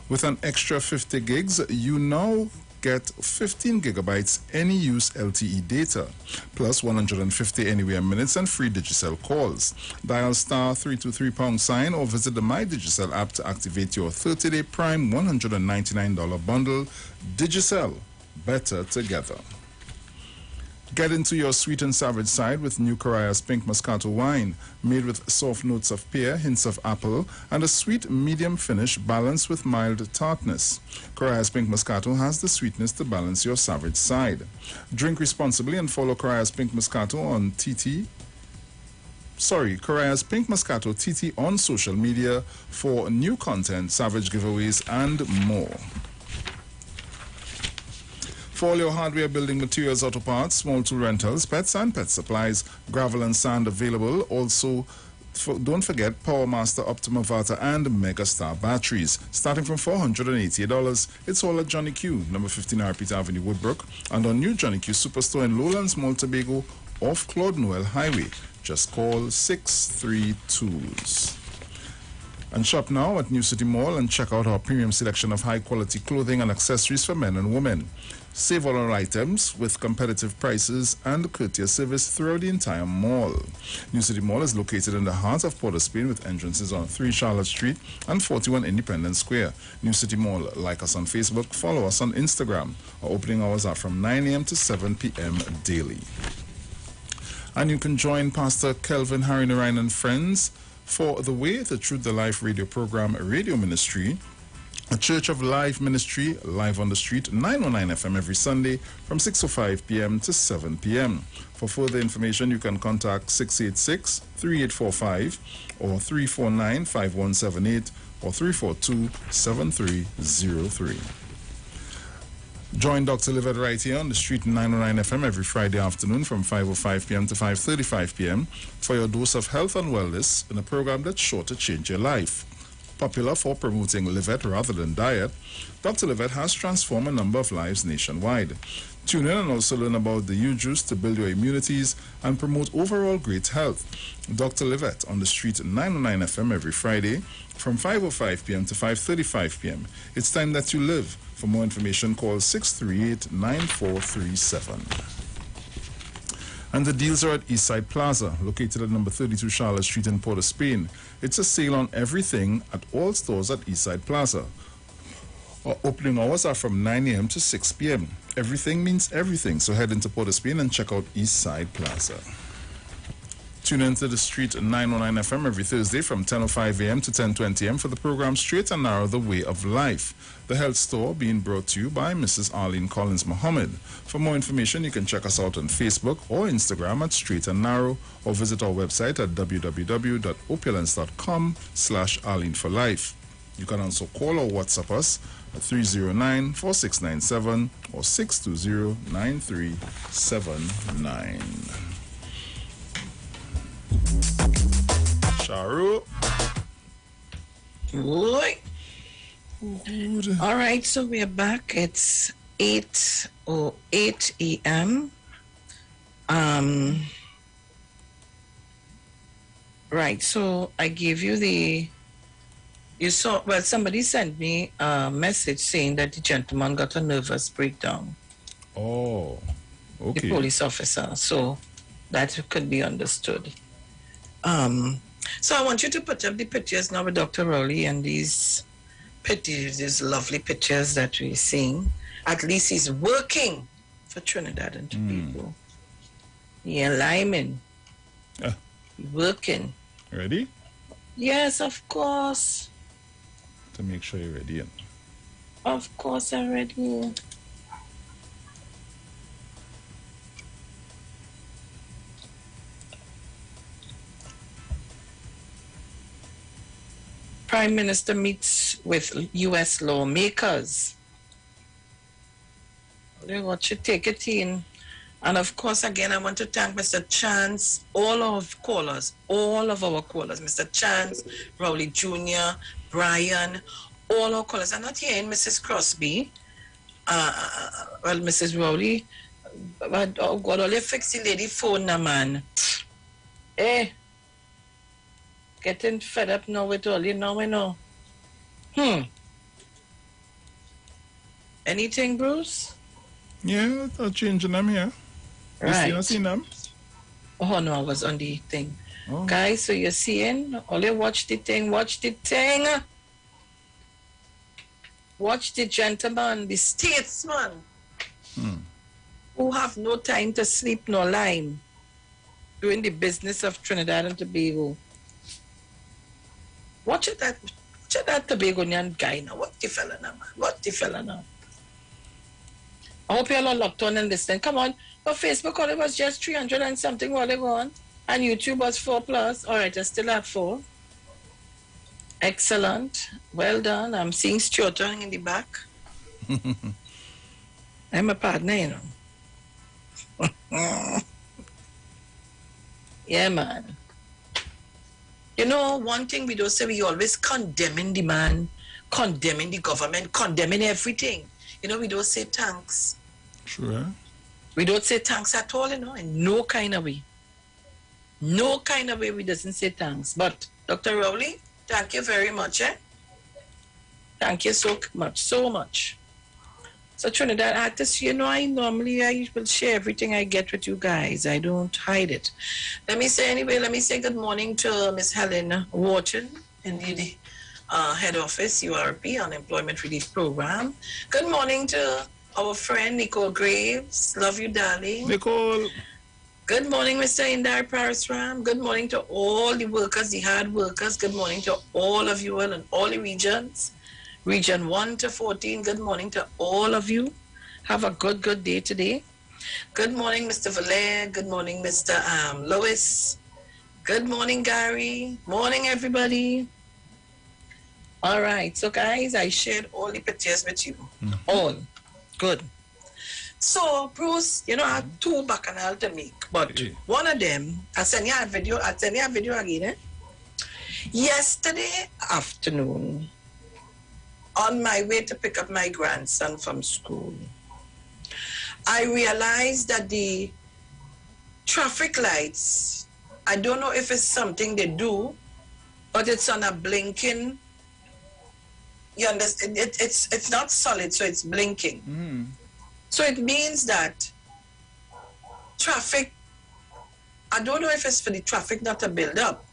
With an extra 50 gigs, you now get 15 gigabytes any use LTE data, plus 150 anywhere minutes and free Digicel calls. Dial star 323 # or visit the My Digicel app to activate your 30-day Prime $199 bundle. Digicel, better together. Get into your sweet and savage side with new Caraya's Pink Moscato wine, made with soft notes of pear, hints of apple, and a sweet medium finish balanced with mild tartness. Caraya's Pink Moscato has the sweetness to balance your savage side. Drink responsibly and follow Caraya's Pink Moscato on Caraya's Pink Moscato TT on social media for new content, savage giveaways, and more. For all your hardware, building materials, auto parts, small tool rentals, pets and pet supplies, gravel and sand available. Also, don't forget PowerMaster, Optima Vata and Megastar batteries. Starting from $488, it's all at Johnny Q, number 15 Harpeth Avenue, Woodbrook, and on new Johnny Q Superstore in Lowlands Mall, Tobago, off Claude Noel Highway. Just call 632s. And shop now at New City Mall and check out our premium selection of high-quality clothing and accessories for men and women. Save all our items with competitive prices and courteous service throughout the entire mall. New City Mall is located in the heart of Port of Spain with entrances on 3 Charlotte Street and 41 Independence Square. New City Mall. Like us on Facebook, follow us on Instagram. Our opening hours are from 9 a.m. to 7 p.m. daily. And you can join Pastor Kelvin Harry Narayan and friends for The Way, the Truth, the Life radio program, Radio Ministry, a Church of Life Ministry, live on the street, 919 FM every Sunday from 6:05 p.m. to 7 p.m. For further information, you can contact 686-3845 or 349-5178 or 342-7303. Join Dr. Livett right here on the street 909 FM every Friday afternoon from 5:05 p.m. to 5:35 p.m. for your dose of health and wellness in a program that's sure to change your life. Popular for promoting Livett rather than diet, Dr. Livett has transformed a number of lives nationwide. Tune in and also learn about the U-Juice to build your immunities and promote overall great health. Dr. Livett on the street 909 FM every Friday from 5:05 p.m. to 5:35 p.m. It's time that you live. For more information, call 638-9437. And the deals are at Eastside Plaza, located at number 32 Charlotte Street in Port of Spain. It's a sale on everything at all stores at Eastside Plaza. Our opening hours are from 9 a.m. to 6 p.m. Everything means everything, so head into Port of Spain and check out Eastside Plaza. Tune into the street 909 FM every Thursday from 10:05 a.m. to 10:20 a.m. for the program Straight and Narrow, the Way of Life. The health store being brought to you by Mrs. Arlene Collins Muhammad. For more information, you can check us out on Facebook or Instagram at Straight and Narrow or visit our website at www.opulence.com/Arlene for Life. You can also call or WhatsApp us at 309-4697 or 620-9379. Sharu. Boy. All right, so we are back. It's 8:08 a.m. Right, so I gave you somebody sent me a message saying that the gentleman got a nervous breakdown. Oh, okay. The police officer, so that could be understood. So I want you to put up the pictures now with Dr. Rowley and these pictures, these lovely pictures that we're seeing. At least he's working for Trinidad and Tobago. Yeah, Lyman. Working. Ready? Yes, of course. To make sure you're ready. Of course I'm ready. Prime Minister meets with U.S. lawmakers. They want you take it in. And of course, again, I want to thank Mr. Chance, all of callers, all of our callers, Mr. Chance, Rowley Jr., Brian, all our callers. I'm not hearing Mrs. Crosby, well, Mrs. Rowley, but oh God, all you fix the lady phone now, man. Eh, getting fed up now with all you know. Anything, Bruce? Yeah, I'll change them here. Right. You seen them? Oh no, I was on the thing. Oh. Guys, so you're seeing, only watch the thing. Watch the gentleman, the statesman, who have no time to sleep nor lime, doing the business of Trinidad and Tobago. Watch that Tobagonian guy now. What the fella now? I hope you're all locked on and listening. Come on. But Facebook, all it was just 300 and something while they go on. And YouTube was 4+. All right, I still have 4. Excellent. Well done. I'm seeing Stuart in the back. I'm a partner, you know. Yeah, man. You know, one thing we don't say, we always condemning the man, condemning the government, condemning everything. You know, we don't say thanks. Sure. We don't say thanks at all, you know, in no kind of way. No kind of way we doesn't say thanks. But, Dr. Rowley, thank you very much, eh? Thank you so much. So, Trinidad artists, you know, I will share everything I get with you guys. I don't hide it. Let me say good morning to Miss Helen Wharton in the head office, URP, Unemployment Relief Program. Good morning to our friend Nicole Graves. Love you, darling. Nicole. Good morning, Mr. Indar Parasram. Good morning to all the workers, the hard workers. Good morning to all of you all in all the regions. Region 1 to 14. Good morning to all of you. Have a good day today. Good morning, Mr. Valer. Good morning, Mr. Lois. Good morning, Gary. Morning, everybody. All right. So, guys, I shared all the pictures with you. All. Good. So, Bruce, you know, I have 2 bacchanal to make, but one of them, I'll send you a video again, eh? Yesterday afternoon, on my way to pick up my grandson from school, I realized that the traffic lights, I don't know if it's something they do, but it's on a blinking, you understand, it's not solid, so it's blinking. So it means that traffic, I don't know if it's for the traffic not to build up,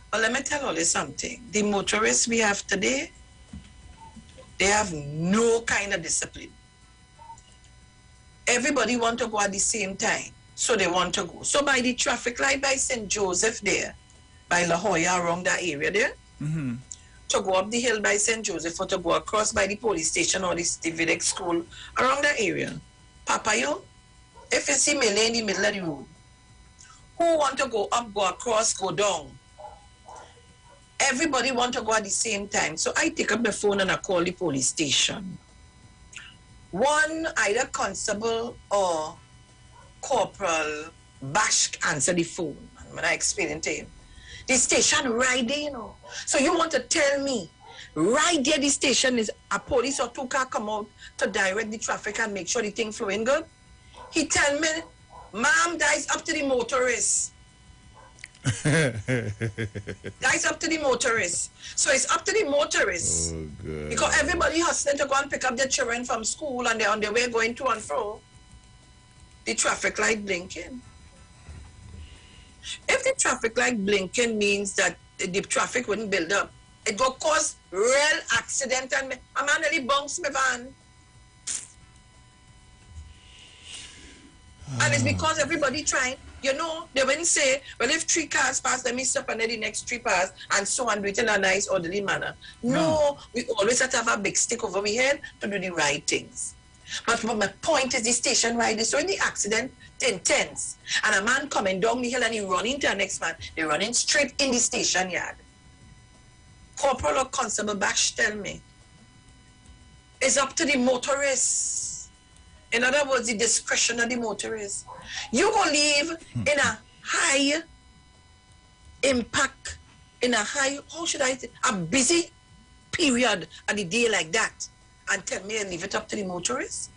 but let me tell you something. The motorists we have today, they have no kind of discipline. Everybody want to go at the same time, so they want to go. So by the traffic light by St. Joseph there, by La Jolla, around that area there, to go up the hill by St. Joseph or to go across by the police station or the Village School, around that area. Papa, you, if you see me in the middle of the road, who want to go up, go across, go down? Everybody want to go at the same time. So I take up the phone and I call the police station. One, either constable or corporal bash answer the phone. And when I explain to him, the station right there, you know. So you want to tell me, right there the station is a police or 2 car come out to direct the traffic and make sure the thing flowing good? He tell me, ma'am, that is up to the motorists. That is up to the motorists. So it's up to the motorists. Oh, good. Because everybody hustling to go and pick up their children from school and they're on their way going to and fro. The traffic light blinking. If the traffic light blinking means that the traffic wouldn't build up, it will cause real accident and a man nearly bumps my van. And it's because everybody trying You know, they wouldn't say, well, if 3 cars pass, let me stop and let the next 3 pass, and so on, do it in a nice, orderly manner. No, we always have to have a big stick over our head to do the right things. But my point is, the station rider, so in the accident, intense, and a man coming down the hill and he run into the next man, they running straight in the station yard. Corporal or Constable Bash tell me, it's up to the motorist. In other words, the discretion of the motorist. You go live in a high impact, in a high, how should I say, a busy period of the day like that, and tell me and leave it up to the motorist?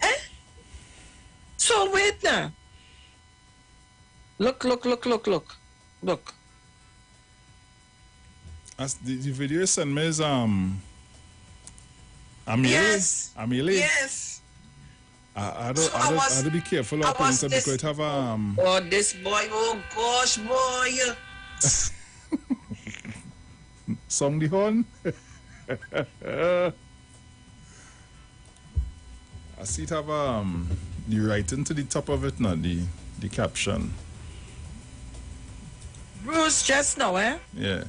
Eh? So wait now. Look. As the video you sent me is Amelie. Yes. Amelie. Yes. I had to be careful of things because it have Oh, this boy, oh gosh, boy. song the horn. I see it have the writing to the top of it now, the caption. Bruce just now, eh? Yeah.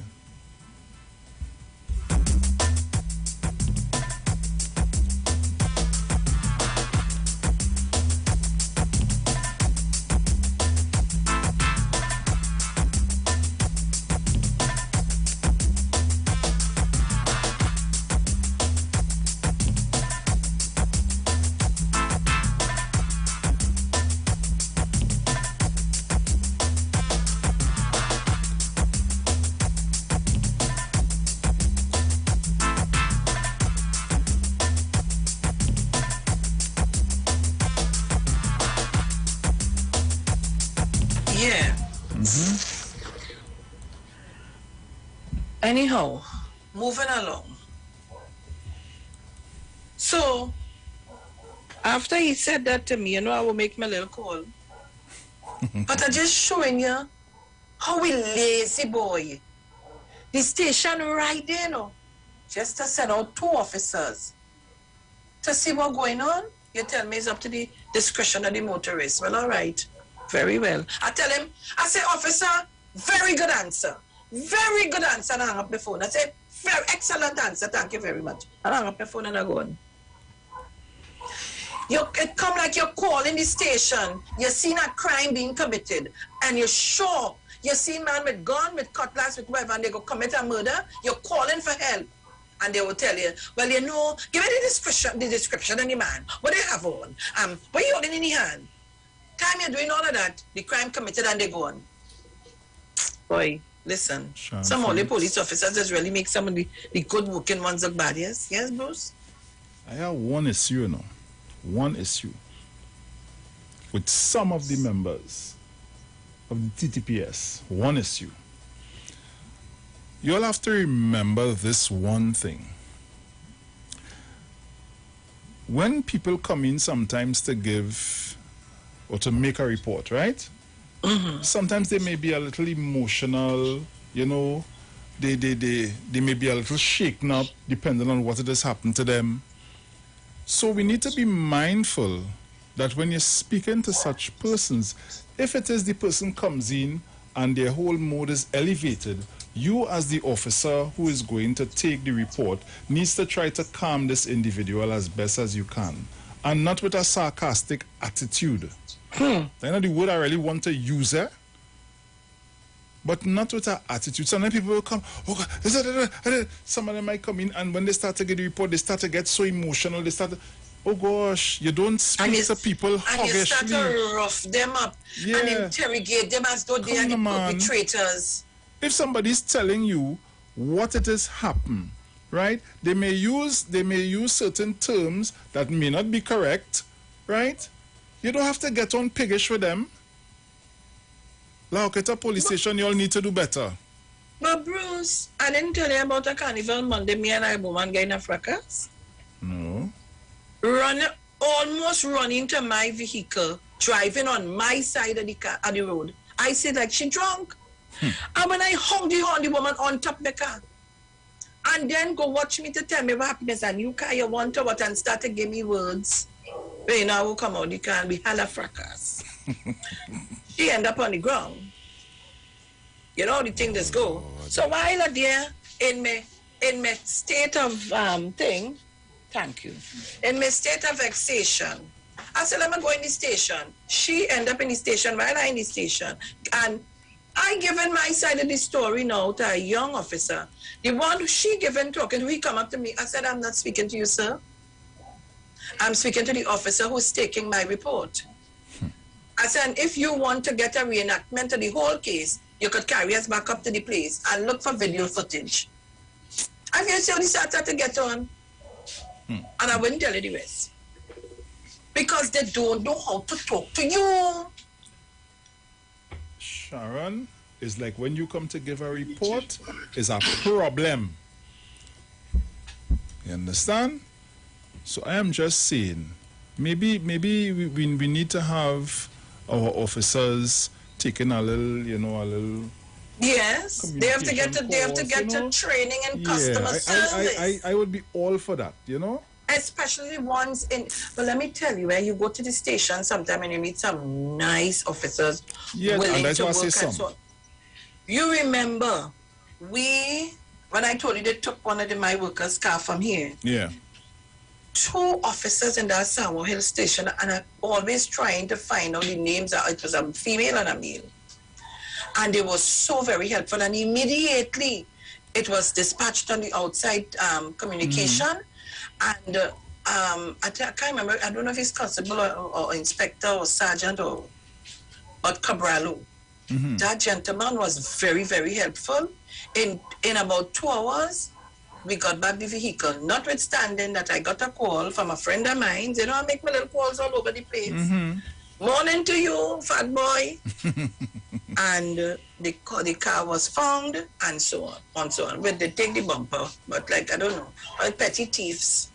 Anyhow, moving along. So, after he said that to me, you know, I will make my little call. But I'm just showing you how we lazy, boy. The station right there, you know, just to send out 2 officers to see what's going on. You tell me it's up to the discretion of the motorist. Well, all right. Very well. I tell him, I say, officer, very good answer. Very good answer, and I hang up the phone. I say, very excellent answer, thank you very much. And I hang up the phone and I go on. It come like you're calling the station, you've seen a crime being committed, and you're sure you see a man with gun, with cutlass, with whatever, and they go commit a murder, you're calling for help. And they will tell you, well, you know, give me the description of the man, what they have on, what you holding in the hand. Time you're doing all of that, the crime committed and they go on. Boy. Listen, some of the police officers just really make some of the good working ones look bad, yes? Yes, Bruce? I have one issue, you know. One issue. With some of the members of the TTPS. One issue. You'll have to remember this one thing. When people come in sometimes to give or to make a report, right? Sometimes they may be a little emotional, you know, they may be a little shaken up depending on what it has happened to them. So we need to be mindful that when you're speaking to such persons, if it is the person comes in and their whole mood is elevated, you as the officer who is going to take the report needs to try to calm this individual as best as you can, and not with a sarcastic attitude. I know the word I really want to use it, but not with an attitude. Sometimes people will come, oh God, some of them might come in, and when they start to get the report, they start to get so emotional. They start to, oh gosh, you don't speak to people and you start to rough them up and interrogate them as though they are the perpetrators. If somebody's telling you what it is happened, right? They may use certain terms that may not be correct, right? You don't have to get on piggish with them. Like at a police station, you all need to do better. But Bruce, I didn't tell you about a carnival Monday, me and I woman guy in a fracas. No. Almost running to my vehicle, driving on my side of the road. I said like she drunk. And when I hung the woman on top of the car, and then go watch me to tell me what happiness and you car you want to what and start to give me words. But you know I will come out the car and be hella fracas. She end up on the ground. You know the thing just go. So while I there in my state of thing, thank you. In my state of vexation, I said, let me go in the station. She end up in the station while I in the station. And I given my side of the story now to a young officer. The one she given talking, he come up to me. I said, I'm not speaking to you, sir. I'm speaking to the officer who's taking my report. I said, if you want to get a reenactment of the whole case, you could carry us back up to the place and look for video footage. I feel so started to get on. And I wouldn't tell you the rest. Because they don't know how to talk to you. Sharon, it's like when you come to give a report, it's a problem. You understand? So I am just saying, maybe we need to have our officers taking a little, Yes, they have to get to training and customer service. I would be all for that, you know. Especially ones in. But let me tell you, where you go to the station sometime and you meet some nice officers willing to work and so on. You remember, when I told you they took one of my workers' car from here. Yeah. 2 officers in that Samuel Hill station, and I'm always trying to find out the names. It was a female and a male. And they were so very helpful. And immediately, it was dispatched on the outside communication. And I can't remember, I don't know if he's constable or inspector or sergeant but Cabralo. That gentleman was very, very helpful. In about 2 hours, we got back the vehicle, notwithstanding that I got a call from a friend of mine. You know, I make my little calls all over the place. Morning to you, fat boy. And the car was found, and so on, and so on. But they take the bumper, but like, I don't know, petty thieves.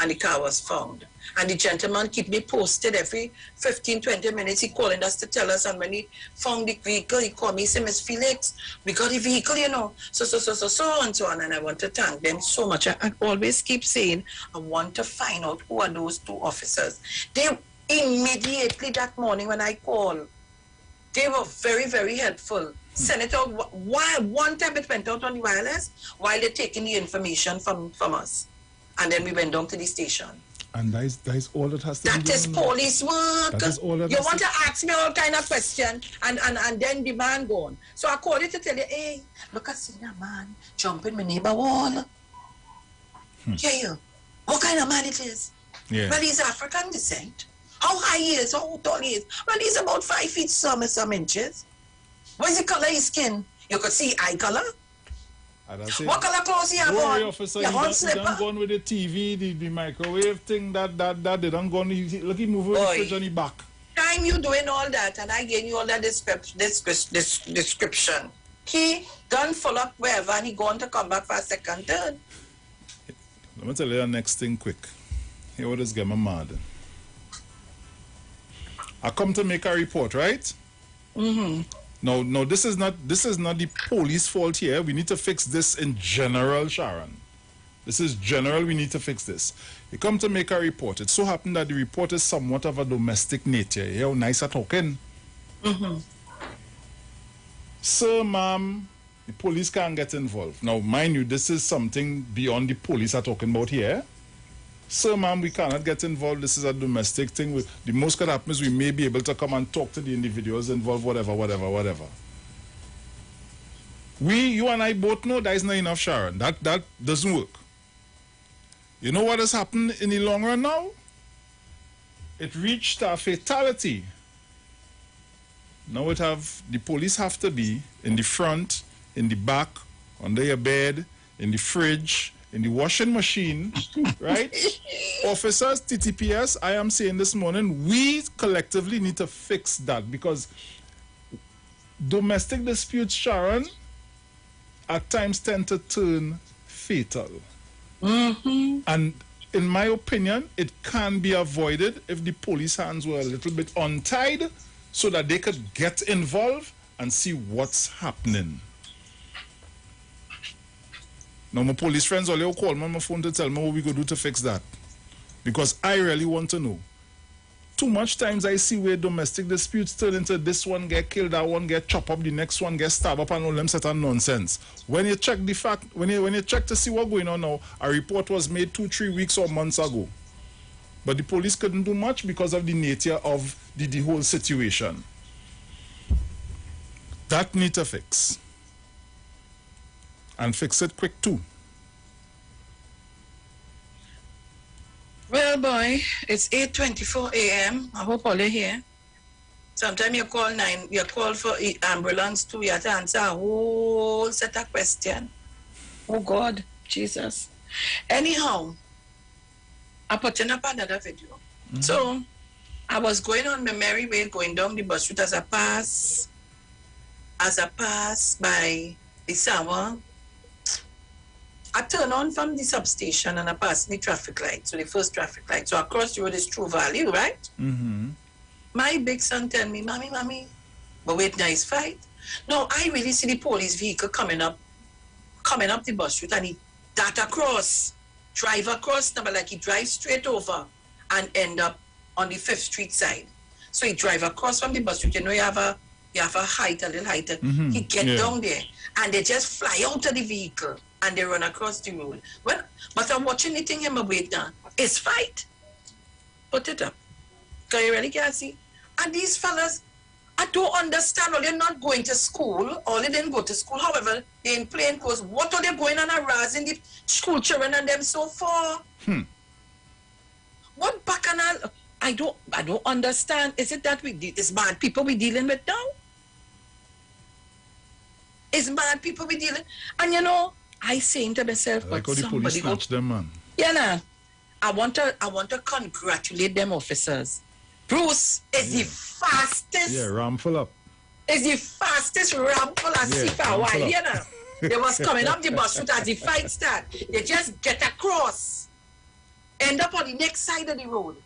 And the car was found. And the gentleman keep me posted every 15, 20 minutes. He calling us to tell us, and when he found the vehicle, he called me, he said, Miss Felix, we got the vehicle, you know, so, and so on. And I want to thank them so much. I always keep saying, I want to find out who are those 2 officers. They immediately that morning when I called, they were very, very helpful. Send it out. One time it went out on the wireless while they're taking the information from us. And then we went down to the station. And that is all that has to be done. That is police work. That is all that you want to ask me all kind of questions and then the man gone. So I called you to tell you, hey, look, I see a man jumping my neighbor wall. Yeah. What kind of man it is? Yeah. Well, he's African descent. How high he is, how tall he is. Well, he's about 5 feet some inches. What is the color of his skin? You could see eye color. What color clothes he have on? Officer, he done gone with the TV, the microwave thing, that they done gone. Look, he move with the fridge on the back. Time you doing all that, and I gave you all that description. He done full up wherever, and he going to come back for a second, third. Let me tell you the next thing quick. Here what is get my mad. I come to make a report, right? No, this is not the police fault here. We need to fix this in general, Sharon. This is general, we need to fix this. You come to make a report. It so happened that the report is somewhat of a domestic nature. You hear how nice I'm talking? Sir, ma'am, the police can't get involved. Now, mind you, this is something beyond the police are talking about here. Sir, ma'am, we cannot get involved. This is a domestic thing. The most could happen is we may be able to come and talk to the individuals involved, whatever. You and I both know that is not enough, Sharon. That doesn't work. You know what has happened in the long run now? It reached a fatality. Now the police have to be in the front, in the back, under your bed, in the fridge, in the washing machine, right? Officers, TTPS, I am saying this morning, we collectively need to fix that because domestic disputes, Sharon, at times tend to turn fatal. And in my opinion, it can be avoided if the police hands were a little bit untied so that they could get involved and see what's happening. Now, my police friends all call me on my phone to tell me what we could do to fix that. Because I really want to know. too much times I see where domestic disputes turn into this one get killed, that one get chopped up, the next one get stabbed up, and all them set of nonsense. When you check the fact, when you check to see what's going on now, a report was made 2-3 weeks or months ago. But the police couldn't do much because of the nature of the whole situation. That need to fix. And fix it quick too. Well, boy, it's 8:24 a.m. I hope all are here. Sometimes you call for ambulance too. You have to answer a whole set of questions. Oh, God, Jesus. Anyhow, I put in up another video. Mm-hmm. So, I was going on my merry way, going down the bus route as I pass by the Sawa. I turn on from the substation and I pass the traffic light, so the first traffic light. So across the road is True Value, right? Mm-hmm. My big son tell me, Mommy, but wait, nice fight. No, I really see the police vehicle coming up the bus route, and he drive across, but like he drives straight over and end up on the 5th Street side. So he drive across from the bus route. You know, you have a height, a little height. Mm-hmm. He get down there, and they just fly out of the vehicle. And they run across the road. Well, but I'm watching the thing him wait down. It's fight. Put it up. Because you really can't see. And these fellas, I don't understand. Or they're not going to school. Or they didn't go to school. However, they're in plain clothes. What are they going on harassing the school children and them so far? What bacchanal? I don't understand. Is it that it's bad people we dealing with now? It's bad people we dealing. And you know, I saying to myself, like but how the police snatch them, man. Yeah, nah. I want to congratulate them officers. Bruce is the fastest. Yeah, ram full up. Is the fastest ram full I see for a while. You know, they was coming up the bus route as the fight start. They just get across, end up on the next side of the road,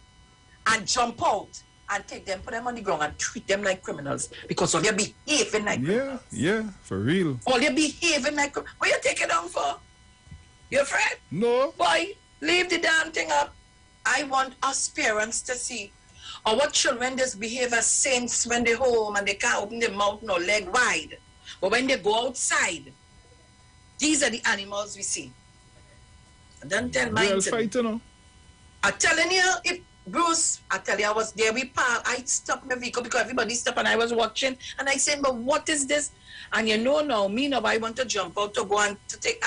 and jump out. And take them, put them on the ground and treat them like criminals because all they're behaving like criminals. Yeah, for real. All they're behaving like criminals. What you taking down for? You afraid? No. Boy, leave the damn thing up. I want us parents to see our children just behave as saints when they're home and they can't open their mouth nor leg wide. But when they go outside, these are the animals we see. Don't tell me. I'm telling you, if Bruce, I tell you, I was there with Pa. I stopped my vehicle because everybody stopped and I was watching. And I said, but what is this? And you know now, I want to jump out to go and to take,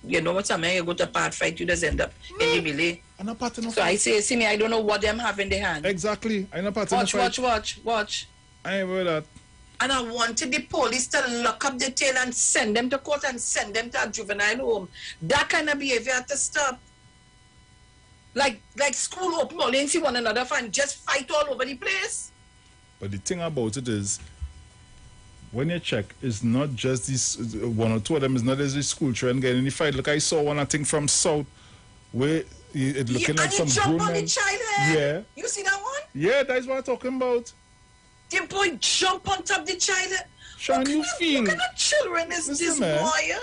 you know what's happening, you go to part fight, you just end up in the belay. So I say, see me, I don't know what them have in their hand. Exactly. I know part Watch. I ain't worried that. And I wanted the police to lock up the tail and send them to court and send them to a juvenile home. That kind of behavior had to stop. Like school open all and see one another and just fight all over the place. But the thing about it is, when you check, it's not just this one or two of them. It's not just the school children getting in the fight. Like I saw one, I think from South, where it looking like some jump on the child head. Yeah. You see that one? Yeah, that's what I'm talking about. The boy jump on top of the child. Sean, you feel? What kind of children is this boy?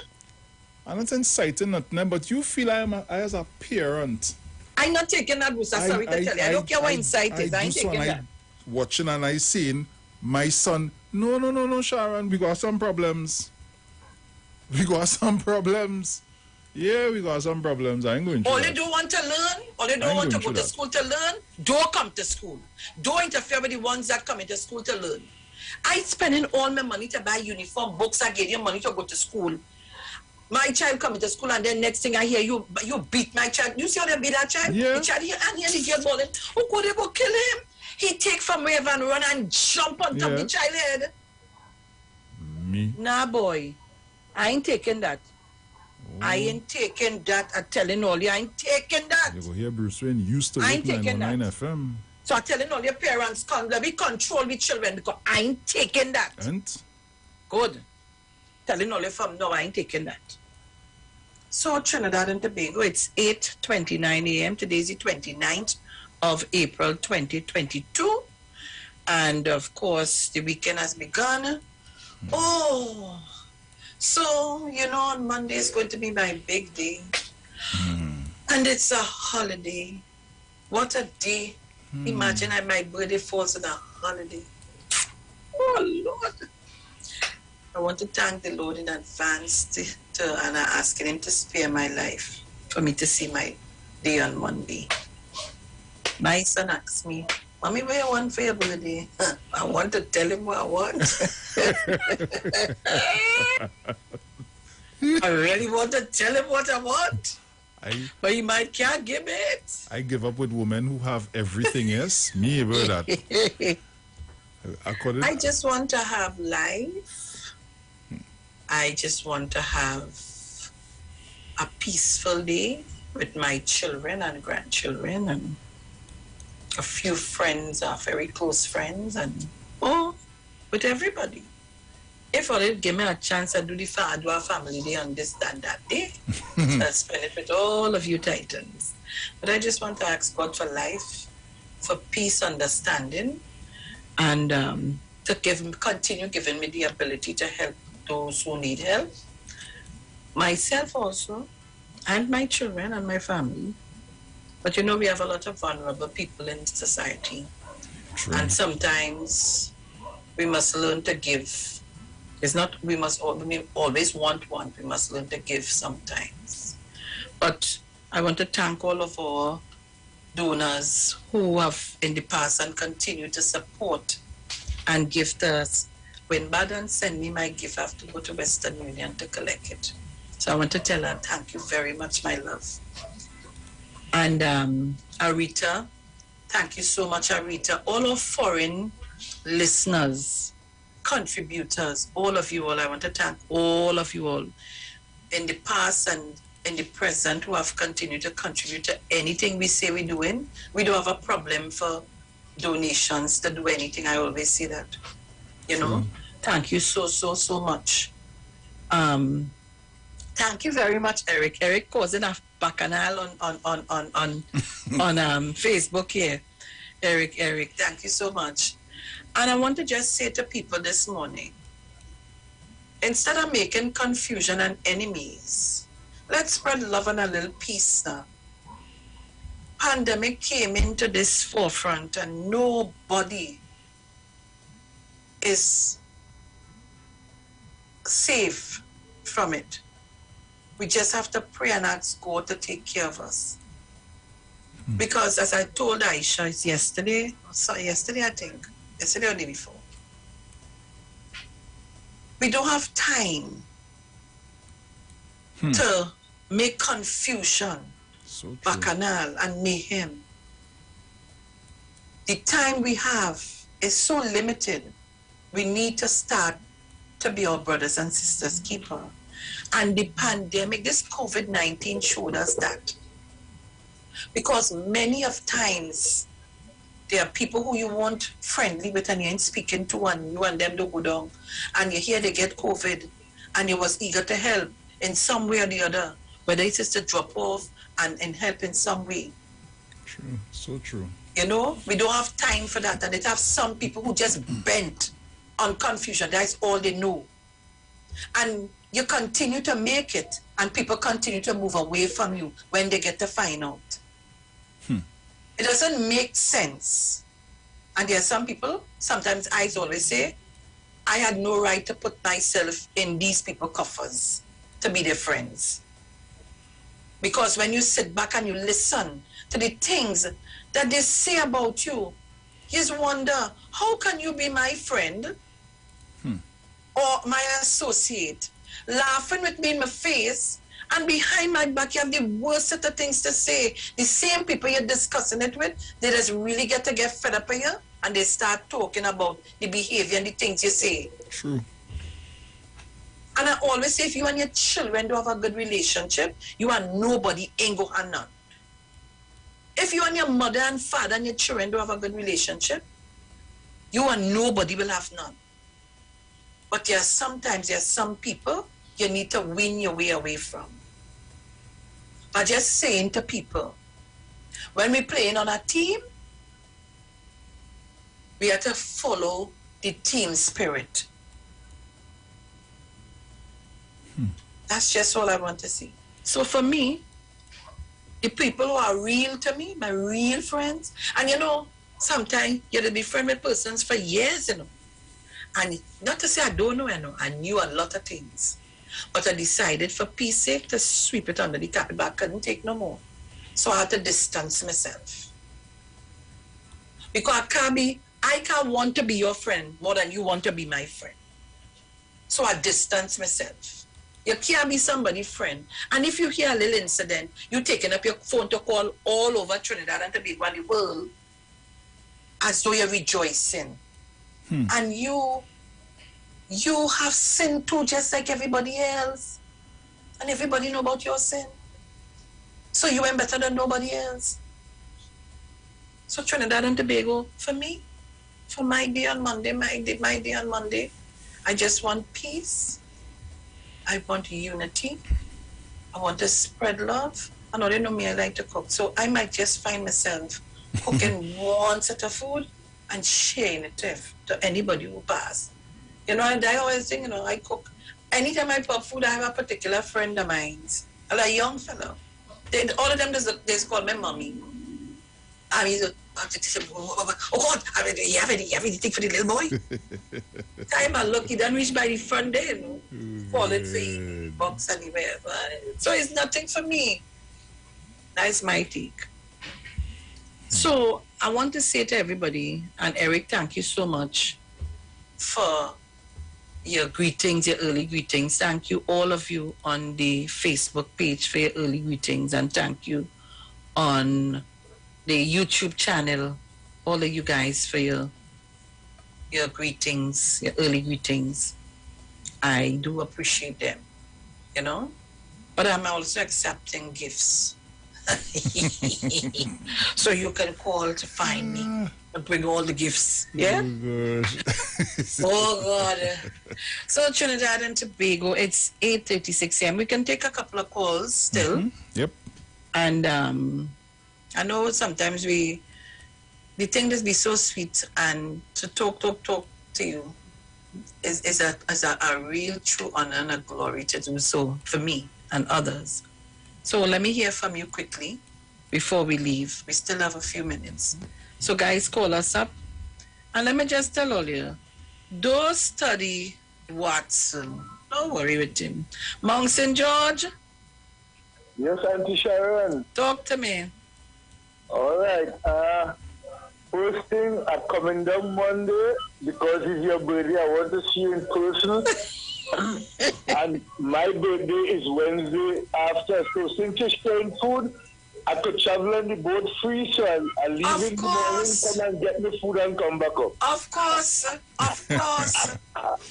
I'm not inciting nothing, but you feel I as a parent. I'm not taking that, Bruce. I'm sorry to tell you. I don't care what insight is. I ain't taking that. Watching and I seen my son. No, Sharon. We got some problems. Yeah, we got some problems. I ain't going to. All they don't want to learn, all they don't want to go to school to learn, don't come to school. Don't interfere with the ones that come into school to learn. I spending all my money to buy uniform, books. I gave you money to go to school. My child coming to school and then next thing I hear you beat my child. You see how they beat that child? Yeah. The child here and here the girl balling. Oh, could they go kill him? He take from wherever and run and jump on top of the child head. Me? Nah, boy. I ain't taking that. Oh. I ain't taking that. I'm telling all you, I ain't taking that. You go hear Bruce Wayne used to work 919 FM. So I'm telling all your parents, let me control with children because I ain't taking that. And? Good. Telling all your family, no, I ain't taking that. So Trinidad and Tobago, it's 8:29 a.m. Today's the 29th of April 2022. And of course, the weekend has begun. Oh, so, you know, on Monday is going to be my big day. And it's a holiday. What a day Imagine my birthday falls on a holiday. Oh, Lord. I want to thank the Lord in advance and asking him to spare my life for me to see my day on Monday. My son asked me, Mommy, what you want for your birthday? I want to tell him what I want. I really want to tell him what I want. But he might can't give it. I give up with women who have everything, yes? Me about that. I just want to have life. I just want to have a peaceful day with my children and grandchildren and a few friends, very close friends, and with everybody. If I did give me a chance to do a family day on this and that day, I'll spend it with all of you Titans. But I just want to ask God for life, for peace, understanding, and to continue giving me the ability to help those who need help, myself also, and my children and my family. But we have a lot of vulnerable people in society. True. And sometimes we must learn to give. It's not we always want one. We must learn to give sometimes. But I want to thank all of our donors who have in the past and continue to support and give to us. When Badan send me my gift, I have to go to Western Union to collect it. So I want to tell her thank you very much, my love. And Arita, thank you so much, Arita. All our foreign listeners, contributors, all of you all, I want to thank all of you all in the past and in the present who have continued to contribute to anything we say we're doing. We don't have a problem for donations to do anything. I always say that. Thank you so much. Thank you very much, Eric. Eric causing a bacchanal on Facebook here. Eric, thank you so much. And I want to just say to people this morning, instead of making confusion and enemies, let's spread love and a little peace now. Pandemic came into this forefront and nobody is safe from it. We just have to pray and ask God to take care of us. Because as I told Aisha yesterday I think, yesterday or the day before, we don't have time to make confusion, bacchanal, and mayhem. The time we have is so limited. We need to start to be our brothers and sisters' keeper. And the pandemic, this COVID-19 showed us that. Because many of times, there are people who you want friendly with and you ain't speaking to, and you and them don't go down. And you hear they get COVID and you was eager to help in some way or the other, whether it is to drop off and help in some way. True, so true. We don't have time for that. And it have some people who just bent on confusion. That's all they know. And you continue to make it, and people continue to move away from you when they get to find out. It doesn't make sense. And there are some people, sometimes I always say, I had no right to put myself in these people's coffers to be their friends. Because when you sit back and you listen to the things that they say about you, you just wonder, how can you be my friend or my associate, laughing with me in my face, and behind my back you have the worst set of things to say. The same people you're discussing it with, they just really get fed up of you, and they start talking about the behavior and the things you say. True. And I always say, if you and your children don't have a good relationship, you and nobody ain't go have none. If you and your mother and father and your children don't have a good relationship, you and nobody will have none. But sometimes there's some people you need to win your way away from. But just saying to people, when we're playing on a team, we have to follow the team spirit. That's just all I want to see. So for me, the people who are real to me, my real friends, and Sometimes you'll be friend with persons for years, you know. And not to say I don't know, I knew a lot of things. But I decided for peace sake to sweep it under the carpet, but I couldn't take no more. So I had to distance myself. Because I can't want to be your friend more than you want to be my friend. So I distance myself. You can't be somebody's friend. And if you hear a little incident, you're taking up your phone to call all over Trinidad and Tobago and the world as though you're rejoicing. And you have sin too, just like everybody else. And everybody know about your sin. So you ain't better than nobody else. So Trinidad and Tobago, for me, for my day on Monday, my day on Monday, I just want peace. I want unity. I want to spread love. I know they know me, I like to cook. So I might just find myself cooking one set of food and sharing it to anybody who pass. You know, and I always think, you know, I cook. Anytime I pop food, I have a particular friend of mine, a young fellow. All of them, they call me mommy. And he's oh God, you have anything for the little boy? Time I look, he done reach by the front there, you know. Falling for box anywhere. So it's nothing for me. That's my take. So I want to say to everybody, and Eric, thank you so much for your greetings, your early greetings. Thank you, all of you on the Facebook page for your early greetings, and thank you on the YouTube channel, all of you guys for your greetings, your early greetings. I do appreciate them, you know. But I'm also accepting gifts. So you can call to find me and bring all the gifts. Yeah? Oh, gosh. Oh, God. So Trinidad and Tobago, it's 8:36 a.m. We can take a couple of calls still. Yep. And I know sometimes the thing that be so sweet and to talk to you is a real true honor and a glory to do so for me and others. So let me hear from you quickly before we leave. We still have a few minutes. So guys, call us up. And let me just tell all you, don't study Watson. Don't worry with him. Mount St. George? Yes, Auntie Sharon. Talk to me. All right. First thing, I'm coming down Monday because it's your birthday. I want to see you in person. And my birthday is Wednesday after. So since you're staying food, I could travel on the boat free. So I'll leave in the morning, come and get me food and come back up. Of course. Of course.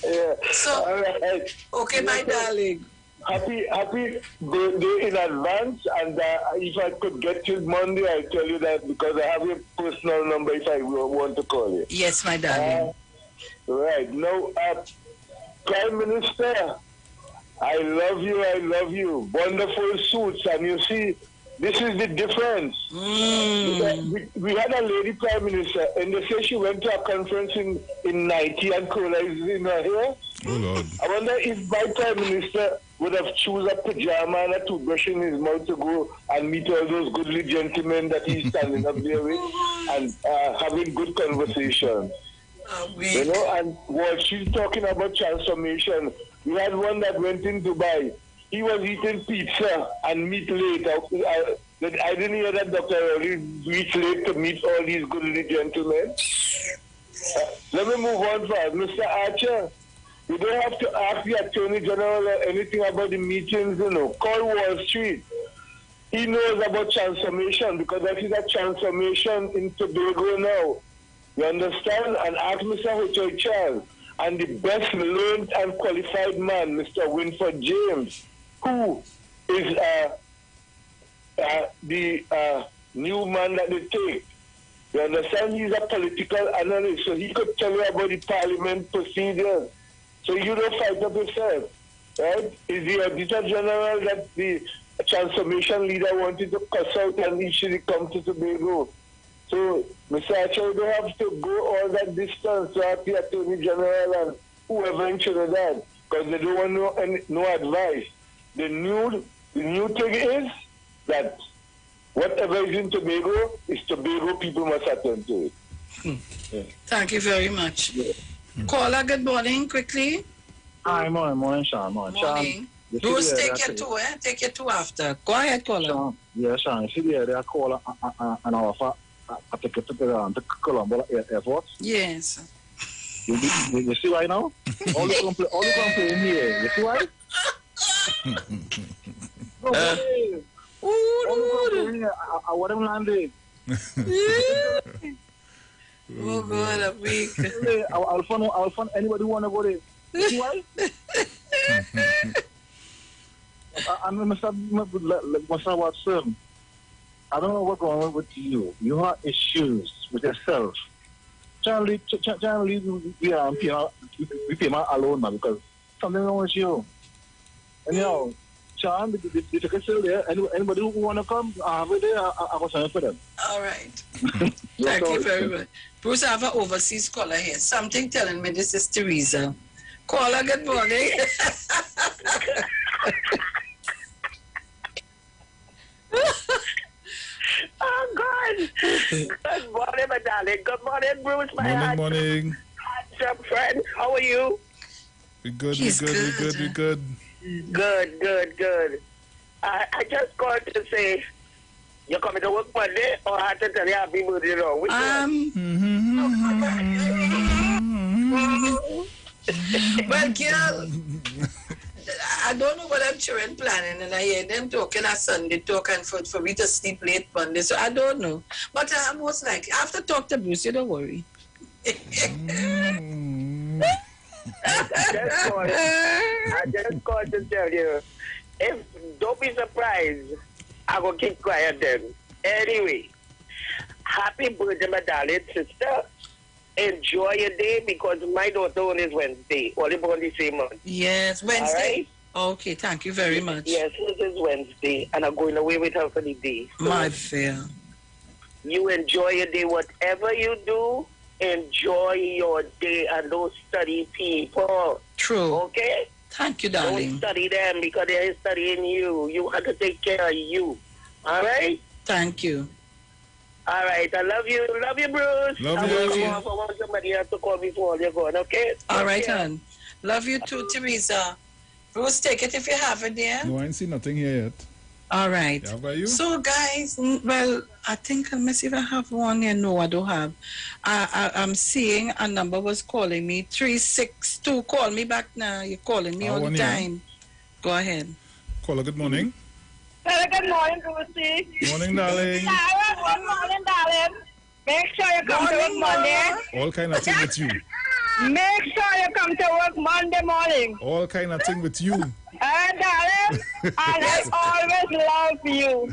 Yeah. So, all right. Okay, my darling. Happy birthday in advance, and if I could get till Monday, I'll tell you that because I have your personal number if I want to call you. Yes, my darling. Right. Now, Prime Minister, I love you. Wonderful suits, and you see, this is the difference. We had a lady Prime Minister, and they say she went to a conference in Nike and Cola is in her hair. Oh, Lord. I wonder if my Prime Minister would have choose a pajama and a toothbrush in his mouth to go and meet all those goodly gentlemen that he's standing up there with and having good conversation. You know, and while she's talking about transformation, we had one that went in Dubai. He was eating pizza and meat late. I didn't hear that Dr. Early reached late to meet all these goodly gentlemen. Let me move on first. Mr. Archer, you don't have to ask the Attorney General or anything about the meetings, you know. Call Wall Street. He knows about transformation because that is a transformation in Tobago now. You understand? And ask Mr. H.O. Charles and the best learned and qualified man, Mr. Winford James, who is the new man that they take. You understand? He's a political analyst, so he could tell you about the parliament procedures. So you don't fight up yourself, right? Is the Auditor General that the transformation leader wanted to cuss out and he should come to Tobago? So, Mr. Archer, you don't have to go all that distance to ask the Attorney General and whoever in Trinidad, because they don't want no advice. The new thing is that whatever is in Tobago is Tobago people must attend to it. Thank you very much. Caller, good morning, quickly. Hi, morning, Sean. Morning. Sean, Bruce, take your two, eh? Take your two after. Go ahead, caller. Sean, yeah, Sean, you see they call an offer a ticket to Colombo Airport. Yes. You see why now? All the complaint here. You see why? I want them landed. Oh God, a week. I'll fund anybody who wanna go there. You see why? I must have what son. I don't know what's going on with you. You have issues with yourself. Generally, we pay my alone now because something wrong with you. And you know, Sean, the ticket's still there. Anybody who want to come, over there, I will sign for them. All right. Thank you very much. Bruce, I have an overseas caller here. Something telling me this is Teresa. Caller, good morning. Oh, God. Good morning, my darling. Good morning, Bruce. My morning. Friend, how are you? We're good. Good. I just called to say, you're coming to work Monday, or I have to tell you happy birthday now? Which Well, girl, I don't know what I'm children planning, and I hear them talking on Sunday, talking for me to sleep late Monday, so I don't know. But I was like, after talk to Bruce, you don't worry. I just called to tell you, don't be surprised, I will keep quiet then. Anyway, happy birthday, my darling sister. Enjoy your day because my daughter on is Wednesday, only born the same month. Yes, Wednesday. Right? Okay, thank you very much. Yes, it is Wednesday, and I'm going away with her for the day. So my fair. You enjoy your day, whatever you do. Enjoy your day and don't study people. True. Okay? Thank you, darling. Don't study them because they're studying you. You have to take care of you. All right? Thank you. All right. I love you. Love you, Bruce. Love you. I want somebody else to call before you're gone, okay? All right, hon. Love you too, Teresa. Bruce, take it if you have it, dear. No, I ain't seen nothing here yet. All right. Yeah, how about you? So, guys, well, I think, let me see if I have one here. No, I don't have. I'm seeing a number was calling me, 362. Call me back now. You're calling me all the time. Go ahead. Caller, good morning. Hello, good morning, Brucey. Morning, darling. Sarah, good morning, darling. Make sure you come to work Monday. All kind of thing with you. Make sure you come to work Monday morning. All kind of thing with you. Darling, and I always love you.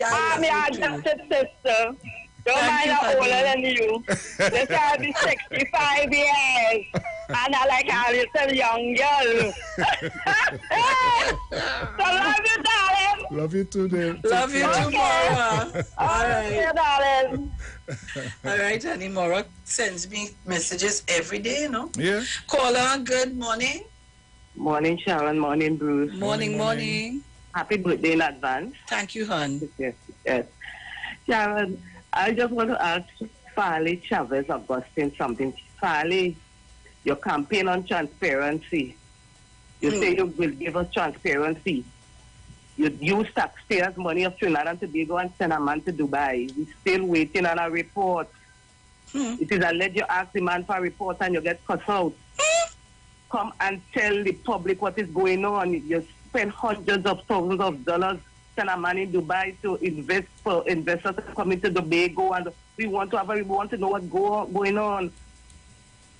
I'm your adopted sister. Don't mind I'm older than you. This I'll be 65 years. And I like a little young girl. So love you, darling. Love you too, dear. Love you too, Maura. All right. Darling. All right, honey. Maura sends me messages every day, you know? Yeah. Caller, good morning. Morning, Sharon. Morning, Bruce. Morning. Happy birthday in advance. Thank you, hon. Yes. Sharon, I just want to ask Farley Chavez Augustine something. Farley, your campaign on transparency. You say you will give us transparency. You use taxpayers' money of Trinidad and Tobago and send a man to Dubai. We're still waiting on a report. It is alleged you ask the man for a report and you get cut out. Come and tell the public what is going on. You spend hundreds of thousands of dollars, send a man in Dubai to invest for investors coming to Tobago, and we want to know what's going on.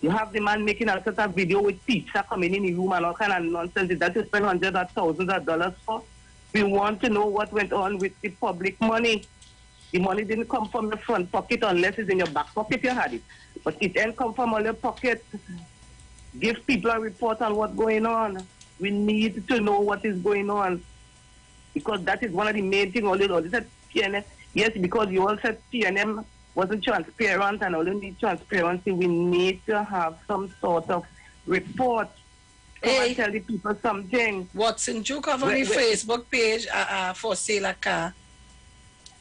You have the man making a sort of video with pizza coming in the room and all kind of nonsense. That you spend hundreds of thousands of dollars for. We want to know what went on with the public money. The money didn't come from your front pocket unless it's in your back pocket you had it. But it didn't come from all your pocket. Give people a report on what's going on. We need to know what is going on. Because that is one of the main things. All said PNM. Yes, because you all said PNM wasn't transparent and all you need transparency. We need to have some sort of report. Come and tell the people something. Watson, you cover my Facebook page for sale a car.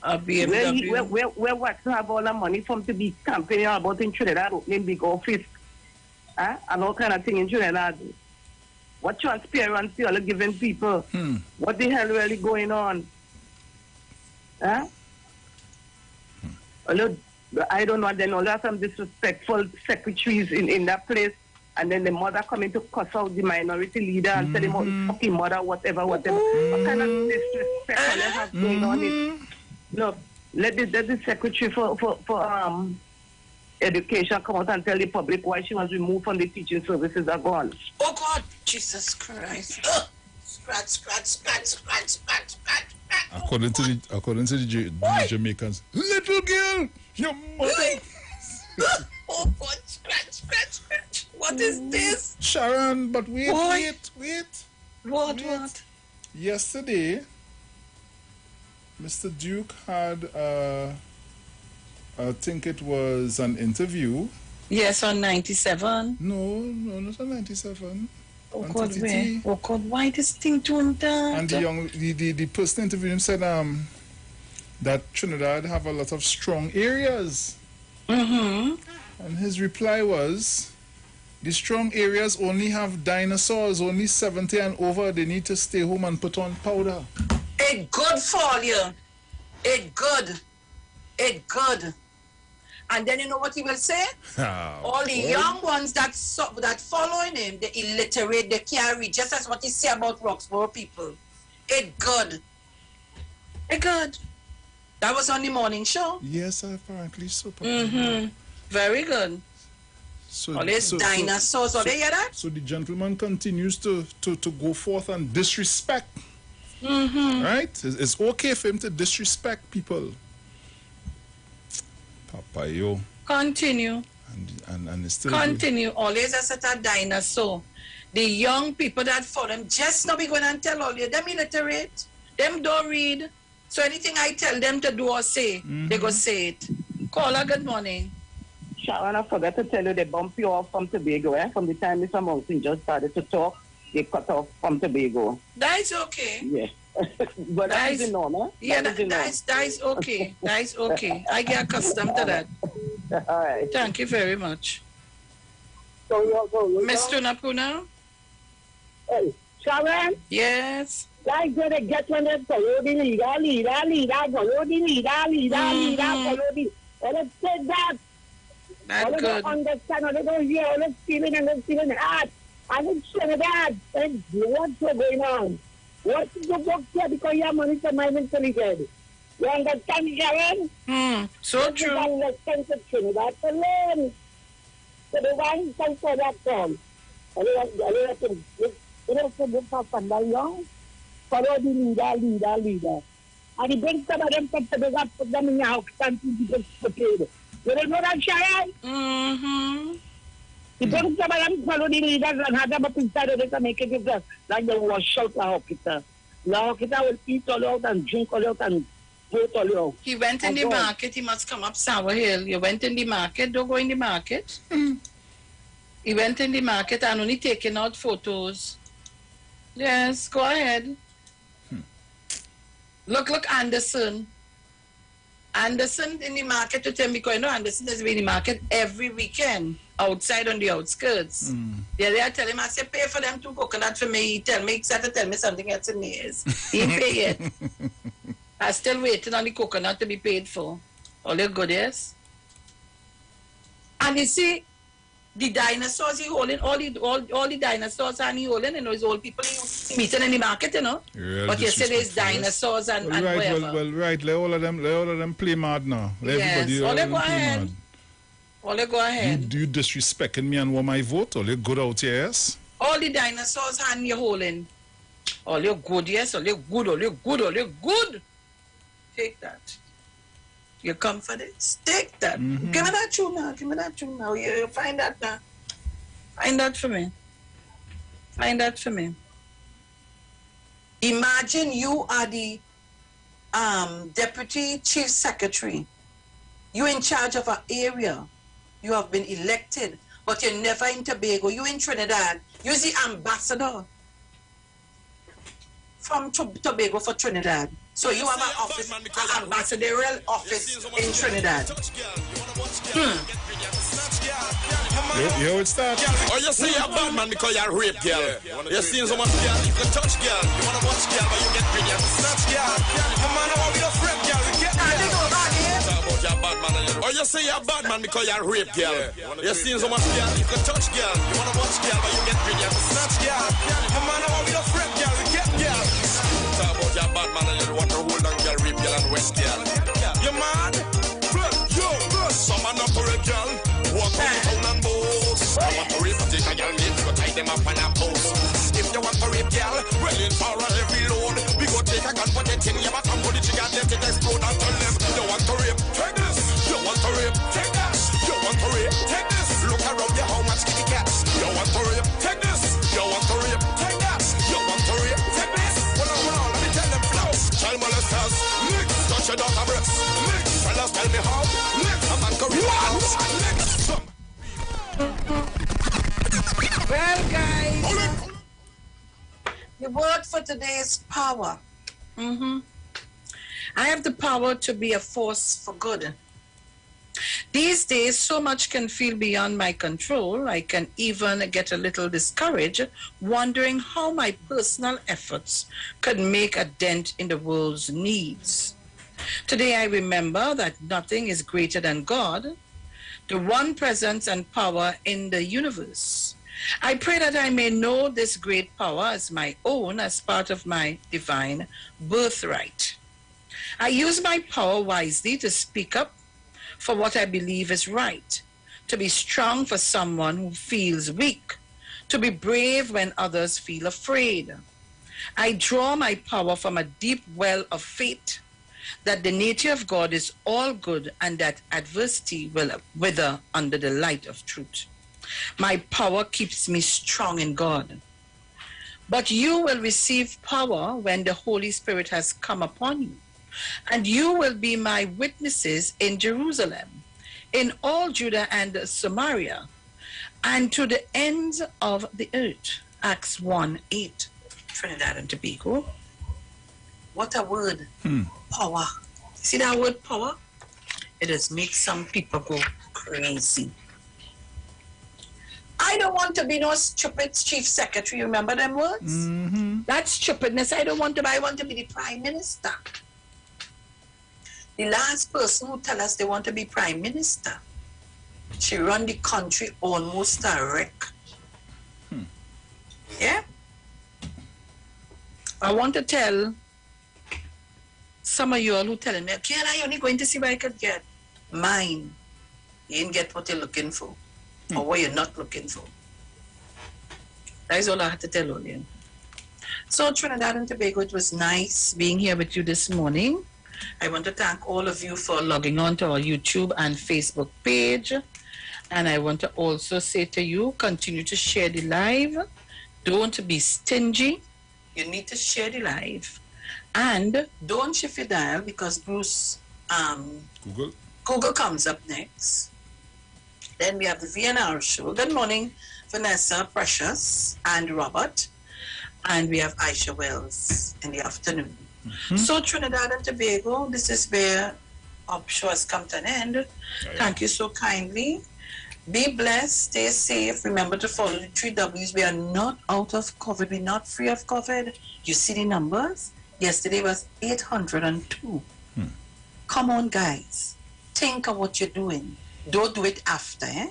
Where what to have all the money from to be campaigning about in Trinidad, opening big office, and all kind of thing in Trinidad. What transparency are you giving people? What the hell really going on? I don't know. Then all there are some disrespectful secretaries in that place, and then the mother coming to cuss out the minority leader and tell him about his fucking mother, whatever. What kind of disrespect are they have going on? Look, let the secretary for education come out and tell the public why she was removed from the teaching services are gone. Oh God, Jesus Christ! Scratch. According to the Jamaicans, little girl, your mother. Oh God, scratch. What is this? Sharon, but wait. What? Yesterday, Mr. Duke had, I think it was an interview. Yes, on 97. No, not on 97. Oh God, where? Oh God, why this thing doing that? And the person interviewing him said that Trinidad have a lot of strong areas. And his reply was, the strong areas only have dinosaurs, only 70 and over. They need to stay home and put on powder. It good for you. It good. And then you know what he will say? All the young ones that following him, the illiterate, they can't read. Just as what he say about Roxborough people. It good. That was on the morning show. Yes, apparently so. Very good. All these dinosaurs, all they hear that? So the gentleman continues to go forth and disrespect. Right? It's okay for him to disrespect people. Papa, yo. Continue. And it's still continue. Always a set of dinosaur. The young people that follow them just not be going and tell all you. Them illiterate. Them don't read. So anything I tell them to do or say, they go say it. Caller, good morning. Sharon, I forgot to tell you they bump you off from Tobago, From the time Mr. Mountain just started to talk, they cut off from Tobago. That is okay. Yeah. But that is normal. Yeah, that is okay. That is okay. I get accustomed to that. All right. Thank you very much. Mr. Napuna? Hey, Sharon? Yes? Guys gonna get when they follow the leader, follow the leader. And it said that. That's good. They don't understand, they don't hear, all the feeling and the feeling hard. And it's Trinidad. And what's going on? What is the book here? Because your money to my intelligence. You understand, Sharon? So true. You understand the Trinidad to learn. So the one can for that song. And they have to look for somebody young. Follow the leader. And he brings some of them to the up, put them in your house, and to be potato. You don't know that, Sharon? He brings some of them, follow the leaders, and have them up inside of it and make it different. Like they wash out the hockita. The hockita will eat all out and drink all out and vote all out. He went in the market, he must come up Sour Hill. You went in the market, don't go in the market. He went in the market and only taking out photos. Yes, go ahead. Look, Anderson. Anderson in the market to tell me, because you know Anderson is in the market every weekend, outside on the outskirts. They are telling him, I say, pay for them 2 coconut for me. He tell me, he said to tell me something else in his. He ain't pay yet. I'm still waiting on the coconut to be paid for. All your good, yes? And you see, the dinosaurs he holding, all the dinosaurs and he holding, you know, his old people he meeting in the market, you know. But you say there's dinosaurs and whatever. Well, right, let all of them play mad now. Let yes, all they go ahead. All they go ahead. You disrespecting me and want my vote? All you good out here, yes? All the dinosaurs hand you holding. All you good, yes, all you good. Take that. You come for this? Take that. Give me that tune now. You find that now. Find that for me. Imagine you are the deputy chief secretary. You're in charge of an area. You have been elected, but you're never in Tobago. You're in Trinidad. You're the ambassador from Tobago for Trinidad. So you have an office, ambassadorial office in Trinidad. Yo, it's that. Oh, you see a bad man because you're rape girl. You seen so much girl, you can touch girl. You wanna watch girl, but you get greedy and snatch girl. Come on, how we your friend girl, we get girl. Talk about your bad man. Oh, you see a bad man because you're rape girl. You seen so much girl, you can touch girl. You wanna watch girl, but you get greedy and snatch girl. Come on, how we your friend girl, we get girl. Talk about your bad man and you want to hold on girl, rape girl and west girl. You mad? Yo, some man not for a girl. Walk on town and boast. I want to rape, take a girl, mate, go tie them up on a post. If you want to rape girl, well in for a heavy load. We go take a gun, put it in your bottom, put it in your let it explode and tell them. You want to rape, take this. You want to rape, take that. You want to rape, take this. Look around you, how much kitty cats. You want to rape, take this. You want to rape, take that. You want to rape, take this. Well, let me tell them flow. Child molesters, mix, touch your daughter breasts. Mix, fellas tell me how. Mix, a man go rape house. Well, guys, the word for today is power. I have the power to be a force for good. These days, so much can feel beyond my control. I can even get a little discouraged, wondering how my personal efforts could make a dent in the world's needs. Today, I remember that nothing is greater than God, the one presence and power in the universe. I pray that I may know this great power as my own, as part of my divine birthright. I use my power wisely to speak up for what I believe is right, to be strong for someone who feels weak, to be brave when others feel afraid. I draw my power from a deep well of faith that the nature of God is all good and that adversity will wither under the light of truth. My power keeps me strong in God. But you will receive power when the Holy Spirit has come upon you. And you will be my witnesses in Jerusalem, in all Judah and Samaria, and to the ends of the earth. Acts 1:8. Trinidad and Tobago. What a word. Power. See that word power? It has made some people go crazy. I don't want to be no stupid chief secretary. Remember them words? That's stupidness. I don't want to be. I want to be the prime minister. The last person who tell us they want to be prime minister, she run the country almost a wreck. Yeah? I want to tell some of you all who telling me, okay, I only going to see what I could get. Mine. You didn't get what you're looking for. Or what you're not looking for. That is all I had to tell all you. So Trinidad and Tobago, it was nice being here with you this morning. I want to thank all of you for logging on to our YouTube and Facebook page. And I want to also say to you, continue to share the live. Don't be stingy. You need to share the live. And don't shift your dial because Bruce, Google comes up next. Then we have the VNR show. Good morning, Vanessa, Precious, and Robert. And we have Aisha Wells in the afternoon. So Trinidad and Tobago, this is where our show has come to an end. Thank you so kindly. Be blessed, stay safe. Remember to follow the 3 W's. We are not out of COVID. We're not free of COVID. You see the numbers? Yesterday was 802. Come on, guys. Think of what you're doing. Don't do it after, eh?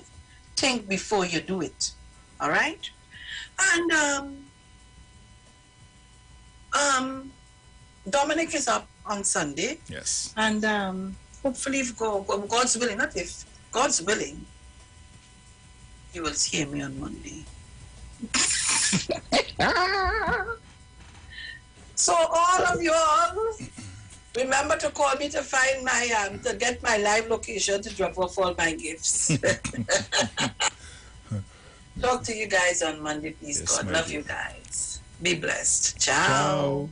Think before you do it. All right? And Dominic is up on Sunday. Yes. And hopefully if God's willing, not if, God's willing, you will hear me on Monday. So all of you all, remember to call me to find my, to get my live location to drop off all my gifts. Talk to you guys on Monday, please. Yes, God. Love dear. you guys. Be blessed. Ciao.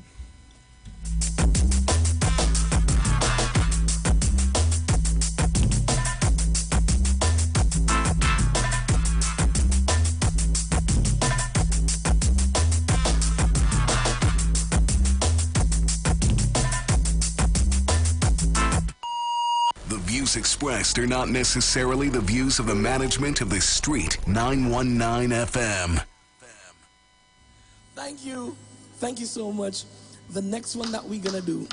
views expressed are not necessarily the views of the management of the Street 919 FM. Thank you. Thank you so much. The next one that we're going to do